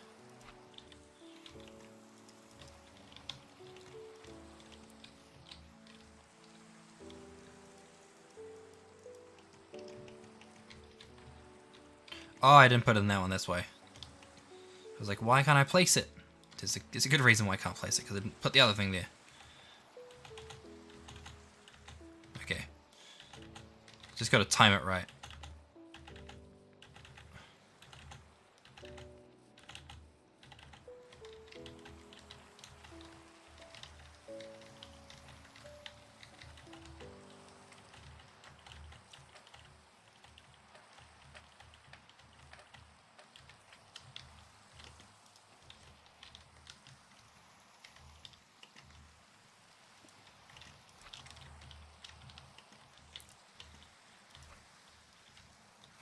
Oh, I didn't put it in that one this way. I was like, why can't I place it? there's a good reason why I can't place it, because I didn't put the other thing there. Okay. Just gotta time it right.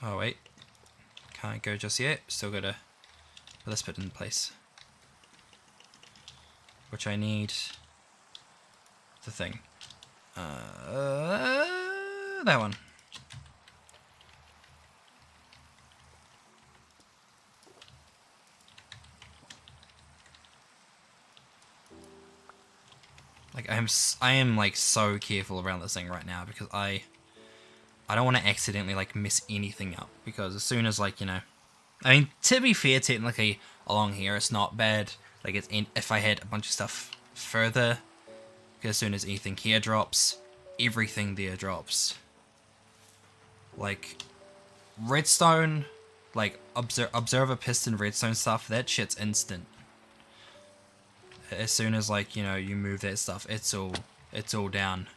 Oh wait, can't go just yet. Still gotta put this bit in place. Which I need the thing. That one. Like I am like so careful around this thing right now, because I don't want to accidentally like mess anything up, because as soon as, like, you know, I mean, to be fair, technically along here it's not bad. Like, if I had a bunch of stuff further, because as soon as anything here drops, everything there drops. Like redstone, like observer piston redstone stuff, that shit's instant. As soon as, like, you know, you move that stuff, it's all down.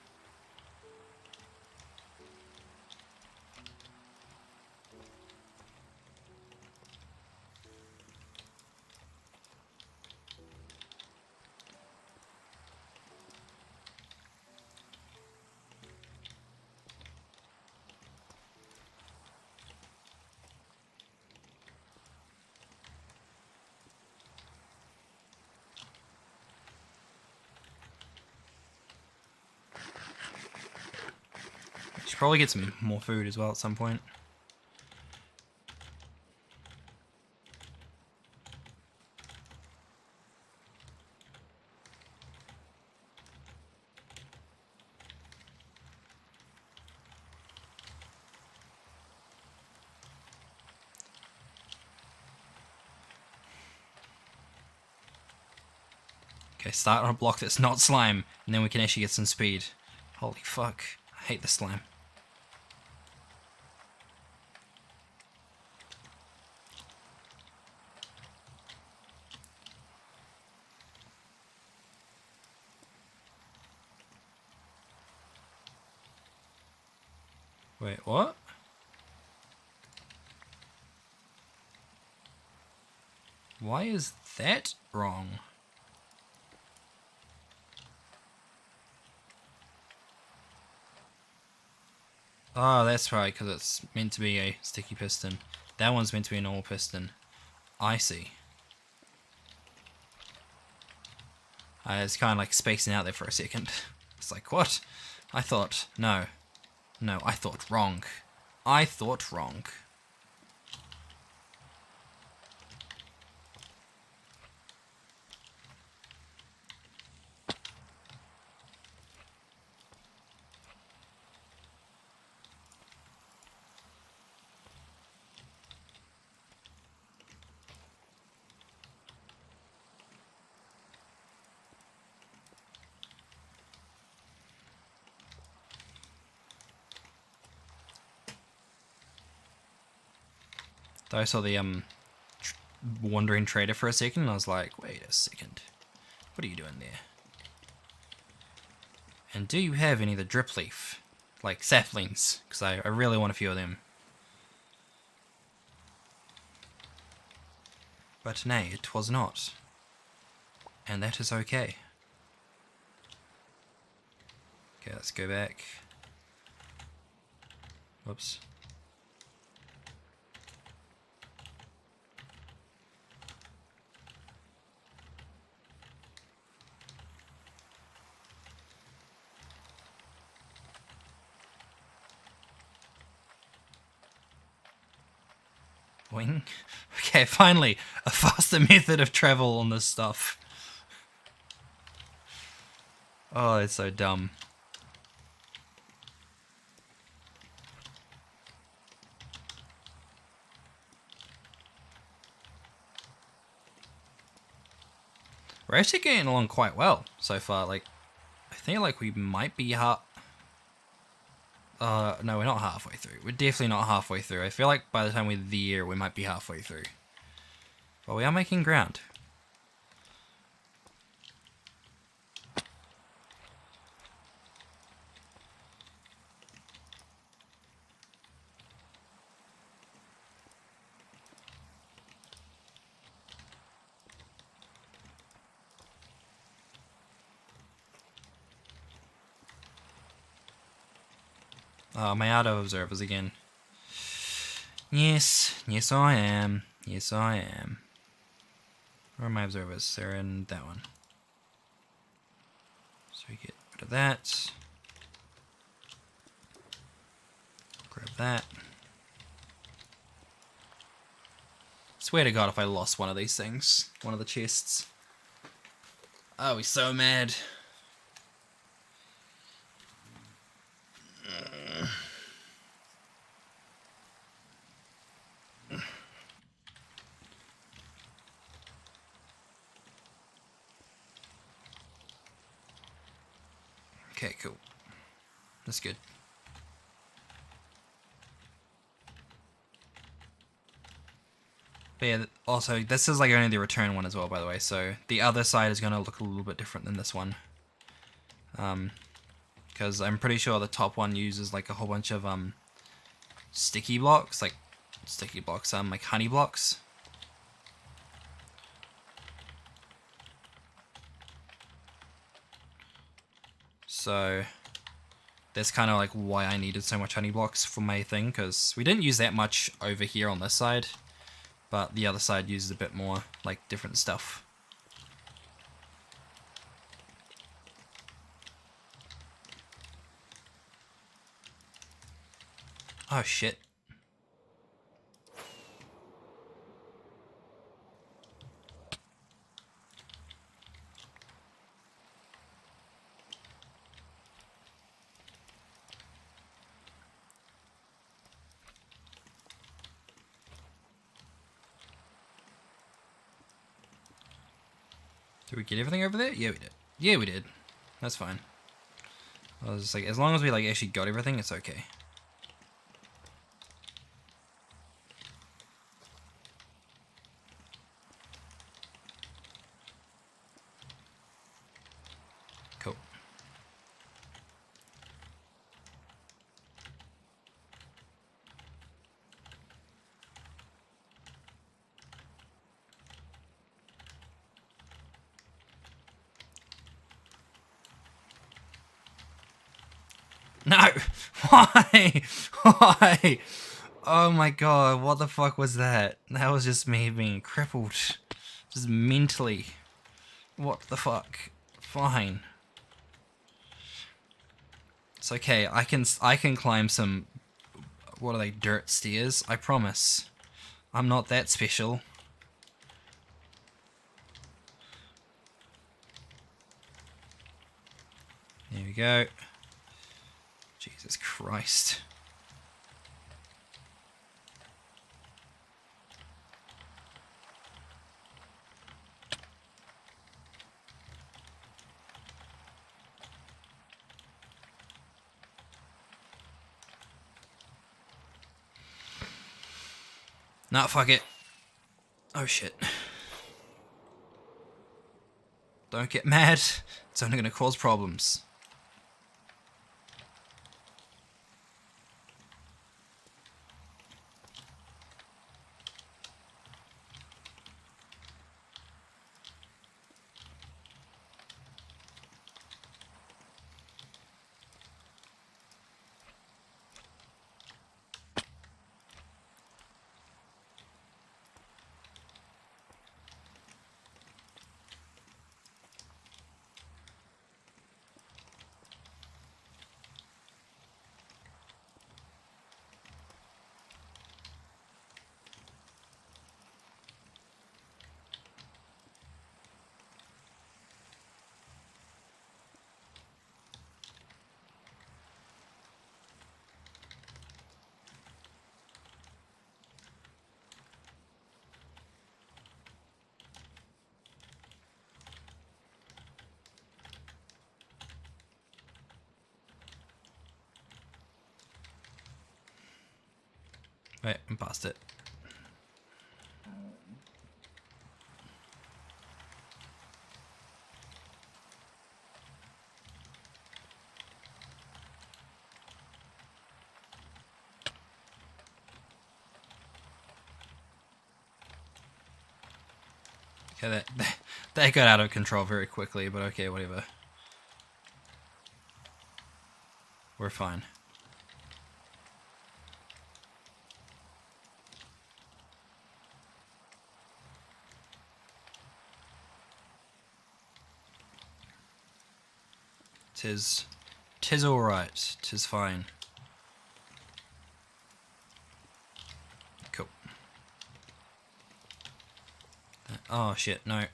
Should probably get some more food as well at some point. Okay, start on a block that's not slime, and then we can actually get some speed. Holy fuck, I hate the slime. Wait, what? Why is that wrong? Oh, that's right, because it's meant to be a sticky piston. That one's meant to be a normal piston. I see. I was kind of like spacing out there for a second. It's like, what? I thought, no. No, I thought wrong. I thought wrong. Though I saw the wandering trader for a second, and I was like, wait a second. What are you doing there? And do you have any of the drip leaf? Like saplings? Because I really want a few of them. But nay, it was not. And that is okay. Okay, let's go back. Whoops. Wing? Okay, finally, a faster method of travel on this stuff. Oh, it's so dumb. We're actually getting along quite well so far. Like, I think like we might be no, we're not halfway through. We're definitely not halfway through. I feel like by the time we're the year, we might be halfway through. But we are making ground. Am I out of observers again? Yes, yes I am. Yes I am. Where are my observers? They're in that one. So we get rid of that. Grab that. Swear to God if I lost one of these things. One of the chests. I'll be so mad. Okay, cool. That's good. But yeah, also, this is like only the return one as well, by the way, so the other side is going to look a little bit different than this one. Because I'm pretty sure the top one uses like a whole bunch of sticky blocks, like honey blocks. So that's kind of like why I needed so much honey blocks for my thing, because we didn't use that much over here on this side, but the other side uses a bit more, like different stuff. Oh shit. Did we get everything over there? Yeah, we did. Yeah, we did. That's fine. I was just like, as long as we like actually got everything, it's okay. Cool. No! Why? Why? Oh my god, what the fuck was that? That was just me being crippled. Just mentally. What the fuck? Fine. It's okay, I can climb some, what are they, dirt stairs? I promise. I'm not that special. There we go. Jesus Christ. Nah, fuck it. Oh shit. Don't get mad. It's only gonna cause problems. Wait, I'm past it. Okay, that got out of control very quickly, but okay, whatever. We're fine. Tis alright. Tis fine. Cool. Oh shit, no.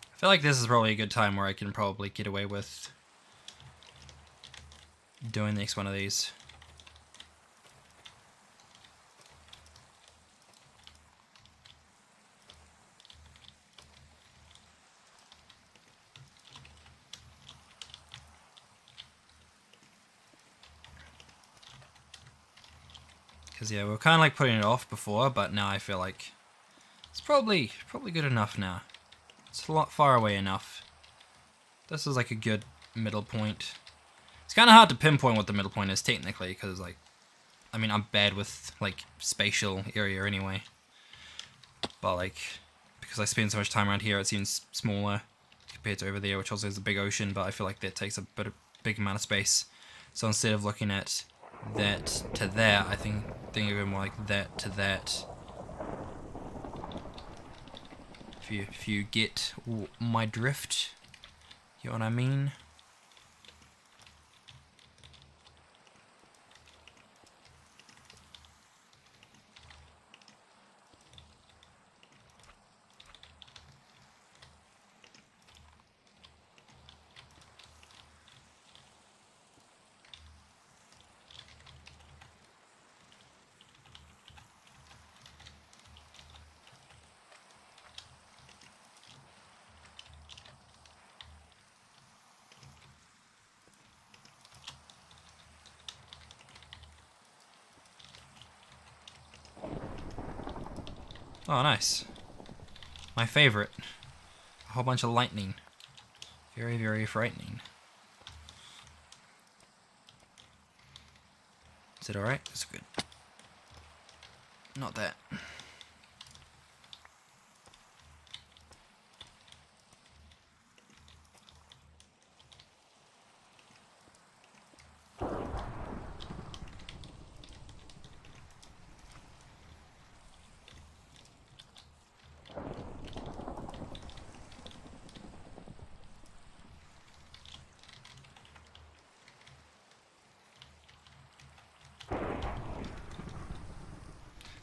I feel like this is probably a good time where I can probably get away with doing the next one of these. Because yeah, we were kind of like putting it off before, but now I feel like it's probably good enough now. It's a lot far away enough. This is like a good middle point. It's kind of hard to pinpoint what the middle point is technically, because like, I mean, I'm bad with like spatial area anyway. But like, because I spend so much time around here, it seems smaller compared to over there, which also is a big ocean, but I feel like that takes a big amount of space. So instead of looking at that to that, I think of it more like that to that. If you get my drift, you know what I mean? Oh, nice. My favorite. A whole bunch of lightning. Very, very frightening. Is it alright? It's good. Not that.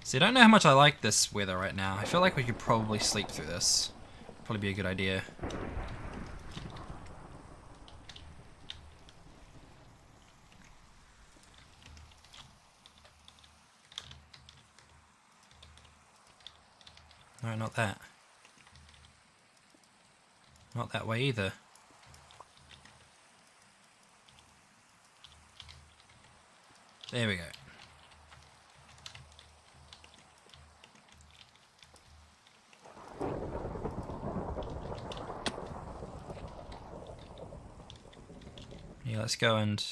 See, I don't know how much I like this weather right now. I feel like we could probably sleep through this. Probably be a good idea. No, not that. Not that way either. There we go. Yeah, let's go and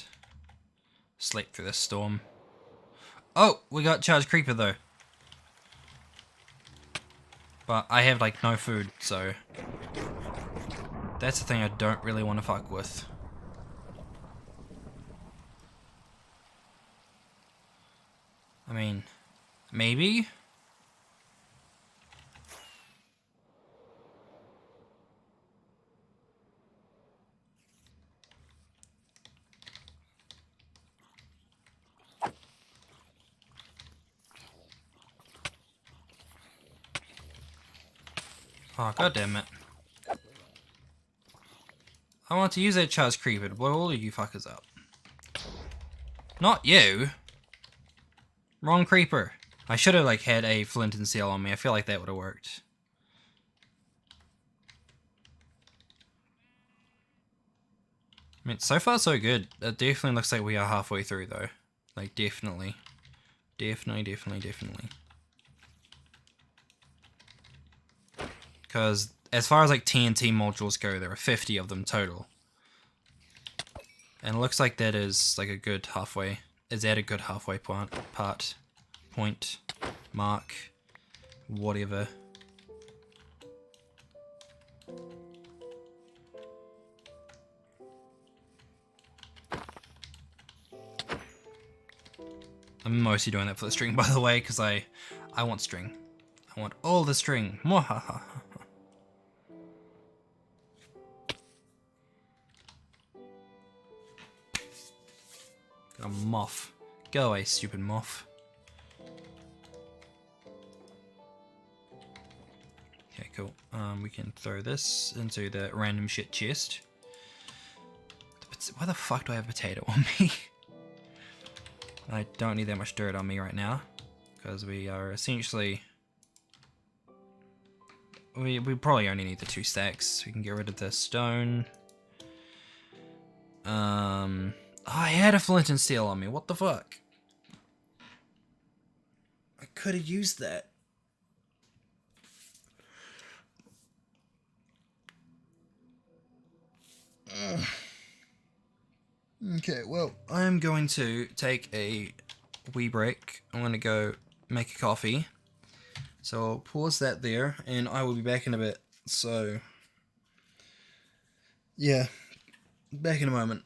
sleep through this storm. Oh, we got charged creeper though. But I have like no food, so that's the thing I don't really want to fuck with. I mean, maybe? Oh, god damn it. I want to use that charge creeper to blow all of you fuckers up. Not you! Wrong creeper. I should have like had a flint and steel on me. I feel like that would have worked. I mean, so far so good. It definitely looks like we are halfway through though. Like definitely. Definitely. Because as far as like TNT modules go, there are 50 of them total. And it looks like that is like a good halfway. Is that a good halfway point, mark, whatever. I'm mostly doing that for the string, by the way, because I want string. I want all the string. Mwahaha. Got a moth. Go away, stupid moth. Okay, cool. We can throw this into the random shit chest. Why the fuck do I have a potato on me? I don't need that much dirt on me right now, because we are essentially... We probably only need the 2 stacks. We can get rid of the stone. Oh, I had a flint and steel on me. What the fuck? I could have used that. Okay, well, I'm going to take a wee break. I'm going to go make a coffee. So I'll pause that there, and I will be back in a bit. So, yeah, back in a moment.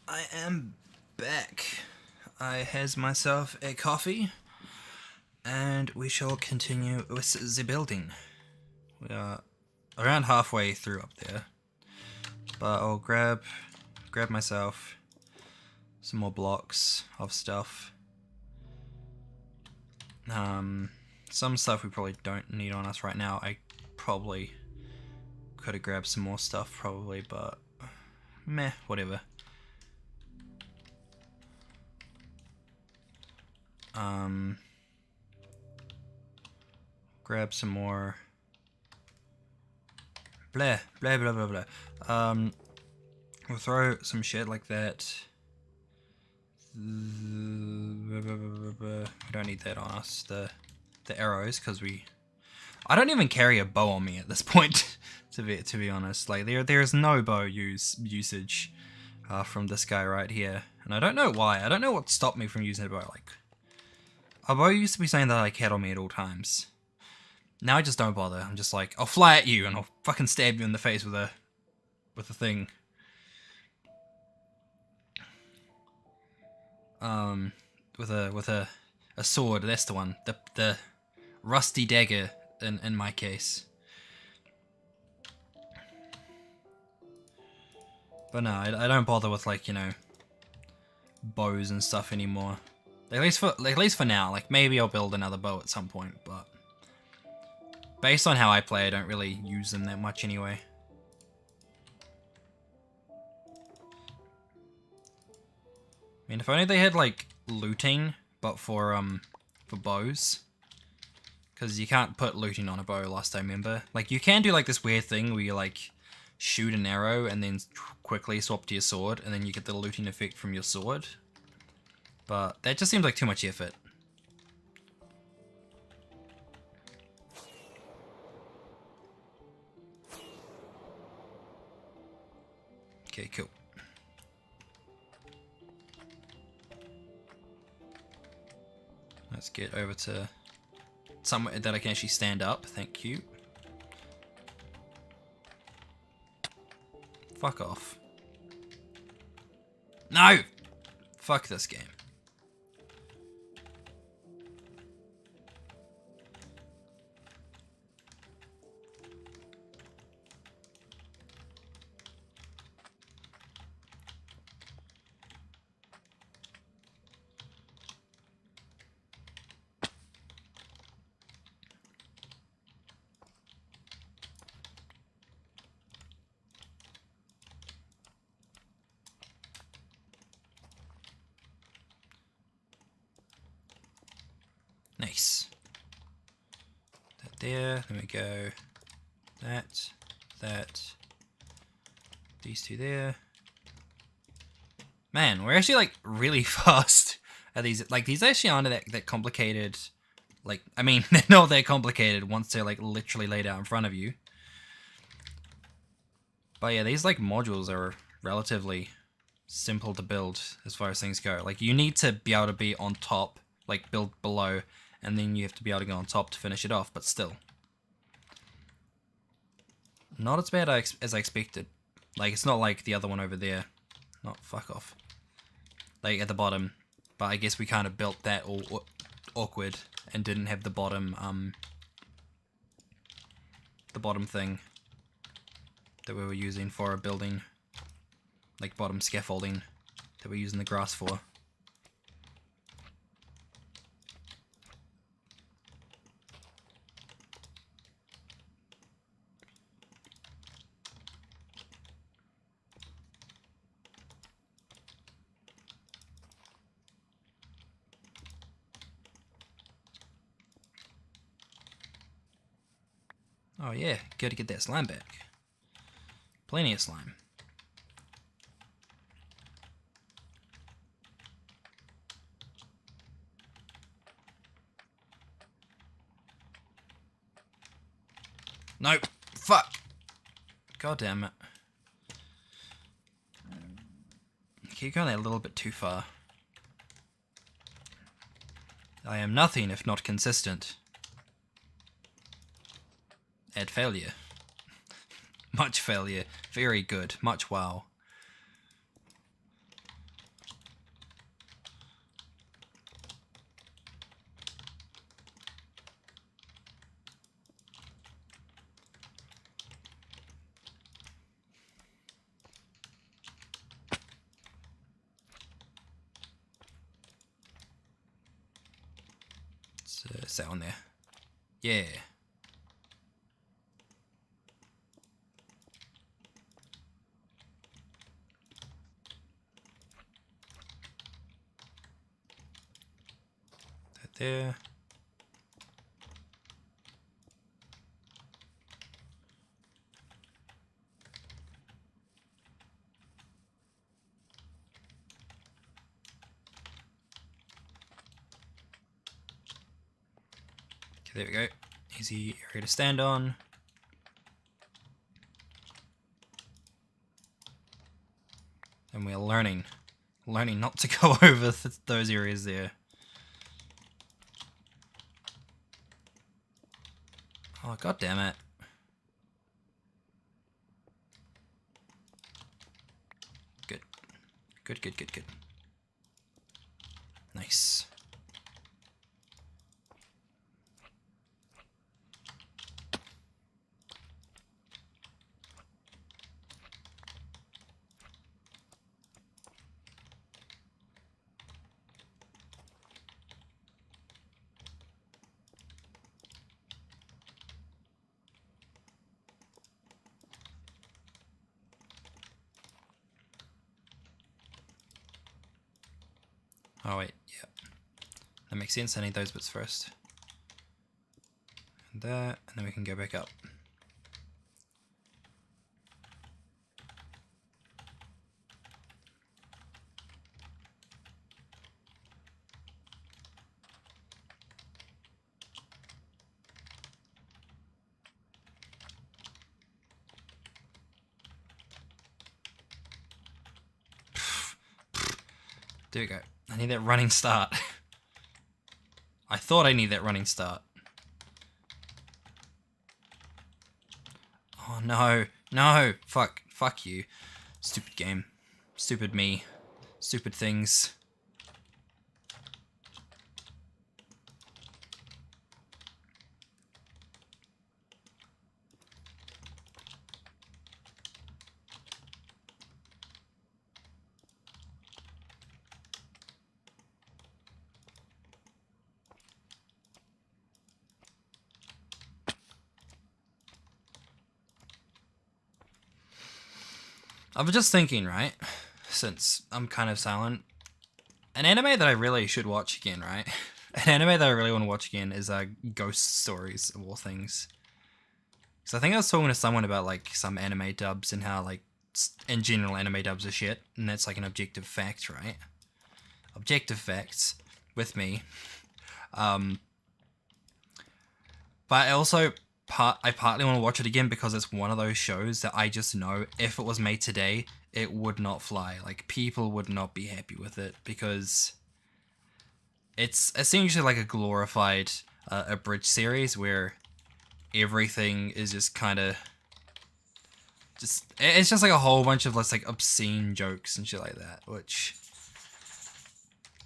I am back. I has myself a coffee, and we shall continue with the building. We are around halfway through up there, but I'll grab myself some more blocks of stuff. Some stuff we probably don't need on us right now. I probably could have grabbed some more stuff, probably, but meh, whatever. Grab some more. Blah, blah, blah, blah, blah. We'll throw some shit like that. We don't need that on us. The arrows, because I don't even carry a bow on me at this point. to be honest, like there is no bow usage from this guy right here, and I don't know why. I don't know what stopped me from using a bow. Like a bow used to be something that I had on me at all times. Now I just don't bother. I'm just like, I'll fly at you and I'll fucking stab you in the face with a thing. With a sword. That's the one. The rusty dagger in my case. But no, I don't bother with, like, you know, bows and stuff anymore. At least for now. Like, maybe I'll build another bow at some point, but based on how I play, I don't really use them that much anyway. I mean, if only they had, like, looting, but for bows. Because you can't put looting on a bow, last I remember. Like, you can do, like, this weird thing where you, like, shoot an arrow and then quickly swap to your sword, and then you get the looting effect from your sword. But that just seems like too much effort. Okay, cool. Let's get over to somewhere that I can actually stand up. Thank you. Fuck off. No! Fuck this game. Nice. That there, then we go that, these two there. Man, we're actually like really fast at these. Like these actually aren't that complicated. Like, I mean, they're not that complicated once they're like literally laid out in front of you. But yeah, these like modules are relatively simple to build as far as things go. Like you need to be able to be on top, like build below, and then you have to be able to go on top to finish it off, but still. Not as bad as I expected. Like, it's not like the other one over there. Not fuck off. Like, at the bottom. But I guess we kind of built that all awkward and didn't have the bottom thing that we were using for a building. Like, bottom scaffolding that we're using the grass for. Oh yeah, gotta get that slime back. Plenty of slime. Nope. Fuck. God damn it. Keep going a little bit too far. I am nothing if not consistent. Add failure. Much failure. Very good. Much wow. Is that one there? Yeah. That there. There we go. Easy area to stand on. And we're learning not to go over those areas there. Oh, god damn it. Good. Good, good, good, good. Nice. Oh wait, yeah. That makes sense, I need those bits first. And that, and then we can go back up. There we go. I need that running start. I thought I need that running start. Oh no, no, fuck you. Stupid game. Stupid me. Stupid things. I was just thinking, right? Since I'm kind of silent. An anime that I really should watch again, right? An anime that I really want to watch again is Ghost Stories, of all things. Because I think I was talking to someone about like some anime dubs and how like in general anime dubs are shit, and that's like an objective fact, right? Objective facts with me. But I also I partly want to watch it again because it's one of those shows that I just know if it was made today, it would not fly. Like, people would not be happy with it because it's essentially like a glorified abridged series where everything is just kind of it's just like a whole bunch of like obscene jokes and shit like that, which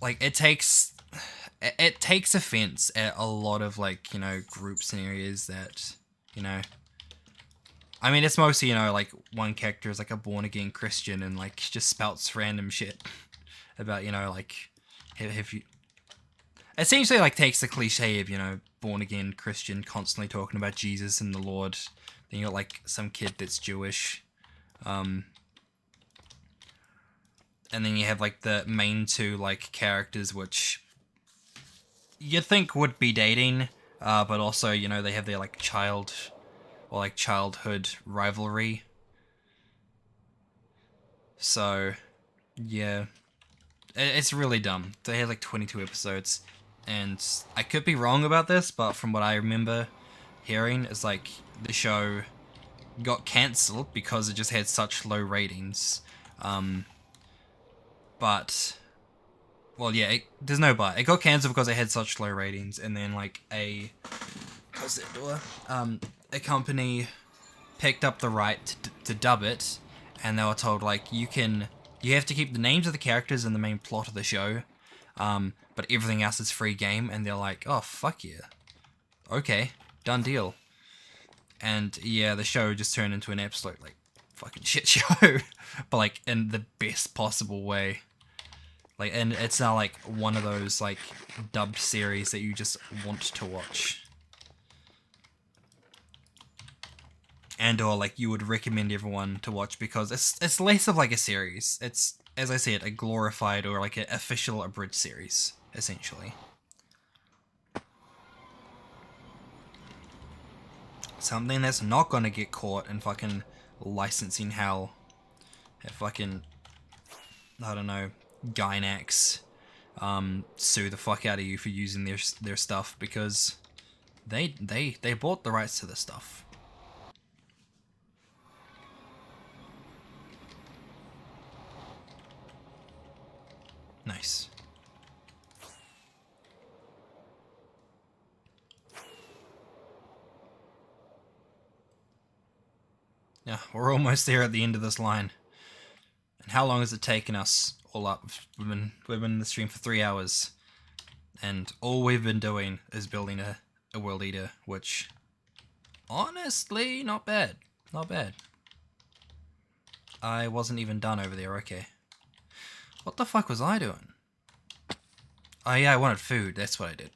like it takes offense at a lot of like, you know, groups and areas that, you know, I mean, it's mostly, you know, like one character is like a born again Christian and like just spouts random shit about, you know, like have you essentially like takes the cliche of, you know, born again Christian constantly talking about Jesus and the Lord. Then you got like some kid that's Jewish. And then you have like the main two like characters which you'd think would be dating, but also, you know, they have their like childhood rivalry. So, yeah, it's really dumb. They had like 22 episodes, and I could be wrong about this, but from what I remember hearing, is like the show got cancelled because it just had such low ratings. But well, yeah, there's no but. It got cancelled because it had such low ratings, and then like a company picked up the right to dub it, and they were told like you have to keep the names of the characters and the main plot of the show, but everything else is free game. And they're like, oh fuck yeah, okay, done deal. And yeah, the show just turned into an absolute like fucking shit show, but like in the best possible way. Like, and it's not like one of those like dubbed series that you just want to watch. And or like you would recommend everyone to watch because it's less of like a series. It's, as I said, a glorified or like an official abridged series, essentially. Something that's not gonna get caught in fucking licensing hell. If fucking, I don't know, Gynax sue the fuck out of you for using their stuff because they bought the rights to this stuff. Nice. Yeah, we're almost there at the end of this line. And how long has it taken us all up? We've been in the stream for 3 hours. And all we've been doing is building a world eater, which, honestly, not bad. Not bad. I wasn't even done over there, okay. What the fuck was I doing? Oh yeah, I wanted food, that's what I did.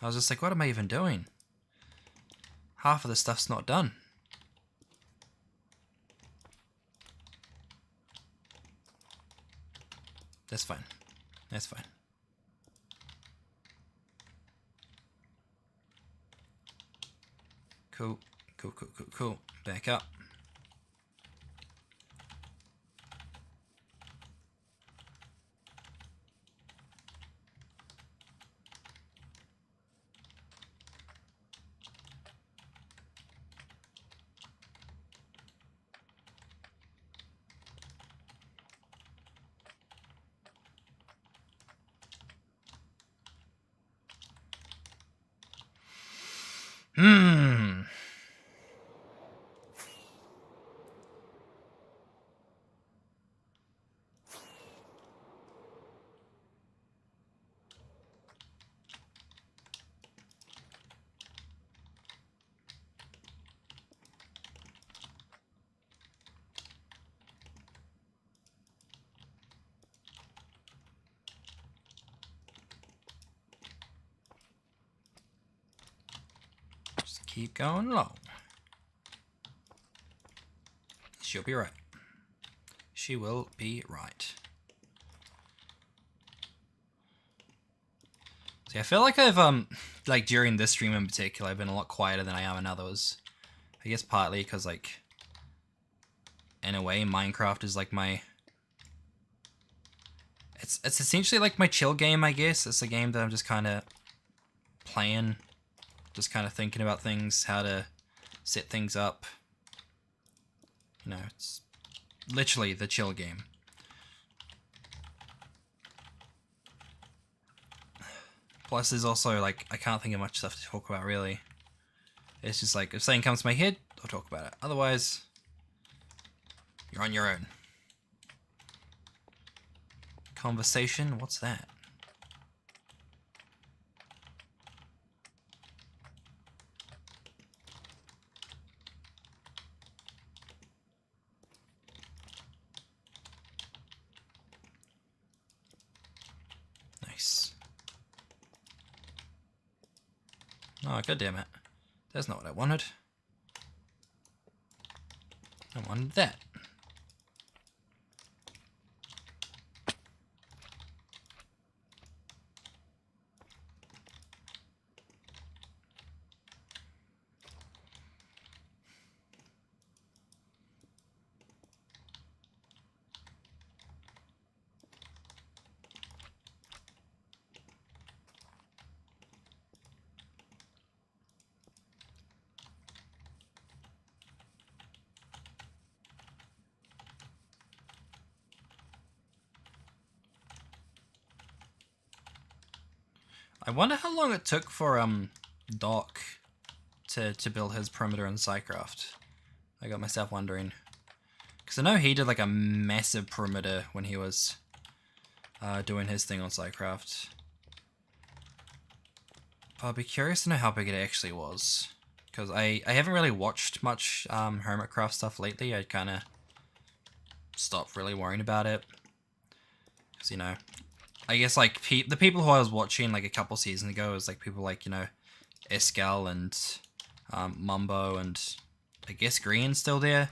I was just like, what am I even doing? Half of the stuff's not done. That's fine. That's fine. Cool. Cool, cool, cool, cool. Back up. Hmm. Just keep going low. She'll be right. She will be right. See, I feel like I've, like, during this stream in particular, I've been a lot quieter than I am in others. I guess partly because, like, in a way, Minecraft is, like, my... It's essentially, like, my chill game, I guess. It's a game that I'm just kind of playing. Just kind of thinking about things, how to set things up. You know, it's literally the chill game. Plus, there's also, like, I can't think of much stuff to talk about, really. It's just like, if something comes to my head, I'll talk about it. Otherwise, you're on your own. Conversation? What's that? Nice. Oh, god damn it. That's not what I wanted. I wanted that. I wonder how long it took for Doc to build his perimeter in Psycraft. I got myself wondering. Because I know he did like a massive perimeter when he was doing his thing on Psycraft. But I'd be curious to know how big it actually was. Because I haven't really watched much Hermitcraft stuff lately. I kind of stopped really worrying about it. Because, you know, I guess like the people who I was watching like a couple seasons ago was like people like, you know, Escal and Mumbo and I guess Green's still there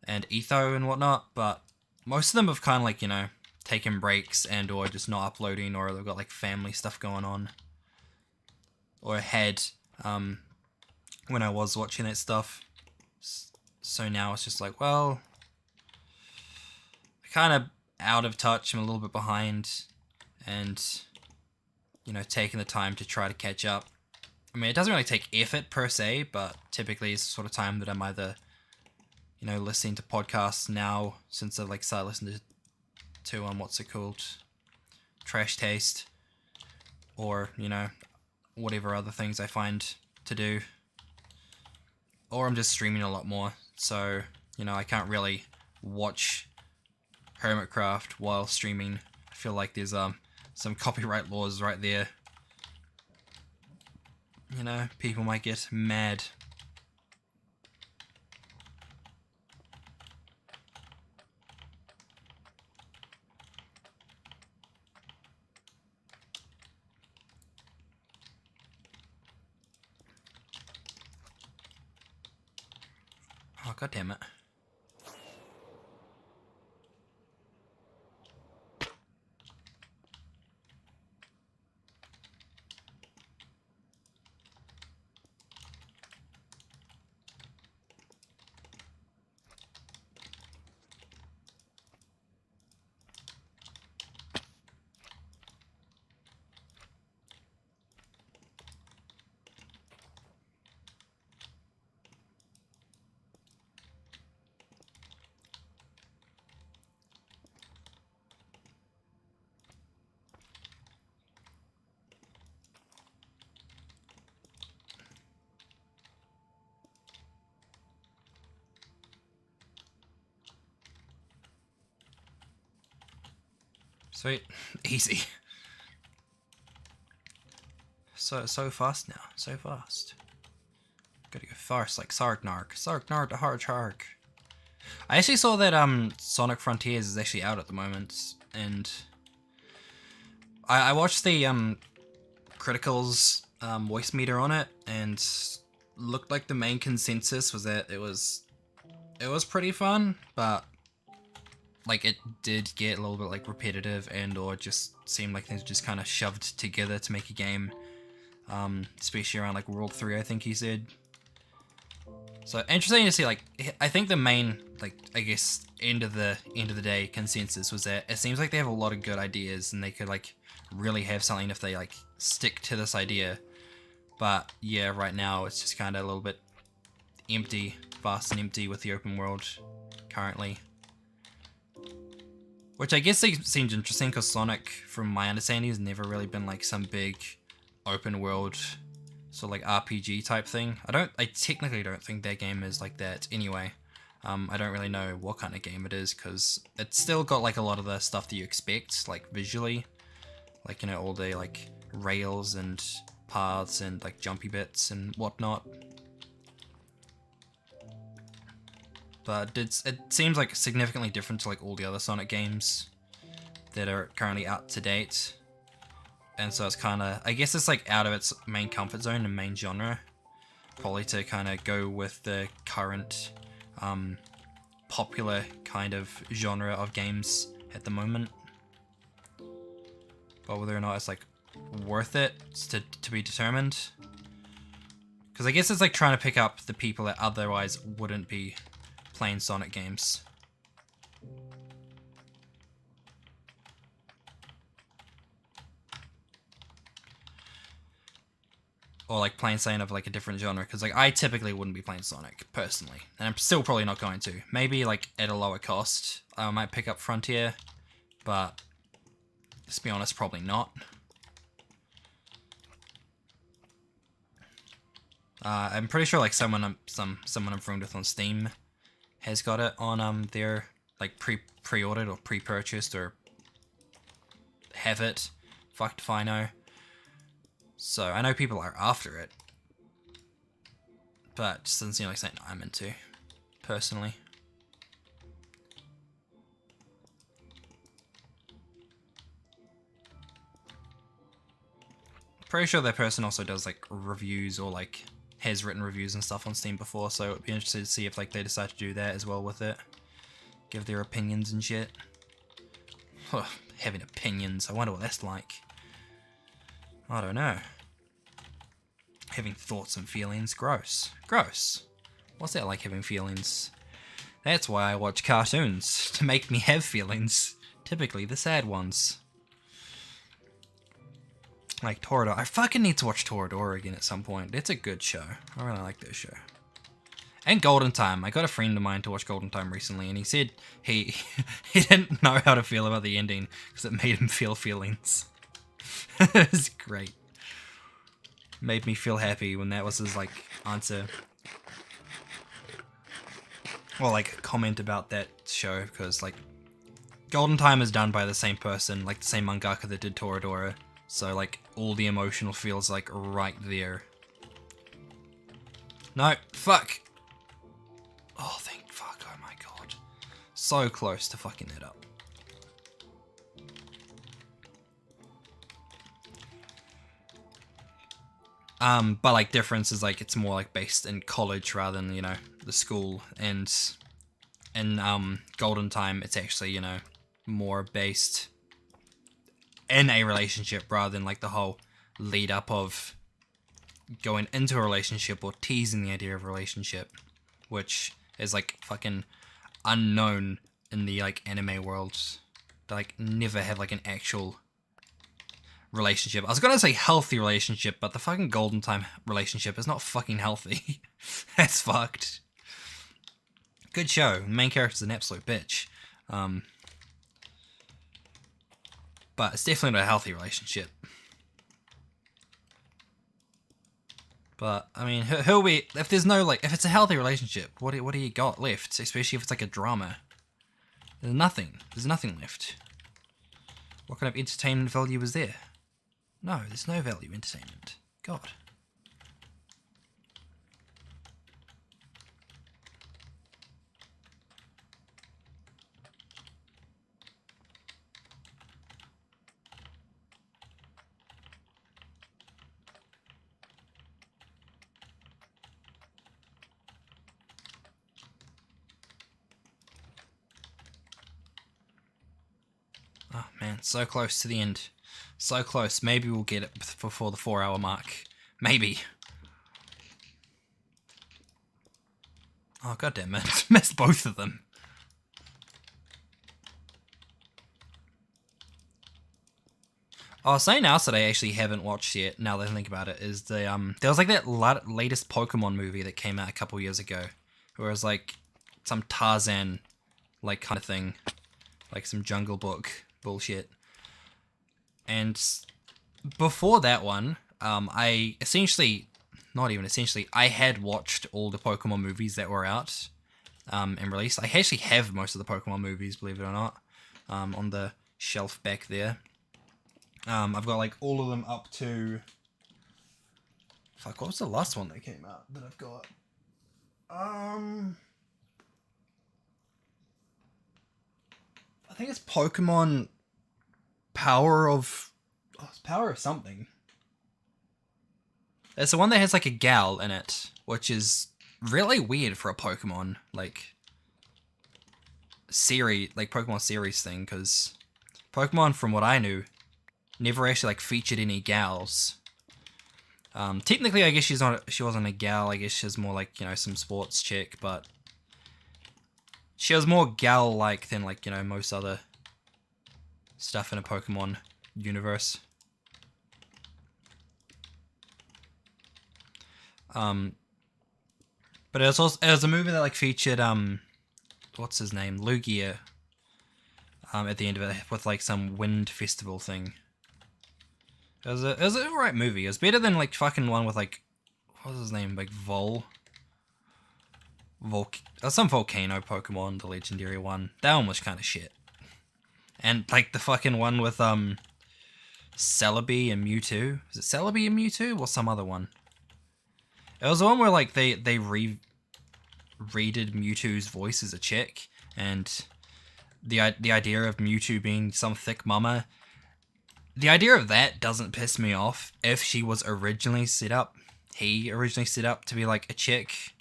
and Etho and whatnot, but most of them have kind of like, you know, taken breaks and or just not uploading, or they've got like family stuff going on, or had when I was watching that stuff. So now it's just like, well, kind of out of touch, I'm a little bit behind, and, you know, taking the time to try to catch up. I mean, it doesn't really take effort per se, but typically it's the sort of time that I'm either, you know, listening to podcasts now, since I've like started listening to what's it called, Trash Taste, or, you know, whatever other things I find to do, or I'm just streaming a lot more, so, you know, I can't really watch Hermitcraft while streaming. I feel like there's some copyright laws right there. You know, people might get mad. Oh, god damn it. Sweet. Easy. So fast now. So fast. Gotta go fast like Sargnark. Sargnark the Hard Shark. I actually saw that Sonic Frontiers is actually out at the moment, and I watched the Critical's voice meter on it, and looked like the main consensus was that it was pretty fun, but like it did get a little bit like repetitive and or just seemed like things were just kind of shoved together to make a game, especially around like World 3, I think he said. So interesting to see. Like, I think the main, like, I guess end of the day consensus was that it seems like they have a lot of good ideas and they could like really have something if they like stick to this idea. But yeah, right now it's just kind of a little bit empty, vast and empty with the open world currently. Which I guess seems interesting because Sonic, from my understanding, has never really been like some big open world sort of like RPG type thing. I technically don't think that game is like that anyway. I don't really know what kind of game it is because it's still got like a lot of the stuff that you expect, like visually, like, you know, all the like rails and paths and like jumpy bits and whatnot. But it seems like significantly different to like all the other Sonic games that are currently out to date. And so it's kind of, I guess it's like out of its main comfort zone and main genre. Probably to kind of go with the current popular kind of genre of games at the moment. But whether or not it's like worth it to be determined. Because I guess it's like trying to pick up the people that otherwise wouldn't be playing Sonic games. Or like playing something of like a different genre, because like I typically wouldn't be playing Sonic personally, and I'm still probably not going to. Maybe like at a lower cost, I might pick up Frontier, but let's be honest, probably not. I'm pretty sure like someone I'm friend with on Steam has got it on their like pre-ordered or pre-purchased or have it. Fucked if I know. So I know people are after it, but since, you know, like something I'm into personally. Pretty sure that person also does like reviews or like has written reviews and stuff on Steam before, so it'd be interesting to see if like they decide to do that as well with it. Give their opinions and shit. Having opinions, I wonder what that's like. I don't know. Having thoughts and feelings, gross. Gross. What's that like, having feelings? That's why I watch cartoons, to make me have feelings. Typically the sad ones. Like Toradora. I fucking need to watch Toradora again at some point. It's a good show. I really like this show. And Golden Time. I got a friend of mine to watch Golden Time recently, and he said he he didn't know how to feel about the ending because it made him feel feelings. It was great. Made me feel happy when that was his like answer. Or like comment about that show, because like Golden Time is done by the same person, like the same mangaka that did Toradora. So like all the emotional feels like right there. No, fuck. Oh, thank fuck, oh my god. So close to fucking it up. But like difference is like it's more like based in college rather than, you know, the school, and in Golden Time it's actually, you know, more based in a relationship rather than like the whole lead up of going into a relationship or teasing the idea of a relationship, which is like fucking unknown in the like anime world. They like never have like an actual relationship. I was gonna say healthy relationship, but the fucking Golden Time relationship is not fucking healthy. That's fucked. Good show. The main character's an absolute bitch. But it's definitely not a healthy relationship. But, I mean, who'll be... If there's no, like... If it's a healthy relationship, what do you got left? Especially if it's like a drama. There's nothing. There's nothing left. What kind of entertainment value is there? No, there's no value entertainment. God. Oh man, so close to the end. So close. Maybe we'll get it before the 4-hour mark. Maybe. Oh goddamn it. Missed both of them. Oh, something else that I actually haven't watched yet, now that I think about it, is the, there was like that latest Pokemon movie that came out a couple years ago, where it was like some Tarzan, like, kind of thing. Like some Jungle Book bullshit. And before that one, I essentially, not even essentially, I had watched all the Pokemon movies that were out, and released. I actually have most of the Pokemon movies, believe it or not, on the shelf back there. I've got like all of them up to... Fuck, what was the last one that came out that I've got? I think it's Pokemon Power of... Oh, it's Power of something. It's the one that has like a gal in it, which is really weird for a Pokemon, like, series, like Pokemon series thing, because Pokemon, from what I knew, never actually like featured any gals. Technically, I guess she wasn't a gal. I guess she's more like, you know, some sports chick, but she was more gal-like than like, you know, most other stuff in a Pokemon universe. But it was a movie that like featured what's his name, Lugia, at the end of it, with like some wind festival thing. It was an alright movie. It was better than like fucking one with like, what was his name, like some volcano Pokemon, the legendary one. That one was kind of shit. And like the fucking one with Celebi and Mewtwo. Is it Celebi and Mewtwo or some other one? It was the one where like they redid Mewtwo's voice as a chick, and the idea of Mewtwo being some thick mama the idea of that doesn't piss me off if he originally set up to be like a chick.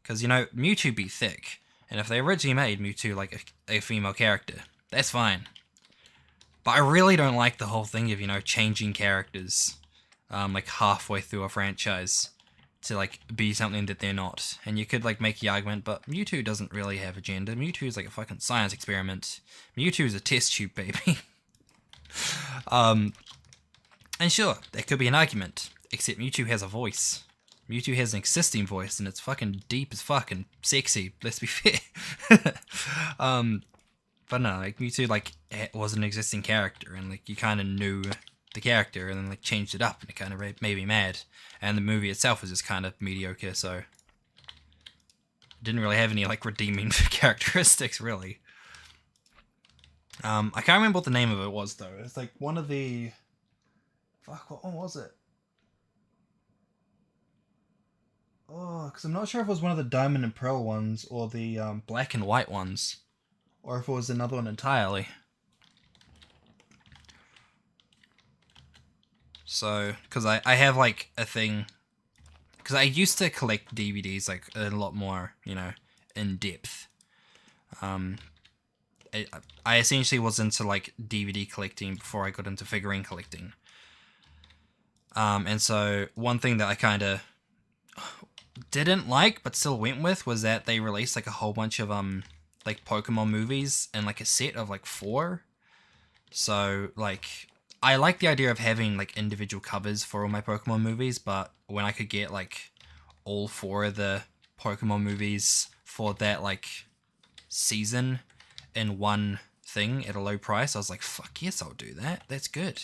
Because, you know, Mewtwo be thick. And if they originally made Mewtwo like a female character, that's fine. But I really don't like the whole thing of, you know, changing characters like halfway through a franchise to like be something that they're not. And you could like make the argument, but Mewtwo doesn't really have a gender. Mewtwo is like a fucking science experiment. Mewtwo is a test tube baby. And sure, there could be an argument, except Mewtwo has a voice. Mewtwo has an existing voice, and it's fucking deep as fuck and sexy, let's be fair. But no, like, Mewtwo, like, was an existing character, and, like, you kind of knew the character, and then, like, changed it up, and it kind of made me mad. And the movie itself was just kind of mediocre, so... it didn't really have any, like, redeeming characteristics, really. I can't remember what the name of it was, though. It's, like, one of the... Fuck, what one was it? Oh, because I'm not sure if it was one of the Diamond and Pearl ones or the black and white ones. Or if it was another one entirely. So, because I have like a thing... Because I used to collect DVDs like a lot more, you know, in depth. I essentially was into like DVD collecting before I got into figurine collecting. And so one thing that I kind of didn't like but still went with was that they released like a whole bunch of like Pokemon movies in like a set of like 4. So like I like the idea of having like individual covers for all my Pokemon movies, but when I could get like all 4 of the Pokemon movies for that like season in one thing at a low price, I was like, fuck yes, I'll do that. That's good.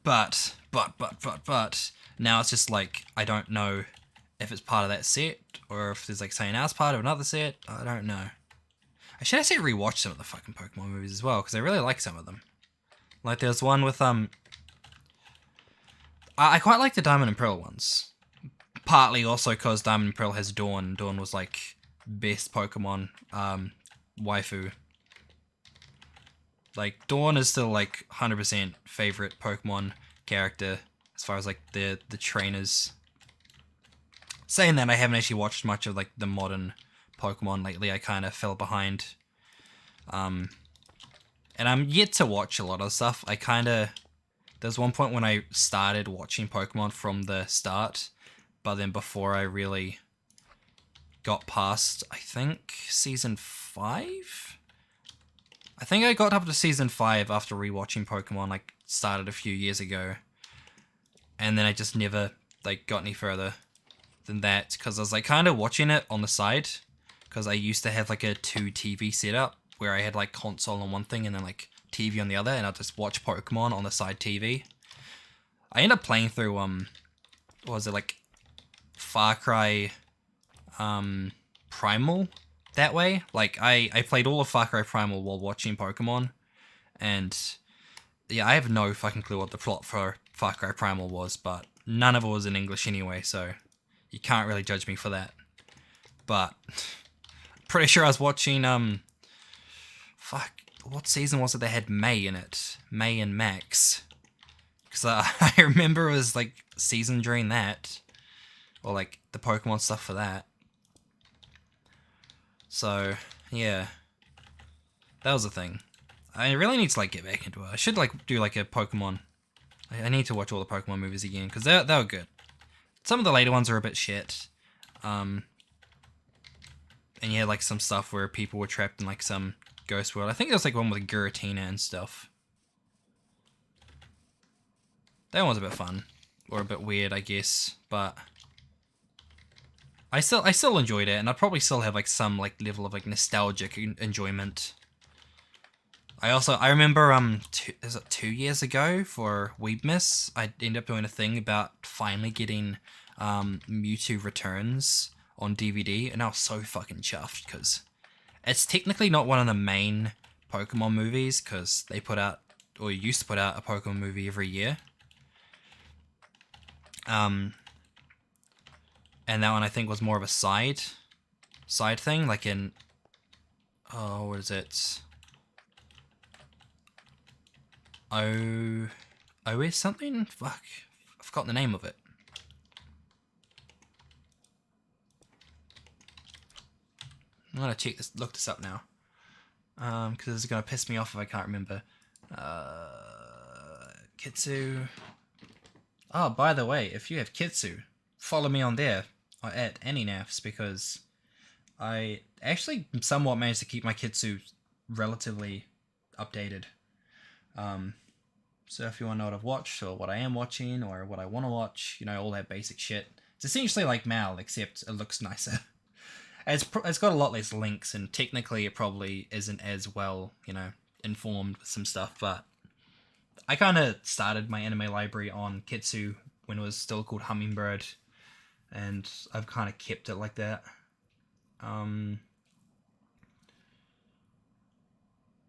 But now it's just like, I don't know if it's part of that set or if there's like something else part of another set. I don't know. I should actually rewatch some of the fucking Pokemon movies as well, because I really like some of them. Like there's one with I quite like the Diamond and Pearl ones. Partly also because Diamond and Pearl has Dawn. Dawn was like best Pokemon waifu. Like, Dawn is still, like, 100% favorite Pokemon character as far as, like, the trainers. Saying that, I haven't actually watched much of, like, the modern Pokemon lately. I kind of fell behind. And I'm yet to watch a lot of stuff. There's one point when I started watching Pokemon from the start, but then before I really got past, I think, Season 5? I think I got up to Season 5 after rewatching Pokemon, like, started a few years ago. And then I just never, like, got any further than that, because I was, like, kind of watching it on the side, because I used to have, like, a 2 TV setup, where I had, like, console on one thing and then, like, TV on the other, and I'd just watch Pokemon on the side TV. I ended up playing through, what was it, like, Far Cry, Primal? That way. Like, I played all of Far Cry Primal while watching Pokemon, and yeah, I have no fucking clue what the plot for Far Cry Primal was, but none of it was in English anyway, so you can't really judge me for that. But pretty sure I was watching fuck, what season was it that had May in it? May and Max. Because I remember it was like season during that, or like the Pokemon stuff for that. So, yeah. That was a thing. I really need to, like, get back into it. I should, like, do, like, a Pokemon... I need to watch all the Pokemon movies again, because they were good. Some of the later ones are a bit shit. And yeah, like, some stuff where people were trapped in, like, some ghost world. I think there was, like, one with Giratina and stuff. That one was a bit fun. Or a bit weird, I guess. But... I still enjoyed it, and I'd probably still have like some like level of like nostalgic enjoyment. I remember is it 2 years ago for Weebmas, I ended up doing a thing about finally getting Mewtwo Returns on DVD, and I was so fucking chuffed because it's technically not one of the main Pokemon movies, because they put out, or used to put out, a Pokemon movie every year. And that one I think was more of a side thing, like in, oh, what is it? OS something? Fuck. I've forgotten the name of it. I'm gonna look this up now. Because it's gonna piss me off if I can't remember. Kitsu. Oh, by the way, if you have Kitsu, follow me on there, or at AnyNavs, because I actually somewhat managed to keep my Kitsu relatively updated. So if you want to know what I've watched, or what I am watching, or what I want to watch, you know, all that basic shit. It's essentially like Mal, except it looks nicer. It's got a lot less links, and technically it probably isn't as well, you know, informed with some stuff, but I kind of started my anime library on Kitsu when it was still called Hummingbird, and I've kind of kept it like that.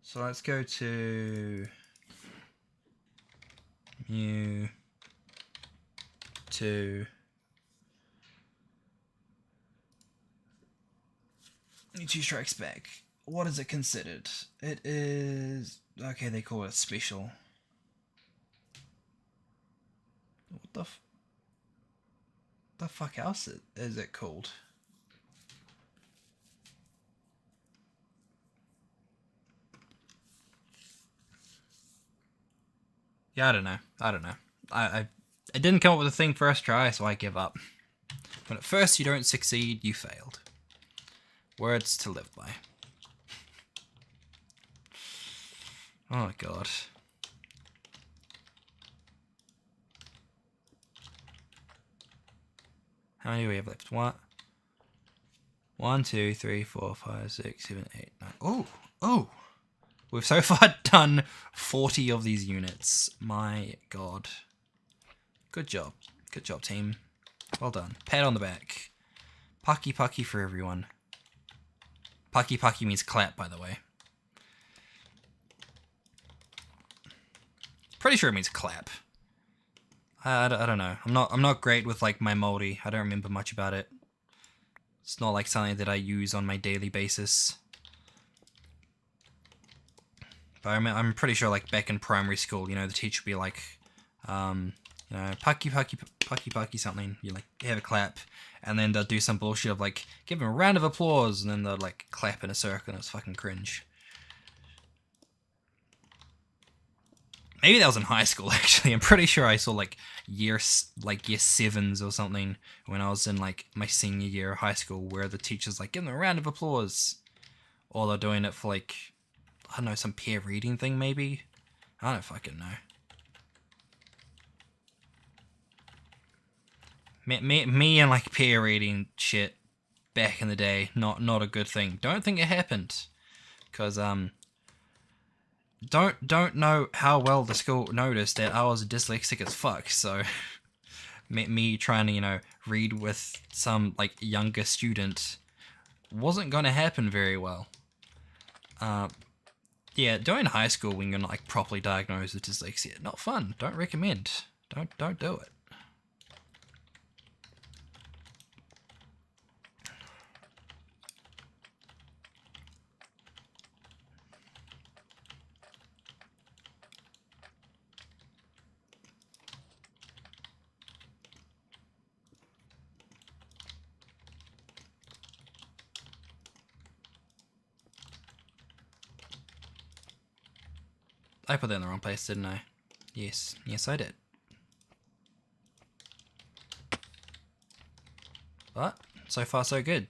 So let's go to Mew to Mewtwo Strikes Back. What is it considered? It is... okay, they call it special. What the fuck else is it called? Yeah, I don't know. I didn't come up with a thing first try, so I give up. When at first you don't succeed, you failed. Words to live by. Oh god. How many do we have left? What? 1, 2, 3, 4, 5, 6, 7, 8, 9. Oh! We've so far done 40 of these units. My god. Good job. Good job, team. Well done. Pat on the back. Pucky pucky for everyone. Pucky pucky means clap, by the way. Pretty sure it means clap. I don't know. I'm not great with like my Moldy. I don't remember much about it. It's not like something that I use on my daily basis. But I'm pretty sure like back in primary school, you know, the teacher would be like, you know, pucky something. You like have a clap, and then they'll do some bullshit of like give them a round of applause, and then they'll like clap in a circle, and it's fucking cringe. Maybe that was in high school actually. I'm pretty sure I saw like year 7s or something when I was in like my senior year of high school, where the teacher's like give them a round of applause, or they're doing it for like, I don't know, some peer reading thing maybe. I don't fucking know. Me and like peer reading shit back in the day, not a good thing. Don't think it happened, cause don't know how well the school noticed that I was dyslexic as fuck. So me trying to, you know, read with some like younger student wasn't gonna happen very well. Yeah, during high school when you're not like properly diagnosed with dyslexia, not fun. Don't recommend. Don't do it. I put that in the wrong place, didn't I? Yes, I did. But so far so good.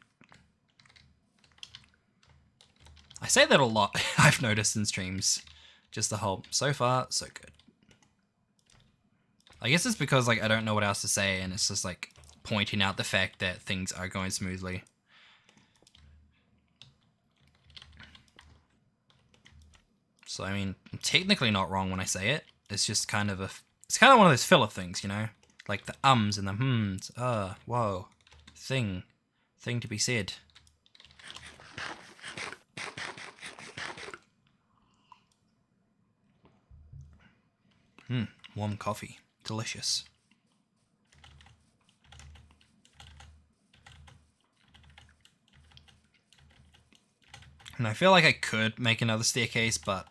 I say that a lot, I've noticed in streams. Just the whole, so far so good. I guess it's because like I don't know what else to say, and it's just like pointing out the fact that things are going smoothly. So I mean, I'm technically not wrong when I say it. It's just kind of it's kind of one of those filler things, you know? Like the ums and the hms. Whoa. Thing to be said. Warm coffee. Delicious. And I feel like I could make another staircase, but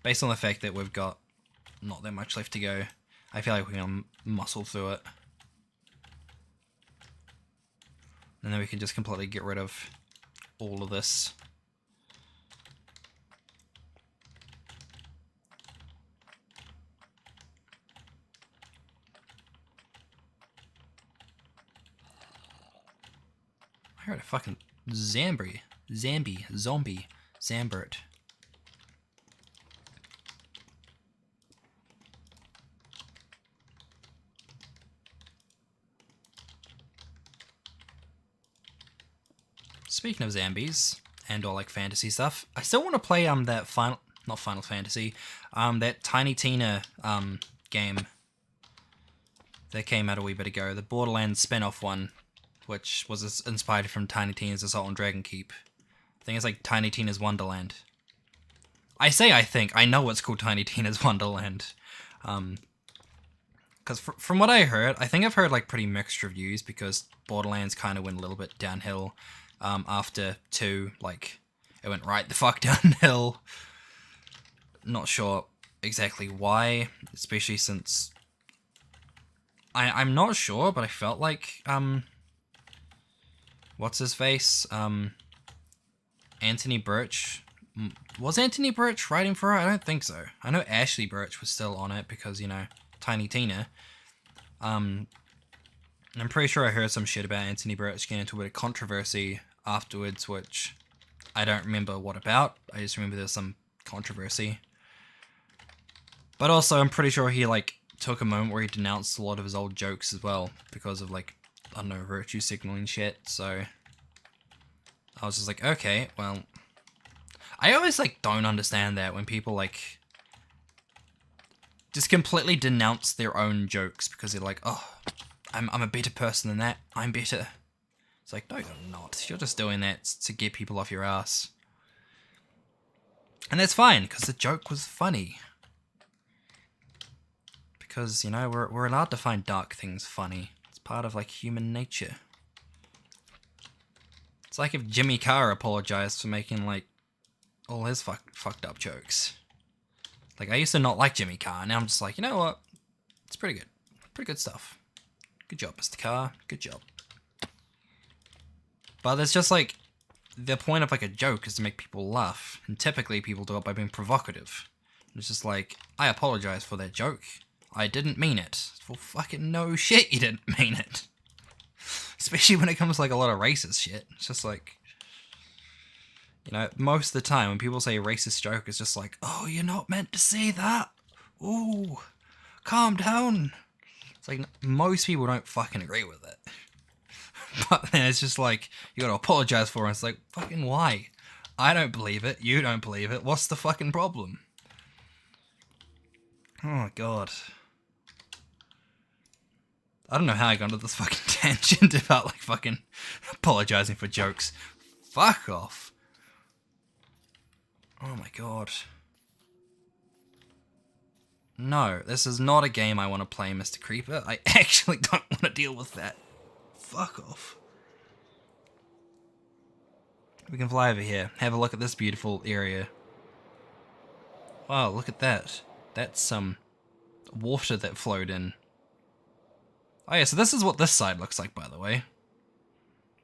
based on the fact that we've got not that much left to go. I feel like we can muscle through it. And then we can just completely get rid of all of this. I heard a fucking zombie. Zambert. Speaking of zombies and all like fantasy stuff, I still want to play that not Final Fantasy, that Tiny Tina game that came out a wee bit ago, the Borderlands spin-off one, which was inspired from Tiny Tina's Assault on Dragon Keep. I think it's like Tiny Tina's Wonderland. I think, I know it's called Tiny Tina's Wonderland. Because from what I heard, I think I've heard like pretty mixed reviews because Borderlands kind of went a little bit downhill after 2. Like, it went right the fuck downhill. Not sure exactly why, especially since I'm not sure, but I felt like what's his face? Anthony Birch. Was Anthony Birch writing for it? I don't think so. I know Ashley Birch was still on it because, you know, Tiny Tina. I'm pretty sure I heard some shit about Anthony Birch getting into a bit of controversy afterwards, which I don't remember what about. I just remember there's some controversy. But also, I'm pretty sure he, like, took a moment where he denounced a lot of his old jokes as well because of, like, I don't know, virtue signaling shit, so I was just like, okay, well, I always, like, don't understand that when people, like, just completely denounce their own jokes because they're like, oh, I'm a better person than that, I'm better. It's like, no, you're not. You're just doing that to get people off your ass. And that's fine, because the joke was funny. Because, you know, we're allowed to find dark things funny. It's part of, like, human nature. It's like if Jimmy Carr apologized for making, like, all his fucked up jokes. Like, I used to not like Jimmy Carr, now I'm just like, you know what? It's pretty good. Pretty good stuff. Good job, Mr. Carr. Good job. But it's just like, the point of like a joke is to make people laugh, and typically people do it by being provocative. It's just like, I apologize for that joke. I didn't mean it. Well, fucking no shit, you didn't mean it. Especially when it comes to like a lot of racist shit. It's just like, you know, most of the time when people say racist joke, it's just like, oh, you're not meant to say that. Ooh, calm down. It's like, most people don't fucking agree with it. But then it's just like, you gotta apologize for it. It's like, fucking why? I don't believe it. You don't believe it. What's the fucking problem? Oh my god. I don't know how I got into this fucking tangent about like fucking apologizing for jokes. Fuck off. Oh my god. No, this is not a game I want to play, Mr. Creeper. I actually don't want to deal with that. Fuck off. We can fly over here. Have a look at this beautiful area. Wow, look at that. That's some water that flowed in. Oh yeah, so this is what this side looks like, by the way.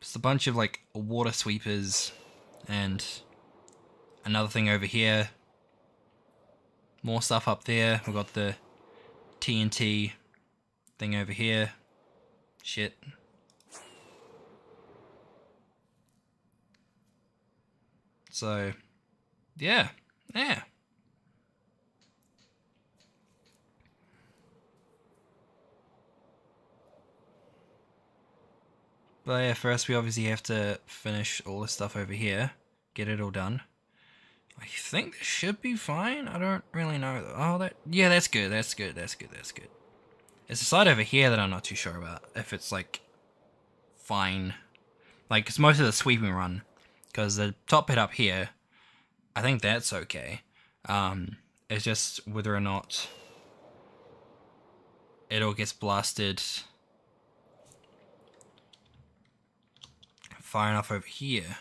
Just a bunch of, like, water sweepers and another thing over here. More stuff up there. We've got the TNT thing over here. Shit. So, yeah. Yeah. But yeah, first we obviously have to finish all this stuff over here. Get it all done. I think this should be fine. I don't really know. Oh, yeah, that's good. That's good. That's good. That's good. It's the side over here that I'm not too sure about. If it's, like, fine. Like, it's most of the sweeping run. Because the top bit up here, I think that's okay. It's just whether or not it all gets blasted far enough over here.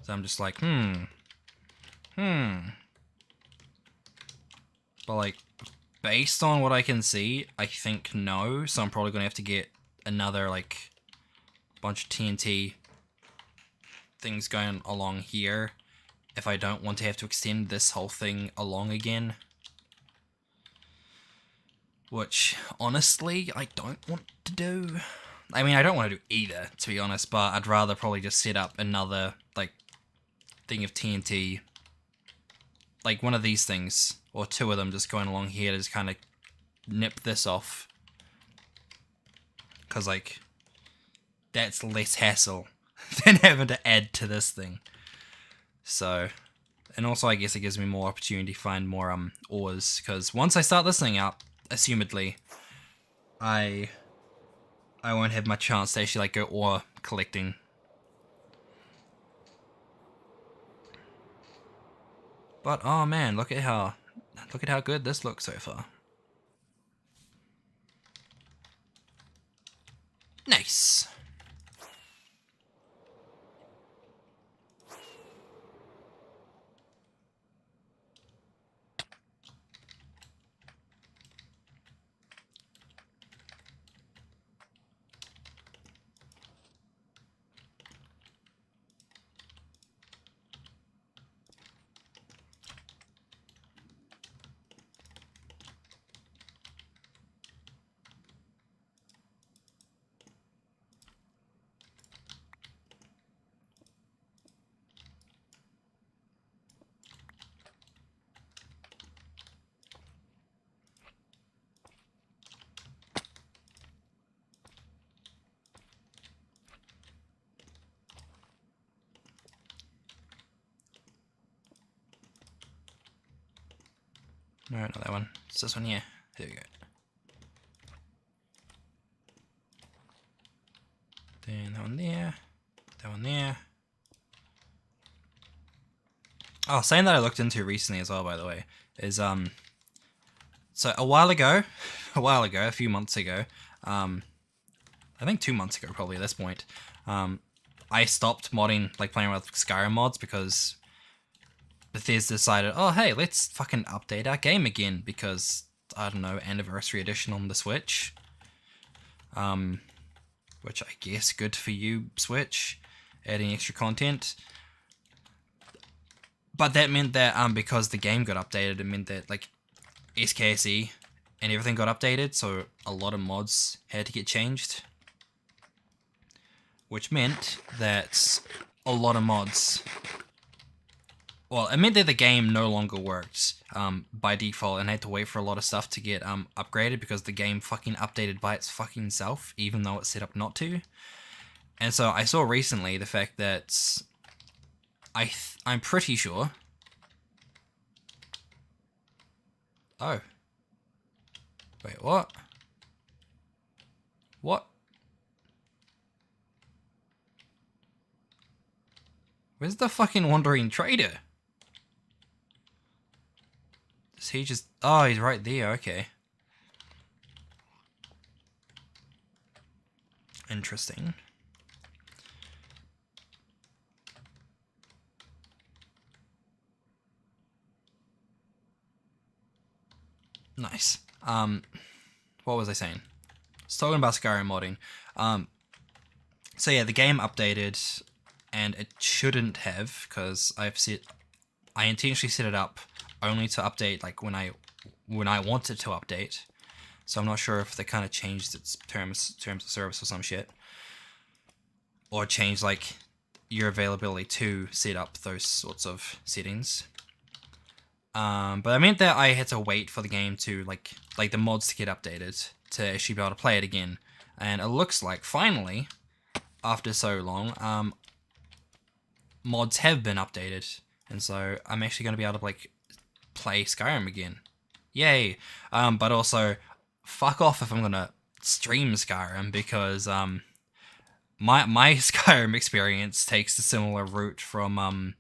So I'm just like, But like, based on what I can see, I think no. So I'm probably gonna have to get another like bunch of TNT things going along here if I don't want to have to extend this whole thing along again. Which, honestly, I don't want to do. I mean, I don't want to do either, to be honest, but I'd rather probably just set up another, like, thing of TNT. Like, one of these things, or two of them just going along here to just kind of nip this off. Because, like, that's less hassle than having to add to this thing. So, and also I guess it gives me more opportunity to find more ores, because once I start this thing up, assumedly, I won't have much chance to actually like go ore collecting. But oh man, look at how good this looks so far. Nice. No, not that one. It's this one here. There we go. Then that one there. That one there. Oh, something that I looked into recently as well, by the way, is so a while ago, a few months ago, I think 2 months ago probably at this point, I stopped modding, like playing with Skyrim mods, because Bethesda decided, oh hey, let's fucking update our game again, because, I don't know, Anniversary Edition on the Switch. Which I guess good for you, Switch, adding extra content. But that meant that because the game got updated, it meant that like SKSE and everything got updated, so a lot of mods had to get changed. Which meant that a lot of mods... Well, it meant that the game no longer worked by default, and I had to wait for a lot of stuff to get upgraded, because the game fucking updated by its fucking self, even though it's set up not to. And so I saw recently the fact that I'm pretty sure... Oh. Wait, what? What? Where's the fucking Wandering Trader? Is he just... Oh, he's right there, okay. Interesting. Nice. What was I saying? I was talking about Skyrim modding. So yeah, the game updated, and it shouldn't have, because I intentionally set it up only to update like when I want it to update. So I'm not sure if they kind of changed its terms of service or some shit, or changed like your availability to set up those sorts of settings. But I meant that I had to wait for the game to like the mods to get updated to actually be able to play it again. And it looks like finally, after so long, mods have been updated, and so I'm actually going to be able to like play Skyrim again. Yay! But also, fuck off if I'm gonna stream Skyrim, because my Skyrim experience takes a similar route from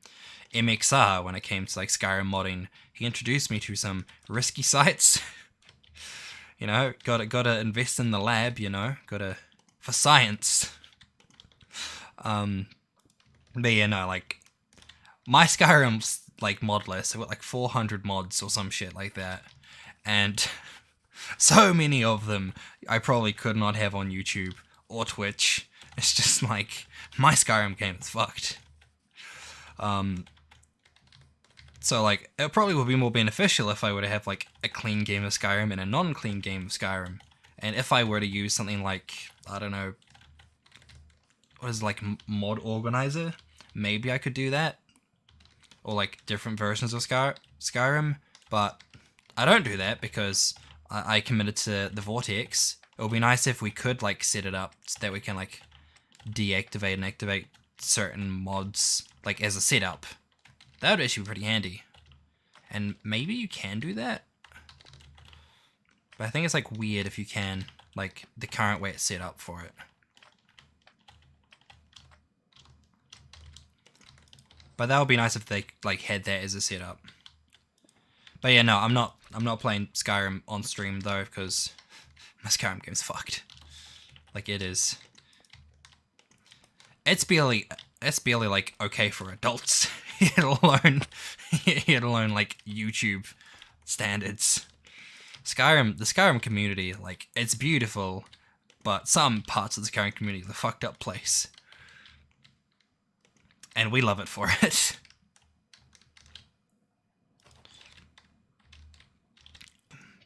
MXR when it came to like Skyrim modding. He introduced me to some risky sites. You know, gotta invest in the lab, you know, for science. But yeah, no, like, my Skyrim's, like, mod list, I've got, like, 400 mods or some shit like that, and So many of them I probably could not have on YouTube or Twitch. It's just like, my Skyrim game is fucked. So like, it probably would be more beneficial if I were to have like a clean game of Skyrim and a non-clean game of Skyrim. And if I were to use something like, I don't know, what is it, like Mod Organizer? Maybe I could do that. Or like different versions of Skyrim. But I don't do that because I committed to the Vortex. It would be nice if we could like set it up so that we can like deactivate and activate certain mods like as a setup. That would actually be pretty handy. And maybe you can do that? But I think it's like weird if you can, like the current way it's set up for it. But that would be nice if they like had that as a setup. But yeah, no, I'm not playing Skyrim on stream though, because my Skyrim game's fucked. Like it is. It's barely like okay for adults, yet alone like YouTube standards. The Skyrim community, like it's beautiful, but some parts of the Skyrim community is a fucked up place. And we love it for it.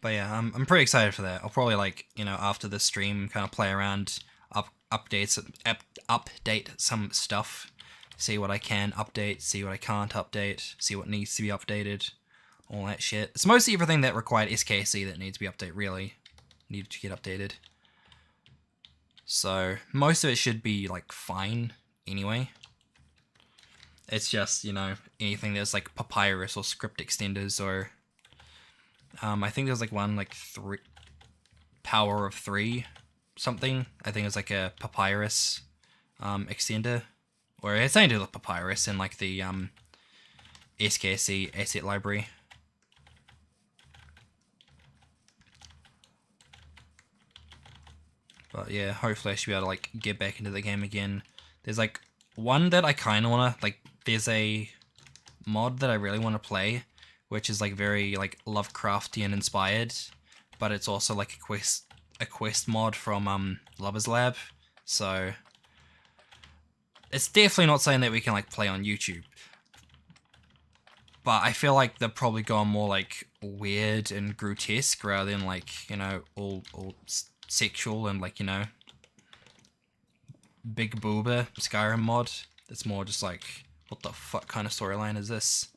But yeah, I'm pretty excited for that. I'll probably like, you know, after the stream kind of play around, update some stuff, see what I can update, see what I can't update, see what needs to be updated, all that shit. It's mostly everything that required SKC that needs to be updated, really. Needed to get updated. So, most of it should be like fine anyway. It's just, you know, anything that's like Papyrus or script extenders or I think there's like one like Power of 3 something. I think it's like a Papyrus extender, or it's something to do with Papyrus in like the SKC asset library. But yeah, hopefully I should be able to like get back into the game again. There's like one that I kind of want to, like, there's a mod that I really want to play, which is like very like Lovecraftian inspired, but it's also like a quest mod from Lovers Lab. So it's definitely not something that we can like play on YouTube. But I feel like they're probably going more like weird and grotesque rather than like, you know, all sexual and like, you know, big boober Skyrim mod. It's more just like, what the fuck kind of storyline is this?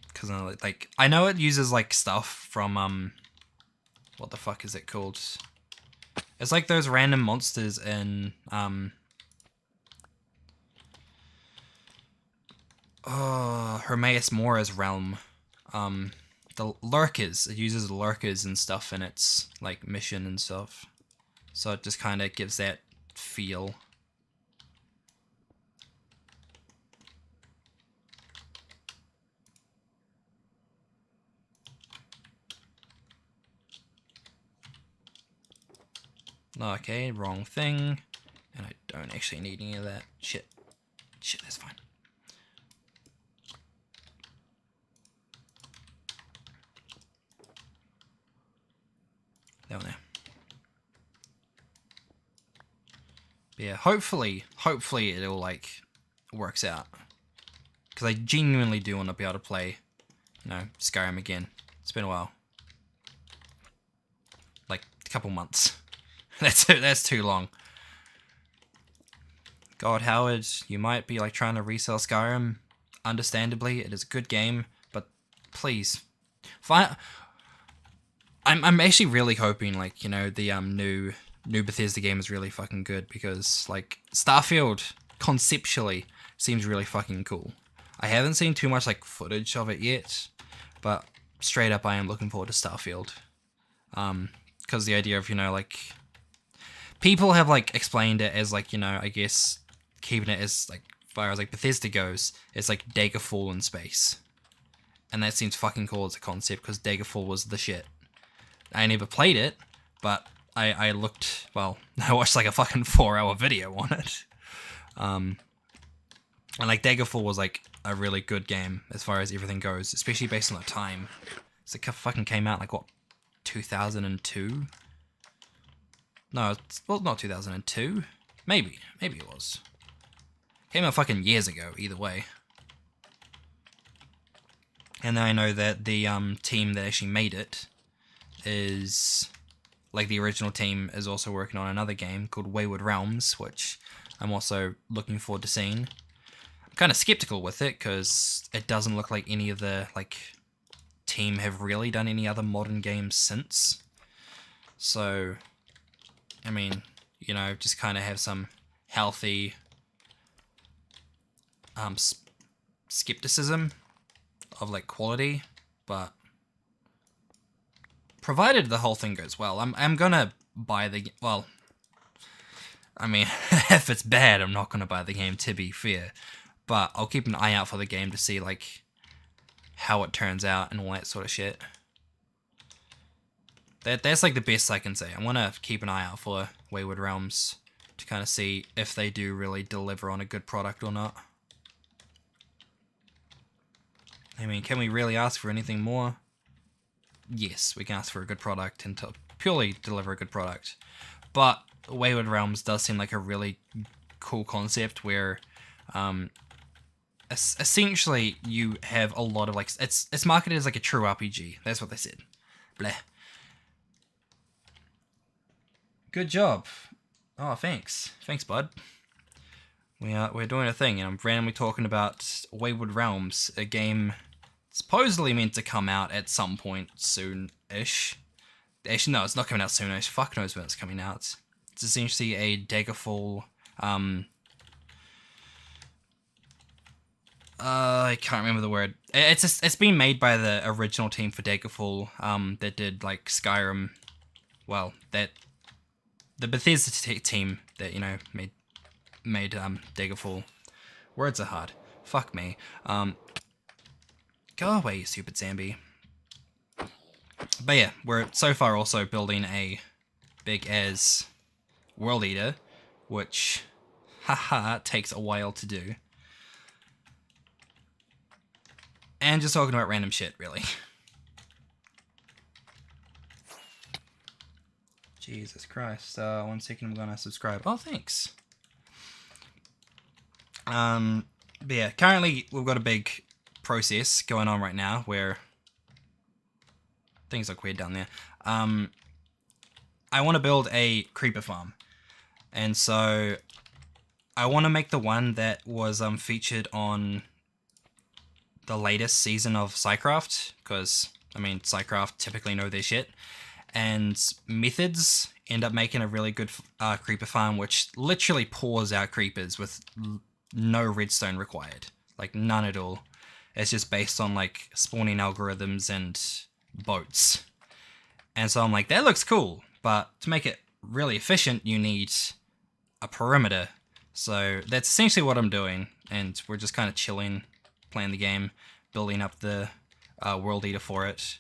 Because like, I know it uses like stuff from what the fuck is it called? It's like those random monsters in Hermaeus Mora's realm. The lurkers. It uses lurkers and stuff in its like mission and stuff. So it just kind of gives that feel. Okay, wrong thing. And I don't actually need any of that. Shit. Shit, that's fine. Down there. But yeah, hopefully it all like works out. Because I genuinely do want to be able to play, you know, Skyrim again. It's been a while. Like a couple months. That's too long. God, Howard, you might be like trying to resell Skyrim. Understandably, it is a good game, but please, I'm actually really hoping like, you know, the new Bethesda game is really fucking good, because like Starfield conceptually seems really fucking cool. I haven't seen too much like footage of it yet, but straight up I am looking forward to Starfield. Because the idea of, you know, like, people have like explained it as like, you know, I guess keeping it as like far as like Bethesda goes, it's like Daggerfall in space. And that seems fucking cool as a concept, because Daggerfall was the shit. I never played it, but I looked, well, I watched like a fucking 4-hour video on it. And like Daggerfall was like a really good game as far as everything goes, especially based on the time. So it fucking came out like what, 2002? No, well, not 2002. Maybe it was. Came out fucking years ago, either way. And then I know that the team that actually made it is, like, the original team is also working on another game called Wayward Realms, which I'm also looking forward to seeing. I'm kind of skeptical with it because it doesn't look like any of the team have really done any other modern games since. So, I mean, you know, just kind of have some healthy skepticism of like quality, but provided the whole thing goes well, I'm gonna buy the, well, I mean, if it's bad, I'm not gonna buy the game, to be fair, but I'll keep an eye out for the game to see like how it turns out and all that sort of shit. That's like the best I can say. I want to keep an eye out for Wayward Realms to kind of see if they do really deliver on a good product or not. I mean, can we really ask for anything more? Yes, we can ask for a good product and to purely deliver a good product. But Wayward Realms does seem like a really cool concept where essentially you have a lot of like, it's marketed as like a true RPG. That's what they said. Bleh. Good job. Oh, thanks. Thanks, bud. We're doing a thing, and I'm randomly talking about Wayward Realms, a game supposedly meant to come out at some point soon-ish. Actually, no, it's not coming out soon-ish. Fuck knows when it's coming out. It's essentially a Daggerfall, I can't remember the word. It's been made by the original team for Daggerfall, that did, like, Skyrim. Well, the Bethesda team that, you know, made Daggerfall. Words are hard. Fuck me. Go away, you stupid Zambi. But yeah, we're so far also building a big-as World Eater, which, haha, takes a while to do. And just talking about random shit, really. Jesus Christ. 1 second, I'm gonna subscribe. Oh, thanks. But yeah, currently we've got a big process going on right now where things look weird down there. I want to build a creeper farm, and so I want to make the one that was featured on the latest season of Psycraft, because I mean Psycraft typically know their shit, and Methods end up making a really good creeper farm which literally pours out creepers with no redstone required, like none at all. It's just based on like spawning algorithms and boats. And so I'm like, that looks cool, but to make it really efficient, you need a perimeter. So that's essentially what I'm doing, and we're just kind of chilling, playing the game, building up the World Eater for it.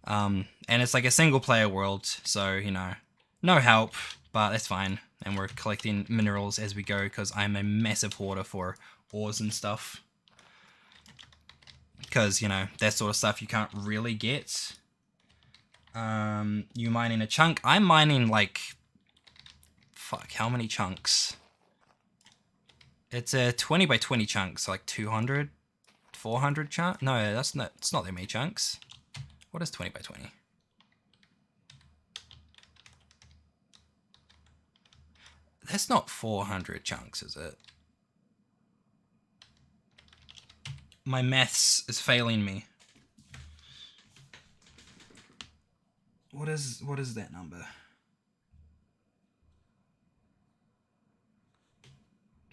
And it's like a single player world, so, you know, no help, but that's fine. And we're collecting minerals as we go, because I'm a massive hoarder for ores and stuff. Because, you know, that sort of stuff you can't really get. You mining a chunk? I'm mining like, fuck, how many chunks? It's a 20 by 20 chunks, so like 200, 400 chunks? No, it's not that many chunks. What is 20 by 20? That's not 400 chunks, is it? My maths is failing me. What is that number?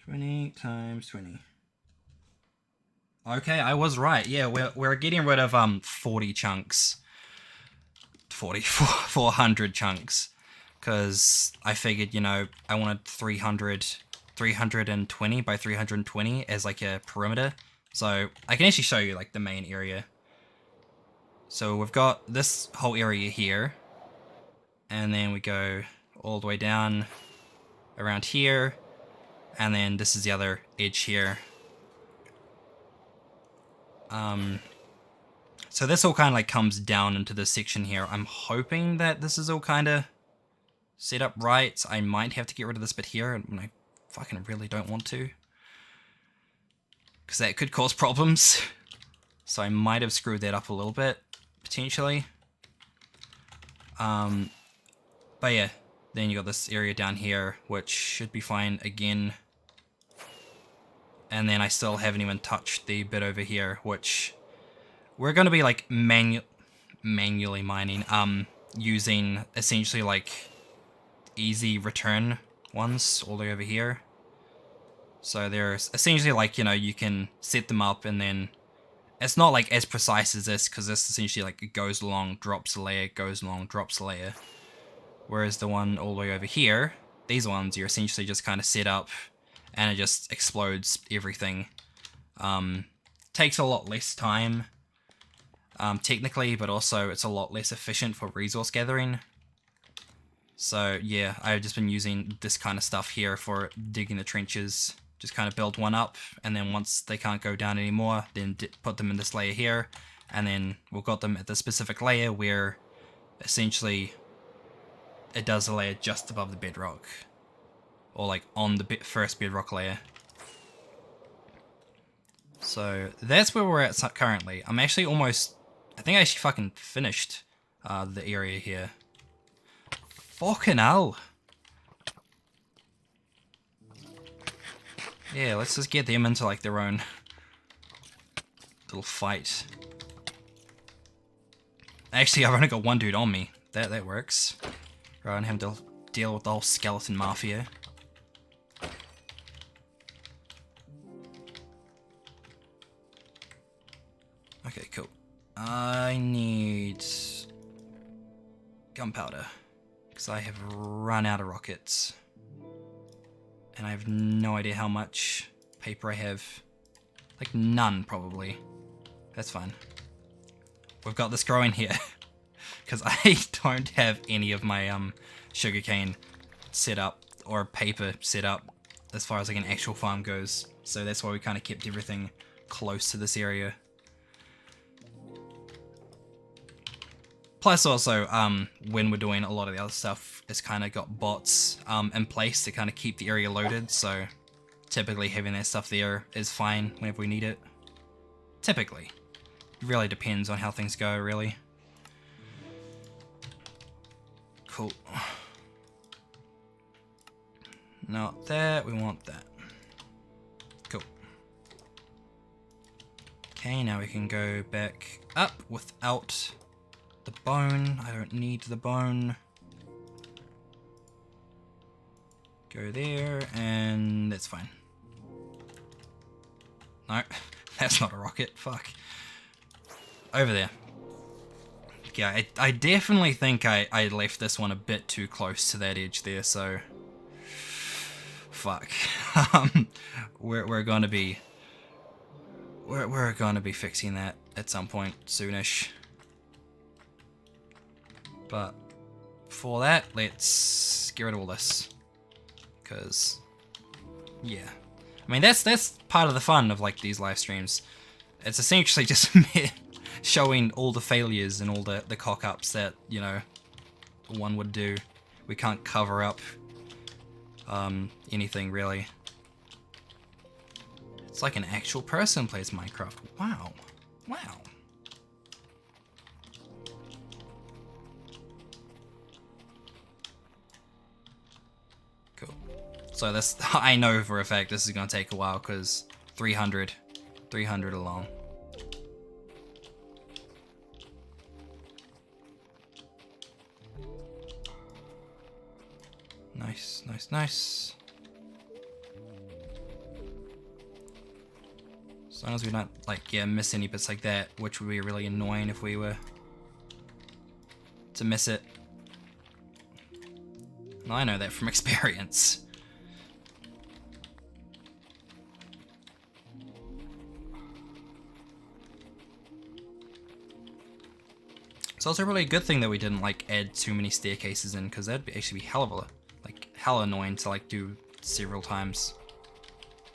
20 times 20. Okay, I was right. Yeah, we're getting rid of 40 chunks. 400 chunks. Because I figured, you know, I wanted 320 by 320 as like a perimeter. So I can actually show you like the main area. So we've got this whole area here, and then we go all the way down around here, and then this is the other edge here. So So this all kind of like comes down into this section here. I'm hoping that this is all kind of set up right. I might have to get rid of this bit here, and I fucking really don't want to, because that could cause problems. So I might have screwed that up a little bit, potentially. But yeah, then you got this area down here, which should be fine again. And then I still haven't even touched the bit over here, which we're going to be like manually mining, using essentially like easy return ones all the way over here. So there's essentially like, you know, you can set them up and then it's not like as precise as this, because this essentially like it goes along, drops a layer, goes along, drops a layer. Whereas the one all the way over here, these ones, you're essentially just kind of set up and it just explodes everything. Takes a lot less time, technically, but also it's a lot less efficient for resource gathering. So yeah, I've just been using this kind of stuff here for digging the trenches. Just kind of build one up, and then once they can't go down anymore, then put them in this layer here, and then we've got them at the specific layer where essentially it does a layer just above the bedrock, or like on the first bedrock layer. So that's where we're at currently. I'm actually almost, I think I actually fucking finished the area here. Fucking hell. Yeah, let's just get them into like their own little fight. Actually, I've only got one dude on me. That works. Rather than having to deal with the whole skeleton mafia. Okay, cool. I need gunpowder, because I have run out of rockets. And I have no idea how much paper I have. Like none, probably. That's fine. We've got this growing here. Because I don't have any of my sugarcane set up, or paper set up, as far as like an actual farm goes. So that's why we kind of kept everything close to this area. Plus also, when we're doing a lot of the other stuff, it's kind of got bots in place to kind of keep the area loaded, so typically having that stuff there is fine whenever we need it. Typically. It really depends on how things go, really. Cool. Not that, we want that. Cool. Okay, now we can go back up without the bone. I don't need the bone. Go there, and that's fine. No, that's not a rocket. Fuck. Over there. Yeah, I definitely think I left this one a bit too close to that edge there, so... Fuck. We're gonna be... We're gonna be fixing that at some point soonish. But for that, let's get rid of all this. Because, yeah. I mean, that's part of the fun of like these live streams. It's essentially just me showing all the failures and all the cock-ups that, you know, one would do. We can't cover up anything, really. It's like an actual person plays Minecraft. Wow. Wow. Cool. So this, I know for a fact this is going to take a while, because 300 along. Nice, nice, nice. As long as we don't, like, yeah, miss any bits like that, which would be really annoying if we were to miss it. I know that from experience. It's also really a good thing that we didn't, like, add too many staircases in, because that'd actually be hella annoying to, like, do several times.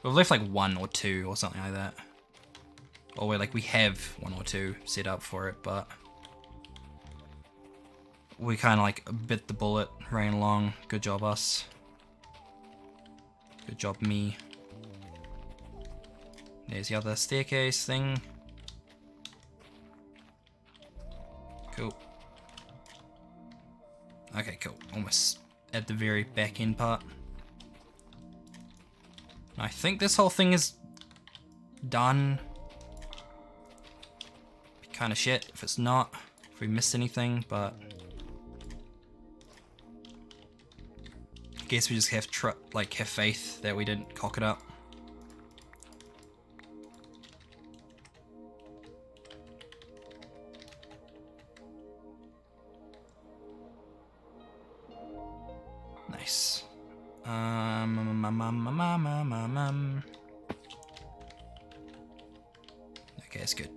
We've left, like, 1 or 2 or something like that. Or we have 1 or 2 set up for it, but we kind of like bit the bullet, ran along. Good job us. Good job me. There's the other staircase thing. Cool. Okay, cool. Almost at the very back end part. I think this whole thing is done. Be kind of shit if it's not, if we missed anything, but I guess we just have have faith that we didn't cock it up. Nice. Okay, that's good.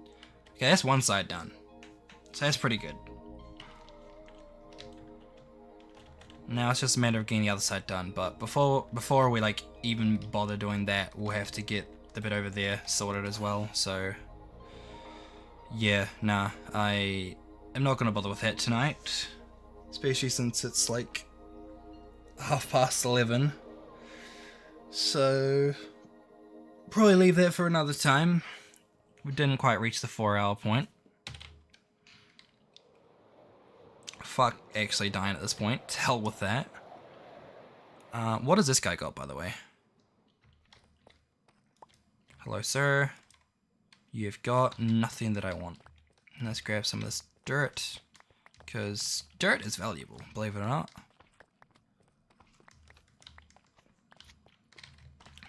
Okay, that's one side done. So that's pretty good. Now it's just a matter of getting the other side done, but before we even bother doing that, we'll have to get the bit over there sorted as well. So yeah, nah, I am not gonna bother with that tonight, especially since it's 11:30. So probably leave that for another time. We didn't quite reach the 4-hour point. Fuck actually dying at this point. To hell with that. What has this guy got, by the way? Hello, sir. You've got nothing that I want. Let's grab some of this dirt, because dirt is valuable, believe it or not.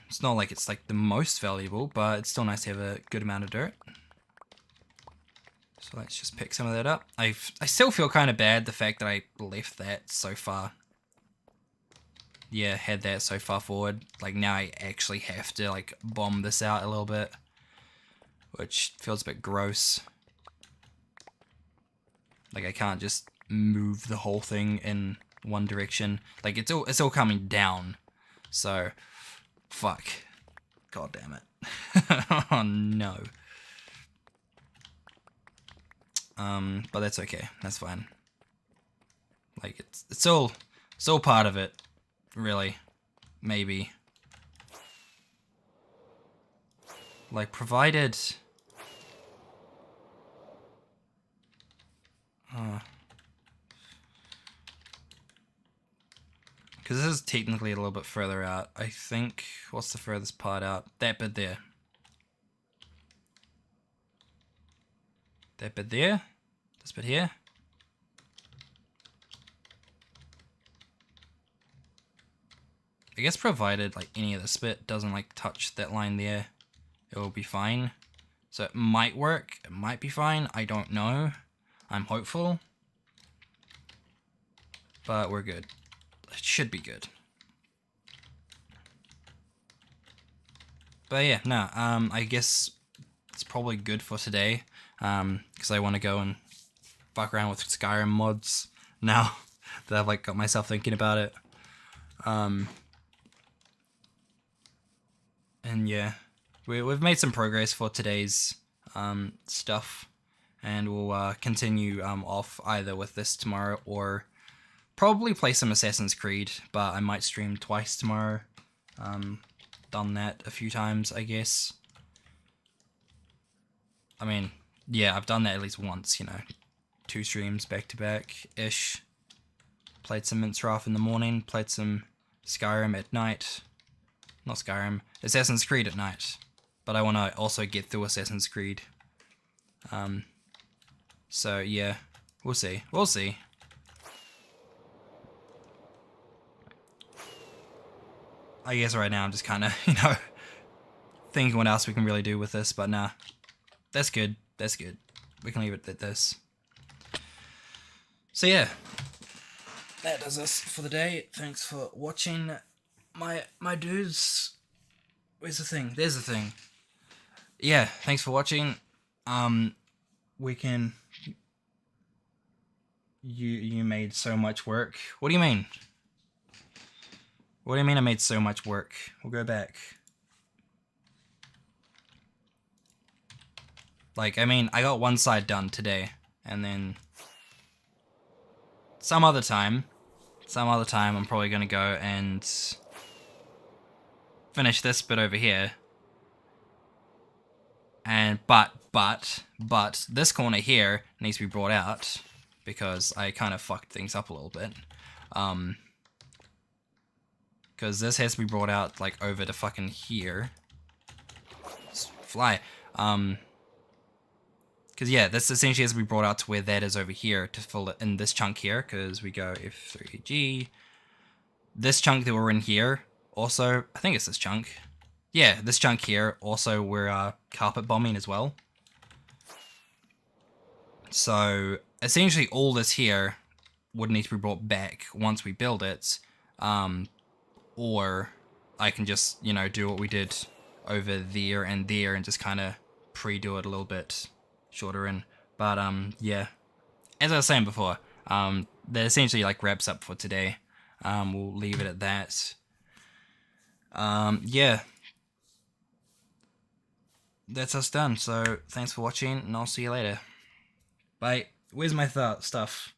It's not like it's the most valuable, but it's still nice to have a good amount of dirt. So let's just pick some of that up. I still feel kind of bad the fact that I left that so far. Yeah, had that so far forward. Now I actually have to bomb this out a little bit, which feels a bit gross. I can't just move the whole thing in one direction. It's all coming down. So fuck. God damn it. Oh no. But that's okay. That's fine. It's all part of it, really. Maybe. Provided. Because this is technically a little bit further out. I think, what's the furthest part out? That bit there. That bit there. This bit here. I guess provided any of this bit doesn't touch that line there, it will be fine. So it might work, it might be fine, I don't know. I'm hopeful. But we're good. It should be good. But yeah, no, I guess it's probably good for today. Because I want to go and fuck around with Skyrim mods now that I've got myself thinking about it. And yeah, we've made some progress for today's stuff, and we'll continue off either with this tomorrow or probably play some Assassin's Creed, but I might stream twice tomorrow. Done that a few times, I guess. I mean, yeah, I've done that at least once, 2 streams back to back-ish. Played some Minecraft in the morning, played some Skyrim at night. Not Skyrim, Assassin's Creed at night. But I want to also get through Assassin's Creed. So yeah, we'll see. We'll see. I guess right now I'm just kind of, thinking what else we can really do with this, but nah. That's good. That's good. We can leave it at this. So yeah, that does us for the day. Thanks for watching, my dudes. Where's the thing? There's the thing. Yeah, thanks for watching. We can. You made so much work. What do you mean? What do you mean I made so much work? We'll go back. Like, I mean, I got one side done today, and then some other time I'm probably gonna go and finish this bit over here. And but this corner here needs to be brought out because I kind of fucked things up a little bit. Because this has to be brought out like over to fucking here. Just fly. Because yeah, this essentially has to be brought out to where that is over here to fill it in this chunk here. Because we go F3G. This chunk that we're in here, also, I think it's this chunk. Yeah, this chunk here, also we're carpet bombing as well. So essentially all this here would need to be brought back once we build it. Or I can just, you know, do what we did over there and just kind of pre-do it a little bit shorter in. But yeah, as I was saying before, that essentially like wraps up for today. We'll leave it at that. Yeah, that's us done. So thanks for watching, and I'll see you later. Bye. Where's my stuff?